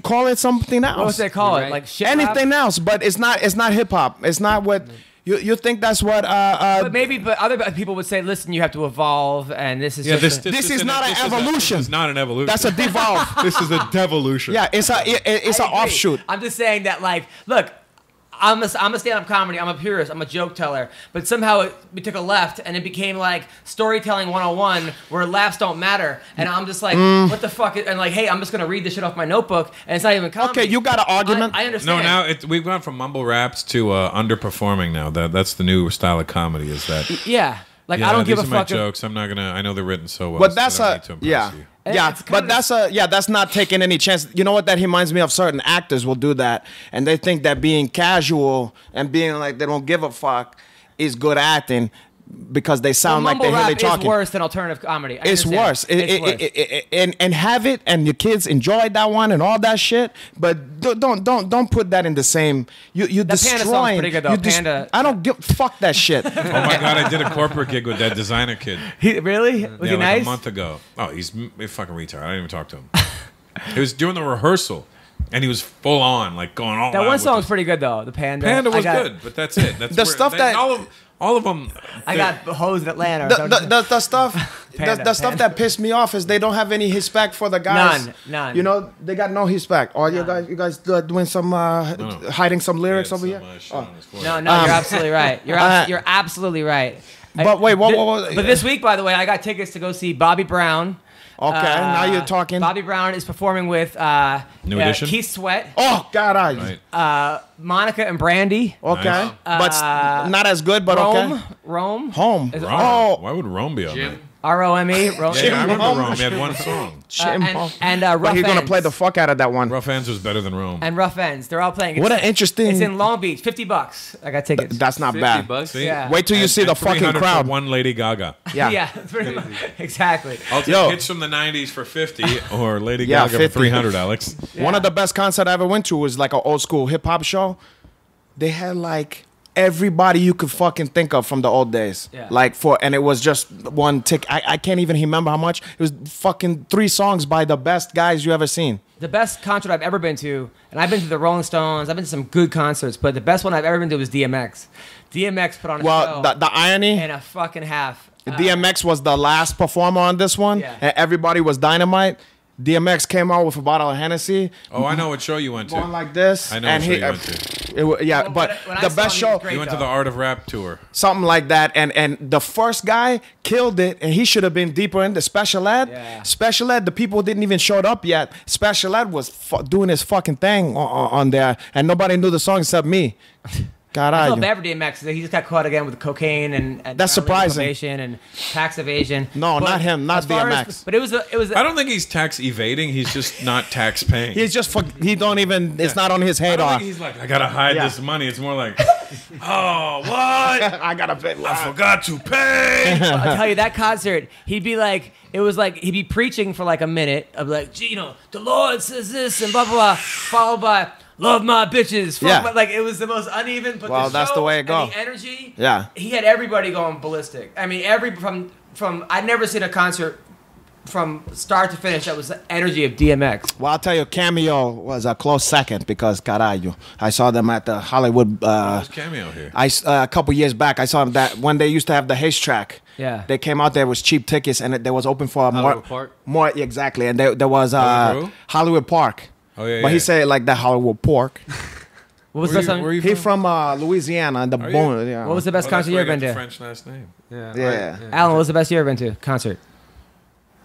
Call it something else. What would they call it? Right. Like shit anything else, but it's not. It's not hip hop. It's not what you think. That's what. But other people would say, listen, you have to evolve, and this is. Yeah, this is not an evolution. This is not an evolution. That's a devolve. This is a devolution. Yeah, it's an offshoot. I'm just saying that, like, look. I'm a stand-up comedy. I'm a purist. I'm a joke teller. But somehow we took a left, and it became like storytelling 101, where laughs don't matter. And I'm just like, what the fuck? And like, hey, I'm just gonna read this shit off my notebook, and it's not even comedy. Okay, you got an argument. I understand. No, now we've gone from mumble raps to underperforming. Now that's the new style of comedy. Is that? Yeah. Like I don't give a fuck. These are my jokes. I'm not gonna. I know they're written so well. But that's so yeah. Yeah, but that's not taking any chance. You know what? That reminds me of certain actors will do that, and they think that being casual and being like they don't give a fuck is good acting. Because they sound like they're really talking. It's worse than alternative comedy. It's worse. And have it, and your kids enjoyed that one and all that shit. But don't put that in the same. You destroying. Panda song's pretty good though. Panda. I don't give fuck that shit. Oh my god, I did a corporate gig with that designer kid. Really? Was he like nice? A month ago. Oh, he's a fucking retard. I didn't even talk to him. He was doing the rehearsal. And he was full on, like going all out. That one song's pretty good though. The Panda. Panda was good, but that's it. That's the stuff that all of them. I got hosed in Atlanta. The stuff, the stuff that pissed me off is they don't have any respect for the guys. None. You know, they got no respect. Or you guys doing some hiding some lyrics over here. No, you're absolutely right. You're absolutely right. But wait, what? But this week, by the way, I got tickets to go see Bobby Brown. Okay, now you're talking. Bobby Brown is performing with New Edition? Keith Sweat. Oh God, right. Monica and Brandy. Okay, nice. But not as good. But Rome. okay. Rome. Home. Why would Rome be on there? R-O-M-E. Rome. Yeah, I remember Rome. He had one song. And Rough But he's gonna Ends. play the fuck out of that one. Rough Ends was better than Rome. And Rough Ends. They're all playing. What an interesting. It's in Long Beach. $50. I got tickets. That's not bad. $50. See? Yeah. Wait till you see the fucking $300 crowd. for one Lady Gaga. Yeah. Yeah. Pretty much. Exactly. I'll take hits from the '90s for 50, or Lady Gaga 50. for 300. Alex. Yeah. One of the best concerts I ever went to was like an old school hip hop show. They had like everybody you could fucking think of from the old days. Yeah. And it was just one tick. I can't even remember how much. It was fucking 3 songs by the best guys you ever seen. The best concert I've ever been to, and I've been to the Rolling Stones, I've been to some good concerts, but the best one I've ever been to was DMX. DMX put on a show. Well, the irony. And a fucking half. DMX was the last performer on this one, and everybody was dynamite. DMX came out with a bottle of Hennessy. Oh, I know what show you went to. Going like this. I know and what show you went to. But the best show. You went to the Art of Rap tour. Something like that. And the first guy killed it, and he should have been deeper into Special Ed. Yeah. Special Ed, the people didn't even showed up yet. Special Ed was doing his fucking thing on there, and nobody knew the song except me. I feel bad for DMX. He just got caught again with cocaine and that's surprising. And tax evasion. No, not him, not DMX. But it was. I don't think he's tax evading. He's just not tax paying. He's just he don't even. It's not on his head. I don't think he's like, I gotta hide this money. It's more like, oh, what? I gotta pay. I forgot to pay. I'll tell you, that concert, he'd be like, it was like he'd be preaching for like a minute of like, gee, the Lord says this and blah blah blah, followed by love my bitches. Fuck like it was the most uneven. But well, that's the way it goes. The energy. Yeah. He had everybody going ballistic. I mean, from I'd never seen a concert from start to finish that was the energy of DMX. Well, I'll tell you, Cameo was a close second because carajo, I saw them at the Hollywood. Was Cameo here? A couple years back, I saw them that when they used to have the Haze track. Yeah. They came out there with cheap tickets and they was open for more exactly, and there was Hollywood Park. Oh yeah. But he said it like that Hollywood Pork. What was the best? Where you He's from Louisiana, and the bone. Yeah. What was the best concert you ever been to? French last name. Yeah. Alan, what was the best you ever been to concert?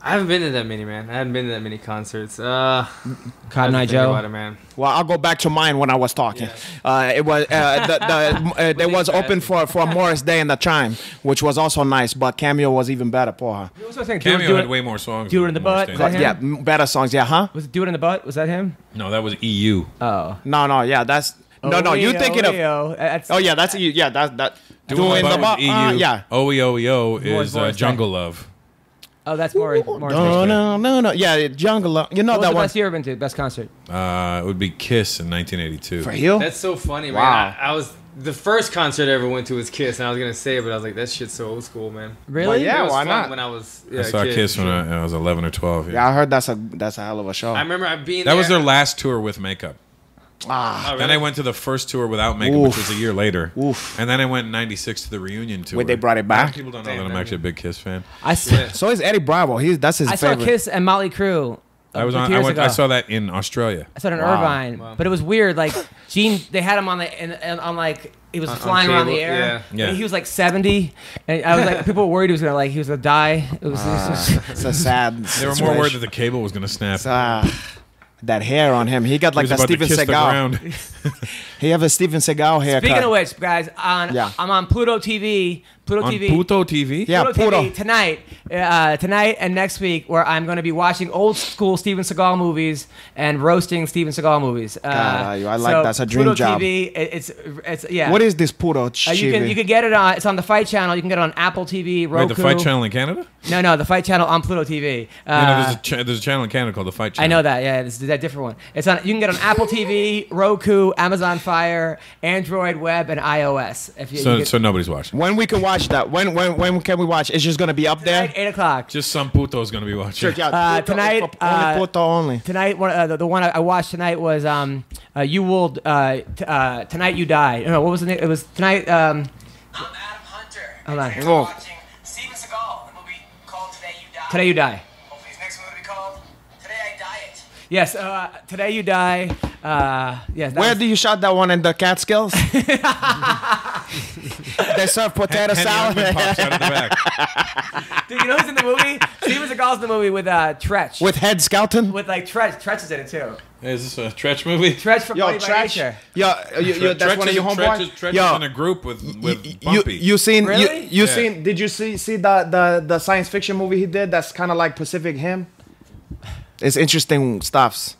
I haven't been to that many, man. I haven't been to that many concerts. Cotton Eye Joe. About it, man. Well, I'll go back to mine when I was talking. It was there was open for Morris Day and the Chime, which was also nice, but Cameo was even better for her. Cameo had way more songs. Do It in the Butt. Yeah, better songs. Yeah, huh? Was it Do It in the Butt? Was that him? No, that was EU. Oh. No, yeah, that's no. You thinking of? Oh yeah, that's EU. Yeah, that. Do It in the Butt. EU. Yeah. OEOEO is Jungle Love. Oh, that's more. No. Yeah, Jungle. You know what was that the one. best you ever been to? Best concert? It would be Kiss in 1982. For you? That's so funny, man. Wow. I was the first concert I ever went to was Kiss, and I was gonna say it, but I was like, that shit's so old school, man. Really? Well, yeah, it was why fun not? When I was I saw Kiss when I was 11 or 12. Yeah, I heard that's a hell of a show. I remember being that there. was their last tour with makeup. Ah. Oh, really? Then I went to the first tour without makeup, which was a year later. Oof. And then I went in '96 to the reunion tour. Wait, they brought it back? People don't know that I'm actually a big Kiss fan. So is Eddie Bravo. That's his I favorite. saw Kiss and Motley Crue. I saw that in Australia. I saw it in Irvine, but it was weird. Like Gene, they had him on he was flying around the air. Yeah. He was like 70, and I was like, people were worried he was gonna die. It was it's a sad. They were more worried that the cable was gonna snap. That hair on him, he got like He was that about to Steven kiss the Seagal. ground. He have a Steven Seagal haircut. Speaking of which, guys, I'm on Pluto TV. Pluto TV? Yeah, Pluto TV tonight and next week, where I'm going to be watching old school Steven Seagal movies and roasting Steven Seagal movies. I like that's a dream Pluto job. TV, it's yeah. What is this Pluto? You can get it on. It's on the Fight Channel. You can get it on Apple TV, Roku. Wait, the Fight Channel in Canada? No, the Fight Channel on Pluto TV. There's a channel in Canada called the Fight Channel. I know that. Yeah, this is that different one. It's on. You can get it on Apple TV, Roku, Amazon Fire, Android Web, and iOS. So nobody's watching. When we can watch that? When can we watch? It's just gonna be up there. 8 o'clock. Just some puto is gonna be watching. Sure, yeah, tonight. Only puto only. Tonight, the one I watched tonight was You Will Tonight You Die. No, what was the name? It was tonight. I'm Adam Hunter. Hold on. You're watching Steven Seagal, the movie called Today You Die. Today You Die. Hopefully his next movie will be called Today I Diet. Yes, Today You Die. Yes. Where do you shot that one in the Catskills? They serve potato salad. Pops out of the back. Dude, you know who's in the movie? Steven Seagal's in the movie with Tretch. With Head Skelton? With like Tretch. Tretch is in it too. Is this a Tretch movie? Tretch from Yo, Body by Tretch. Nature. Yo, that's one of your homeboys. Tretch is in a group with Bumpy. You seen? Really? You seen? Did you see the science fiction movie he did? That's kind of like Pacific Rim. It's interesting stuffs.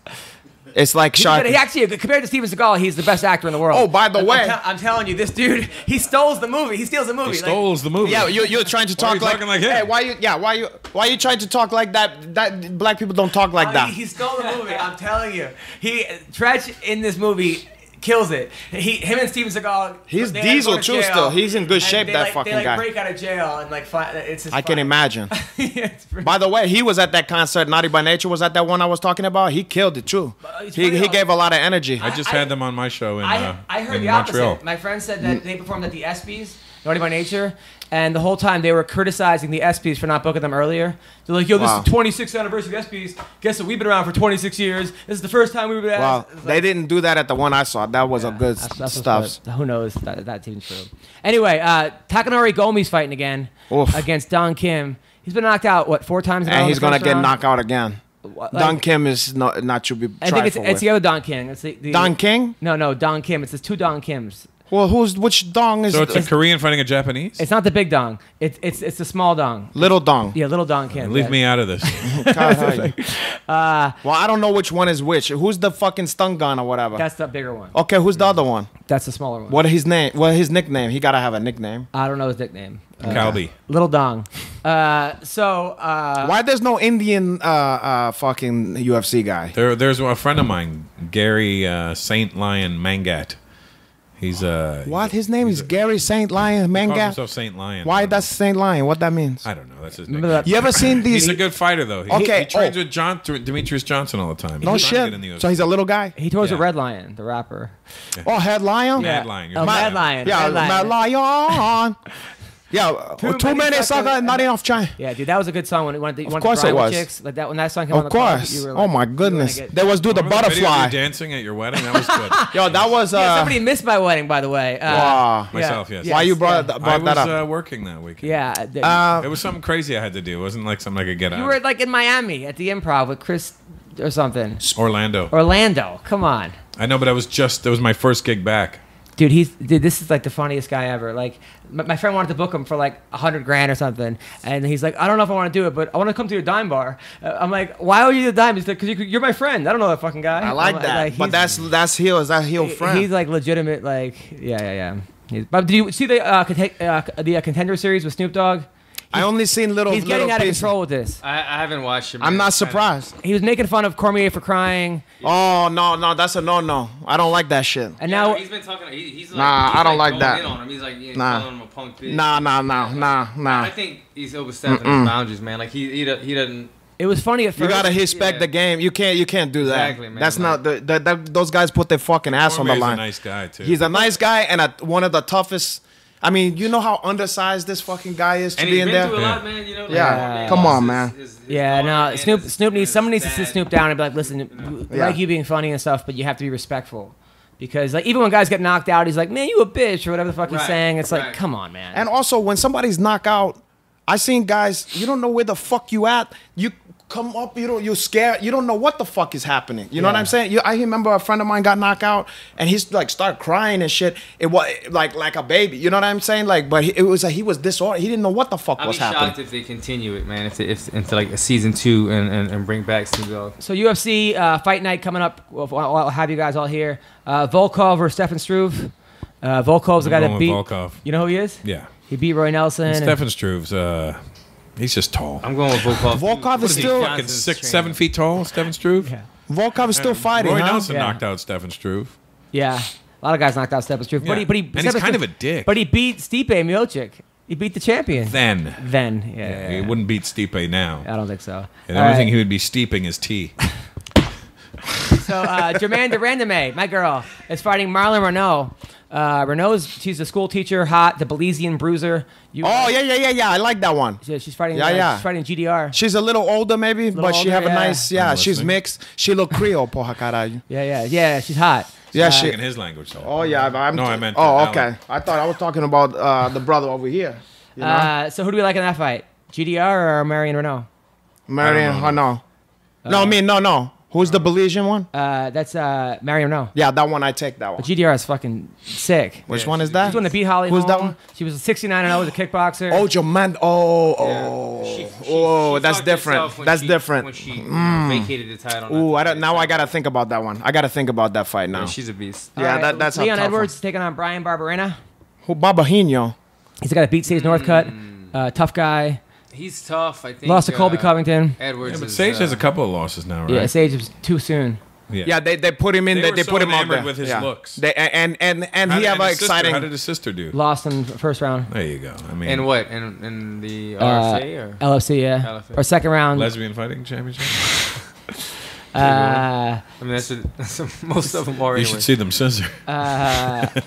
It's like Shark. He actually, compared to Steven Seagal, he's the best actor in the world. Oh, by the way, I'm telling you, this dude, he steals the movie. He steals the movie. He steals the movie. Yeah, you're trying to talk like him? Hey, why you trying to talk like that? That black people don't talk like that. He stole the movie. I'm telling you, Tretch in this movie kills it. Him and Steven Seagal. He's Diesel too. Still, he's in good shape. That fucking they guy. Break out of jail and like it's. Just I can imagine. Yeah, by the way, he was at that concert. Naughty by Nature was at that one I was talking about. He killed it too. He gave a lot of energy. I just had them on my show in I heard in the Montreal. opposite. My friend said that they performed at the ESPYs, Naughty by Nature, and the whole time they were criticizing the ESPYs for not booking them earlier. They're like, yo, this is the 26th anniversary of ESPYs. Guess what? We've been around for 26 years. This is the first time we were Wow, they didn't do that at the one I saw. That was a good stuff. Who knows? That's even true. Anyway, Takanori Gomi's fighting again against Don Kim. He's been knocked out, what, 4 times now? And he's going to get knocked out again. Like, Don Kim is not to be I think it's the other Don King. It's the Don King? No, Don Kim. It's the 2 Don Kims. Well, which dong is? So it's a Korean fighting a Japanese? It's not the big dong. It's the small dong. Little dong. Yeah, little Don Kim. Leave me out of this. Well, I don't know which one is which. Who's the fucking stun gun or whatever? That's the bigger one. Okay, who's the other one? That's the smaller one. What his name? What his nickname? He gotta have a nickname. I don't know his nickname. Calby. Little Dong. Why there's no Indian fucking UFC guy? There's a friend of mine, Gary Saint Lion Mangat. He's what? His name is Gary Saint Lion He calls Mangat. himself Saint Lion. Why that's Saint Lion? What that means? I don't know. That's his name. You ever seen these? He's a good fighter though. He trains with Demetrius Johnson all the time. No shit. So he's a little guy. He tours with Red Lion, the rapper. Yeah. Oh, Head Lion. Mad Lion. Mad Lion. Yeah, Mad Lion. Yeah, too many sucker, not enough time. Yeah, dude, that was a good song when you wanted of course it was. Chicks. Like that when that song came on Of the course. you were like, oh my goodness. They was do the Remember butterfly. The video of you dancing at your wedding. That was good. Yo, that was. somebody missed my wedding, by the way. Wow. Myself, yes. Why you brought that up? I was working that weekend. Yeah. It was something crazy I had to do. It wasn't like something I could get out. You were like in Miami at the Improv with Chris or something. Orlando. Come on. I know, but it was my first gig back. Dude, this is like the funniest guy ever. Like, my friend wanted to book him for like $100,000 or something, and he's like, I don't know if I want to do it, but I want to come to your dime bar. I'm like, why are you the dime? He's like, because you're my friend. I don't know that fucking guy. I like that, but that's heel. Is that heel friend? He's like legitimate. Like, yeah. But did you see the Contender series with Snoop Dogg? I only seen little. He's getting out of control with this. I haven't watched it. I'm not surprised. He was making fun of Cormier for crying. Oh no, that's a no. I don't like that shit. And now he's been talking. He's like, I don't like that. In on him. He's like calling him a punk bitch. Nah. I think he's overstepping his boundaries, man. Like he doesn't. It was funny at first. You gotta respect the game. You can't do that. Exactly, man. That's not those guys put their fucking ass on the line. He's a nice guy too. He's a nice guy and one of the toughest. I mean, you know how undersized this fucking guy is to be in there. And he's been through a lot, man. You know. Yeah. Come on, man. Snoop needs to sit Snoop down and be like, listen, like you being funny and stuff, but you have to be respectful. Because like even when guys get knocked out, he's like, man, you a bitch or whatever the fuck he's saying. It's like, come on, man. And also when somebody's knocked out, I seen guys, you don't know where the fuck you at. You come up, you're scared. You don't know what the fuck is happening. You know what I'm saying? I remember a friend of mine got knocked out, and he's like started crying and shit. It was like a baby. You know what I'm saying? Like, but it was like he was disordered. He didn't know what the fuck was happening. I'd be shocked if they continue it, man. If into like a season 2 and bring back Snoop Dogg. So UFC fight night coming up. I'll have you guys all here. Volkov or Stefan Struve. Volkov's the guy that beat. Volkov. You know who he is? Yeah. He beat Roy Nelson. Stefan Struve's. He's just tall. I'm going with Volkov. Volkov is still fucking 6-7 feet tall. Stefan Struve. Yeah. Volkov is still fighting. Roy huh? Nelson knocked out Stefan Struve. Yeah. A lot of guys knocked out Stefan Struve. Yeah. But he and he's kind of a dick. But he beat Stipe Miocic. He beat the champion. Then. Yeah. He wouldn't beat Stipe now. I don't think so. And the only thing he would be steeping is tea. So Jermaine Durandame, my girl, is fighting Marlon Renault. She's a school teacher, hot, the Belizean bruiser. Yeah. I like that one. Yeah, she's fighting. Yeah. She's fighting GDR. She's a little older, maybe, but she have a nice. Yeah, she's mixed. She look Creole, porra caralho. Yeah. She's hot. Yeah, Speaking his language. Though. Oh yeah, I meant. Oh, okay. I thought I was talking about the brother over here. You know? So who do we like in that fight? GDR or Marion Renault? Marion Renault. No. Who's the Belizean one? That's Marion Renault. Yeah, that one I take that one. But GDR is fucking sick. Which one is that? She's the one that beat Holly Who's Holm. that one? She was 69-0 as a kickboxer. Oh, Joman. She that's different. That's different. When she vacated the title. Ooh, now I gotta think about that one. I gotta think about that fight now. Yeah, she's a beast. Yeah, Right, that's Leon a tough Edwards is taking on Brian Barberena. Who Babahino? He's the guy that beat Sage Northcutt. Tough guy. He's tough. I think. Lost to Colby Covington. Edwards. Yeah, but Sage has a couple of losses now, right? Yeah, Sage was too soon. Yeah, they put him in. They were put him out there with his looks. And he have an exciting. How did his sister do? Lost in the first round. There you go. I mean, And what? In the RFA or LFC, yeah. LFA. Or second round. lesbian fighting championship. I mean, that's what most of them are. You Anyway. should see them scissor. All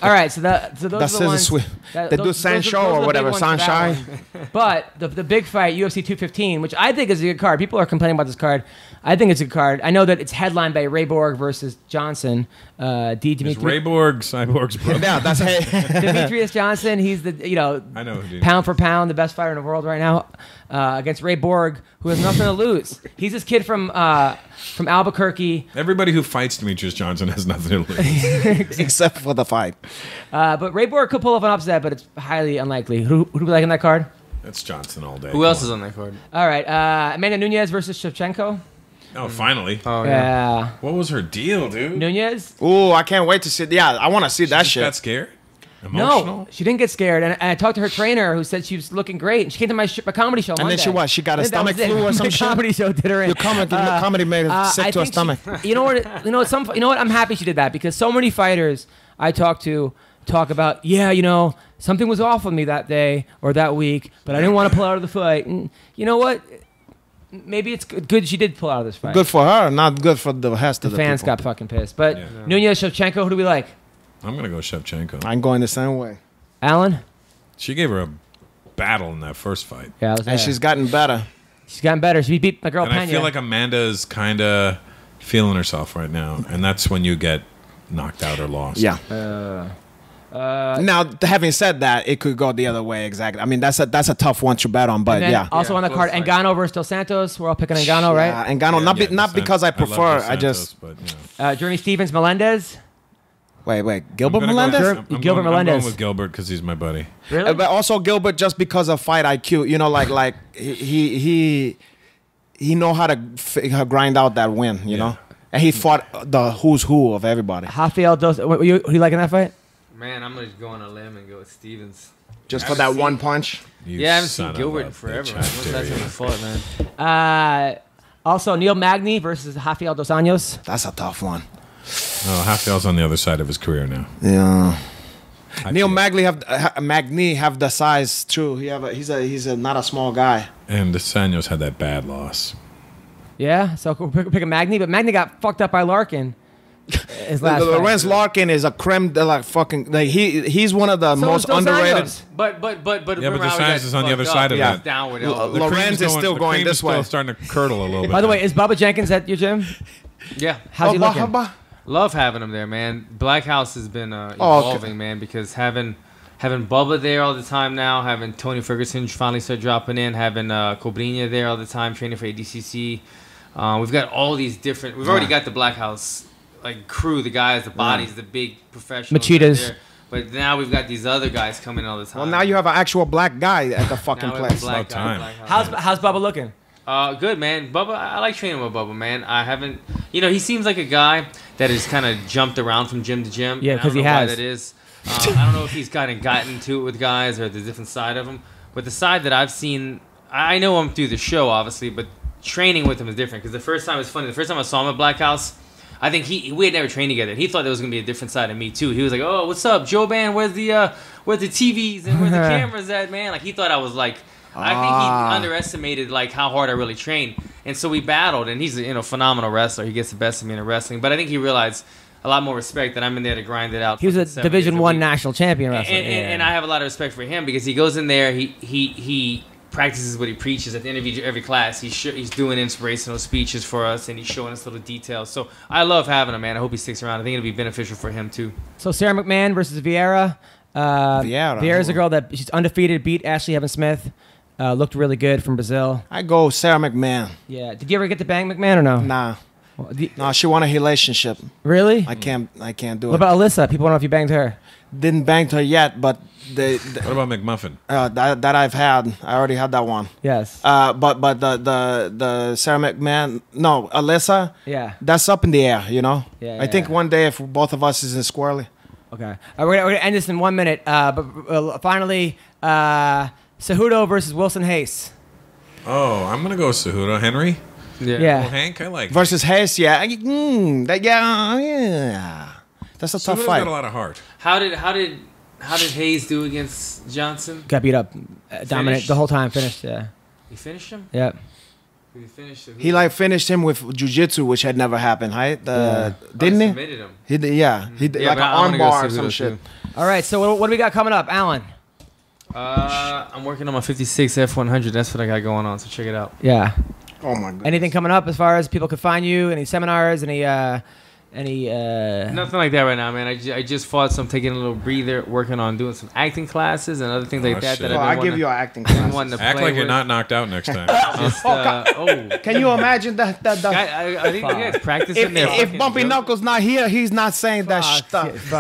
right, so those are the ones. They do Sancho or whatever, Sunshine. But the big fight, UFC 215, which I think is a good card. People are complaining about this card. I think it's a good card. I know that it's headlined by Ray Borg versus Johnson. Ray Borg, Cyborg's brother. Yeah, that's Demetrius Johnson. He's the I know who pound for pound the best fighter in the world right now against Ray Borg, who has nothing to lose. He's this kid from Albuquerque. Everybody who fights Demetrius Johnson has nothing to lose. except for the fight. But Ray Borg could pull off an upset, but it's highly unlikely. Who do we like in that card? That's Johnson all day. Who else is on that card? All right, Amanda Nunes versus Shevchenko. Oh, finally. Oh Yeah. What was her deal, dude? Nunez? Ooh, I can't wait to see. Yeah, I want to see that She shit. got scared? Emotional? No, she didn't get scared. And I talked to her trainer, who said she was looking great. And she came to my comedy show. And Monday. then she what? She got a stomach flu or some the shit? comedy show did her in. Your comedy made her sick I to her think stomach. You know what? I'm happy she did that because so many fighters I talk about. Yeah, something was off with me that day or that week, but I didn't want to pull out of the fight. And you know what? Maybe it's good she did pull out of this fight. Good for her, not good for the rest of the fans people. got fucking pissed. But Nunez, Shevchenko, who do we like? I'm going to go Shevchenko. I'm going the same way. Alan? She gave her a battle in that first fight. Yeah, I was there. And she's gotten better. She's gotten better. She beat my girl And Pena. I feel like Amanda's kind of feeling herself right now. And that's when you get knocked out or lost. Yeah. Now, having said that, it could go the other way. Exactly. I mean, that's a tough one to bet on, but yeah. Also on the card, Ngannou versus Dos Santos. We're all picking Ngannou, right? Yeah, Ngannou, not because I prefer. love I Dos just Santos, but, Jeremy Stevens, Melendez. wait. Gilbert I'm Melendez. Gilbert I'm Melendez. going with Gilbert because he's my buddy. Really? But also Gilbert just because of fight IQ. Like he know how to grind out that win. You know, and he fought the who's who of everybody. Rafael Dos. Who you like in that fight? Man, I'm gonna go on a limb and go with Stevens. Just for that one punch. You Yeah, I haven't son seen of Gilbert a in forever. bitch, Man. how When's dare the last time you. he fought, man? Also Neil Magny versus Rafael Dos Anjos. That's a tough one. Oh, Rafael's on the other side of his career now. Yeah. I Neil feel- Magny have the size too. He's not a small guy. And Santos had that bad loss. Yeah, so we're picking Magny, but Magny got fucked up by Larkin. His last fight. Lorenz Larkin is a creme de la fucking. He's one of the So most is Dos underrated. Anjos. But Yeah, but remember how he DeSantis got is on the other fucked side up? of Yeah. that. Down with it. Lorenz The cream's is still the going cream this is way. still starting to curdle a little bit. By the way, is Bubba Jenkins at your gym? Yeah. How's he looking? Love having him there, man. Black House has been evolving, man, because having having Bubba there all the time now, having Tony Ferguson finally start dropping in, having Cobrinha there all the time, training for ADCC. We've got all these different. We've already got the Black House crew, the guys, the bodies, the big professionals. Machitas. But now we've got these other guys coming all the time. Well, now you have an actual black guy at the fucking place. About time. How's Bubba looking? Good, man. Bubba, I like training with Bubba, man. I haven't, he seems like a guy that has kind of jumped around from gym to gym. Yeah, because he has. has. Why that is. I don't know if he's kind of gotten to it with guys or the different side of him. But the side that I've seen, I know him through the show, obviously, but training with him is different. Because the first time, it's funny, the first time I saw him at Black House, I think we had never trained together. He thought there was gonna be a different side of me too. He was like, "Oh, what's up, Jouban? Where's the TVs and where's the cameras at, man?" Like he thought I was like, I think he underestimated like how hard I really train. And so we battled, and he's a phenomenal wrestler. He gets the best of me in wrestling. But I think he realized a lot more respect that I'm in there to grind it out. He was a Division I national champion wrestler, and I have a lot of respect for him because he goes in there, he practices what he preaches at the end of every class. He's doing inspirational speeches for us, and he's showing us little details. So I love having him, man. I hope he sticks around. I think it'll be beneficial for him too. So Sarah McMahon versus Vieira. Vieira's a girl that she's undefeated, beat Ashley Evans-Smith. Looked really good from Brazil. I go Sarah McMahon. Yeah. Did you ever get to bang McMahon or no? Nah. No, she won a relationship. Really? I can't do it. What about Alyssa? People want to know if you banged her. Didn't bang her yet, but what about McMuffin? That I've had. I already had that one. Yes. But the Sarah McMahon, no, Alyssa. Yeah. That's up in the air, Yeah. I think one day if both of us is in squarely. Okay. We're gonna end this in 1 minute. But finally, Cejudo versus Wilson Hayes. Oh, I'm gonna go Cejudo. Henry. Yeah. Oh, Hank, I like versus Hayes. Yeah. That's a tough fight. Got a lot of heart. How did Hayes do against Johnson? Got beat up, dominant the whole time. Finished. Yeah. He finished him. Yeah. He finished him. He finished him with jiu-jitsu, which had never happened, right? Didn't he? Submitted him. He did like an arm bar or some shit. All right. So what do we got coming up, Alan? I'm working on my 56 F100. That's what I got going on. So check it out. Yeah. Oh my god. Anything coming up as far as people could find you? Any seminars? Any? Nothing like that right now, man. I just fought, so I'm taking a little breather, working on doing some acting classes and other things like that. Shit. I'll give you an acting class. Act like you're not knocked out next time. Can you imagine that? I think you guys practice in there. If Bumpy Knuckles not here, he's not saying that stuff.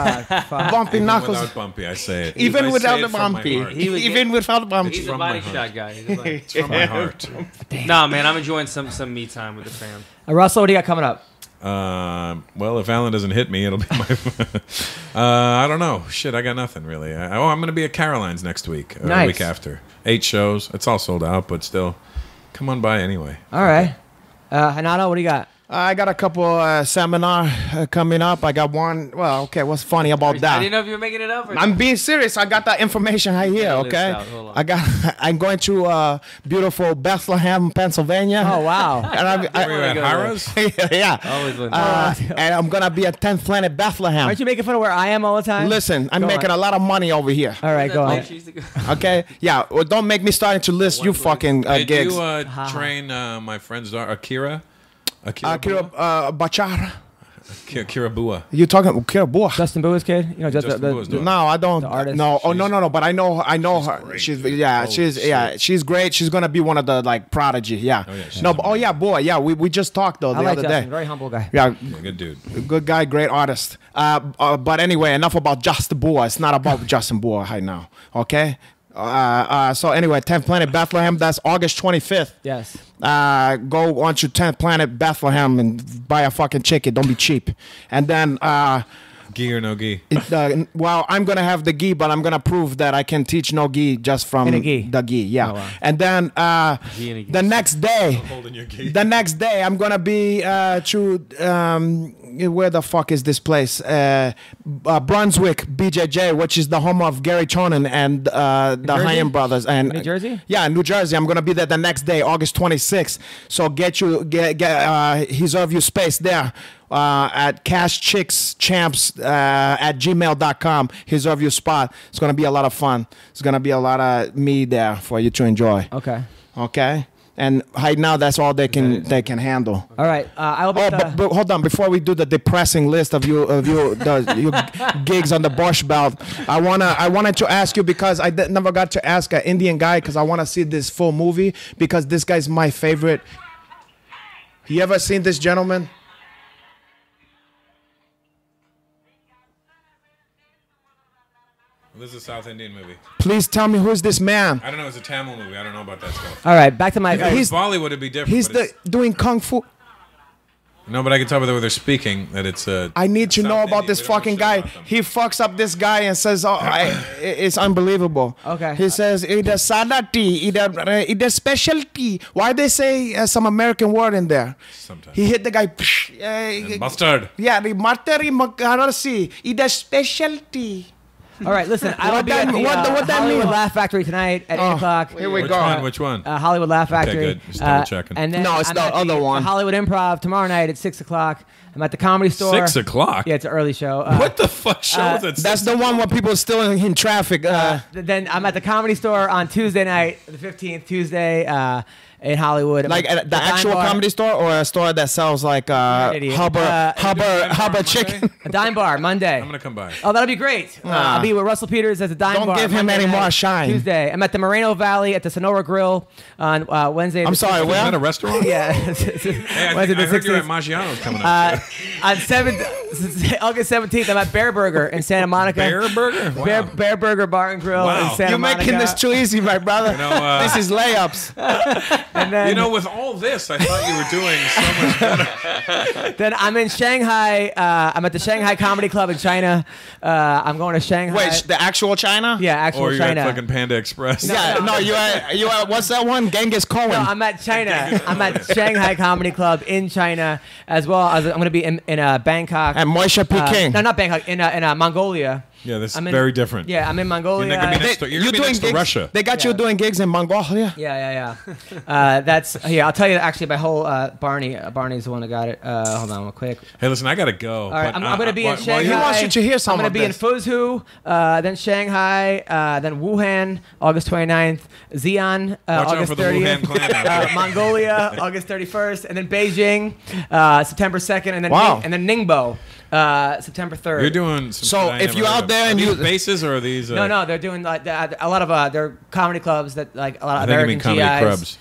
Bumpy Knuckles. Without Bumpy, I say it. Even without the Bumpy. Even without the Bumpy. He's a body shot guy. It's from my heart. Nah, man, I'm enjoying some me time with the fam. Russell, what do you got coming up? Well, if Alan doesn't hit me, it'll be my. I don't know. Shit, I got nothing really. I'm gonna be at Caroline's next week. Nice. The week after. 8 shows. It's all sold out, but still, come on by anyway. All right. Renato, what do you got? I got a couple seminar coming up. I got one. Well, okay. What's funny about that? I didn't know if you were making it up. I'm being serious. I got that information right here. Okay. I'm going to beautiful Bethlehem, Pennsylvania. Oh wow. And Were you at Harrah's? Yeah. And I'm gonna be at 10th Planet Bethlehem. Aren't you making fun of where I am all the time? Listen, I'm making a lot of money over here. All right, go on. Okay. Yeah. Well, don't make me starting to list you fucking Did gigs. you train my friend's daughter, Akira? Akira Bachar. Akira Bua. You talking Akira Bua? Justin Bua's kid? You know, Justin Bua's daughter. No, I don't. The artist? No. Oh, no. But I know her. Great, She's great. She's gonna be one of the prodigy. Yeah. Oh, yeah, No. Oh yeah, boy. Yeah. We just talked though the I like other Justin. day. Very humble guy. Yeah. Good dude. Good guy. Great artist. But anyway, enough about Justin Bua. It's not about Justin Bua right now. Okay. So anyway, 10th Planet Bethlehem. That's August 25th. Yes. Go on to 10th Planet Bethlehem and buy a fucking ticket. Don't be cheap. And then, gi or no gi? Well, I'm gonna have the gi, but I'm gonna prove that I can teach no gi just from the gi. Yeah. Oh, wow. And then the next day, Holding your gi. the next day, I'm gonna be where the fuck is this place? Brunswick, BJJ, which is the home of Gary Tonin and the Hayen brothers. And New Jersey? Yeah, New Jersey. I'm gonna be there the next day, August 26th. So get reserve your space there. At cashchickschamps@gmail.com. Reserve your spot. It's gonna be a lot of fun. It's gonna be a lot of me there for you to enjoy. Okay. Okay. And right now, that's all they can handle. All right, I'll be. But hold on, before we do the depressing list of your gigs on the Borscht Belt, I wanted to ask you, because I never got to ask an Indian guy, because I want to see this full movie, because this guy's my favorite. You ever seen this gentleman? This is a South Indian movie. Please tell me, who's this man? I don't know. It's a Tamil movie. I don't know about that stuff. All right, back to my. If Bollywood would be different. He's doing kung fu. No, but I can tell by the way they're speaking that it's a. I need to know about this fucking guy. He fucks up this guy and says, "Oh, it's unbelievable." Okay. He says, "It's sada tea, it's special tea." Why they say some American word in there? Sometimes. He hit the guy. Mustard. Yeah, the materi makarasi. It's special tea. All right, listen. I will be at the Hollywood Laugh Factory tonight at 8 o'clock. Here we go. Which one? Hollywood Laugh Factory. Okay, good. Just double checking. And then no, it's the other one. Hollywood Improv tomorrow night at 6 o'clock. I'm at the Comedy Store. 6 o'clock? Yeah, it's an early show. What the fuck show is it? That's the one where people are still in traffic. Then I'm at the Comedy Store on Tuesday night, the 15th, Tuesday. In Hollywood, like at the actual Comedy Store, or a store that sells like Hubba chicken. A dime bar Monday. I'm gonna come by. Oh, that'll be great. I'll be with Russell Peters at the dime bar. Don't give him Monday any night, more shine. Tuesday, I'm at the Moreno Valley at the Sonora Grill on Wednesday. I'm sorry, Is that a restaurant? Yeah. Hey, I heard you're at Maggiano's coming up. On August 17th, I'm at Bear Burger in Santa Monica. Bear Burger? Wow. Bear Burger Bar and Grill in Santa You're Monica. making this too easy, my brother. This is layups. And then, with all this, I thought you were doing so much better. Then I'm in Shanghai. I'm at the Shanghai Comedy Club in China. I'm going to Shanghai. Wait, the actual China? Yeah, actual or you're China. at fucking Panda Express. You at what's that one? Genghis Cohen. No, I'm at China. I'm at Shanghai Comedy Club in China, as well as I'm going to be in Bangkok. And Moishe Peking. No, not Bangkok. In Mongolia. Yeah, this is very different. Yeah, I'm in Mongolia. You're going to be next to Russia. They got you doing gigs in Mongolia? Yeah. I'll tell you actually by whole Barney's the one that got it. Hold on real quick. Hey, listen, I got to go. All right, I'm going to be in Shanghai. He wants you to hear some I'm going to be in this. Fuzhou, then Shanghai, then Wuhan, August 29th, Xi'an, August 30th, Mongolia, August 31st, and then Beijing, September 2nd, and then Ningbo. September 3rd. You're doing some so if you're out there and you bases or are these no, they're doing like a lot of they're comedy clubs that like a lot of American comedy GIs.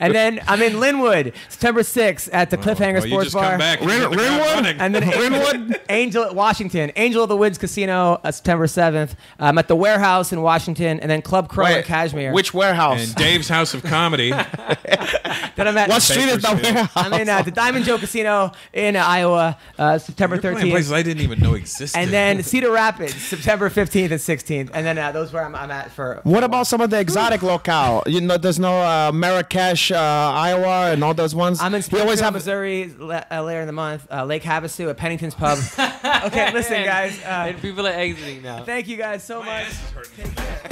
And then I'm in Linwood, September 6th at the Cliffhanger Sports Bar. Linwood, and then Linwood, Angel of the Woods Casino, September 7th. I'm at the Warehouse in Washington, and then Club Crow in Kashmir. Which warehouse? And Dave's House of Comedy. Then I'm at what street is the warehouse? I'm in the Diamond Joe Casino in Iowa. September 13th. Places I didn't even know existed. And then Cedar Rapids, September 15th and 16th. And then those where I'm at for. What about some of the exotic locale? There's no Marrakesh, Iowa, and all those ones. I'm in Springfield, Missouri later in the month. Lake Havasu at Pennington's Pub. Okay, listen, guys. And people are exiting now. Thank you guys so much. Take care.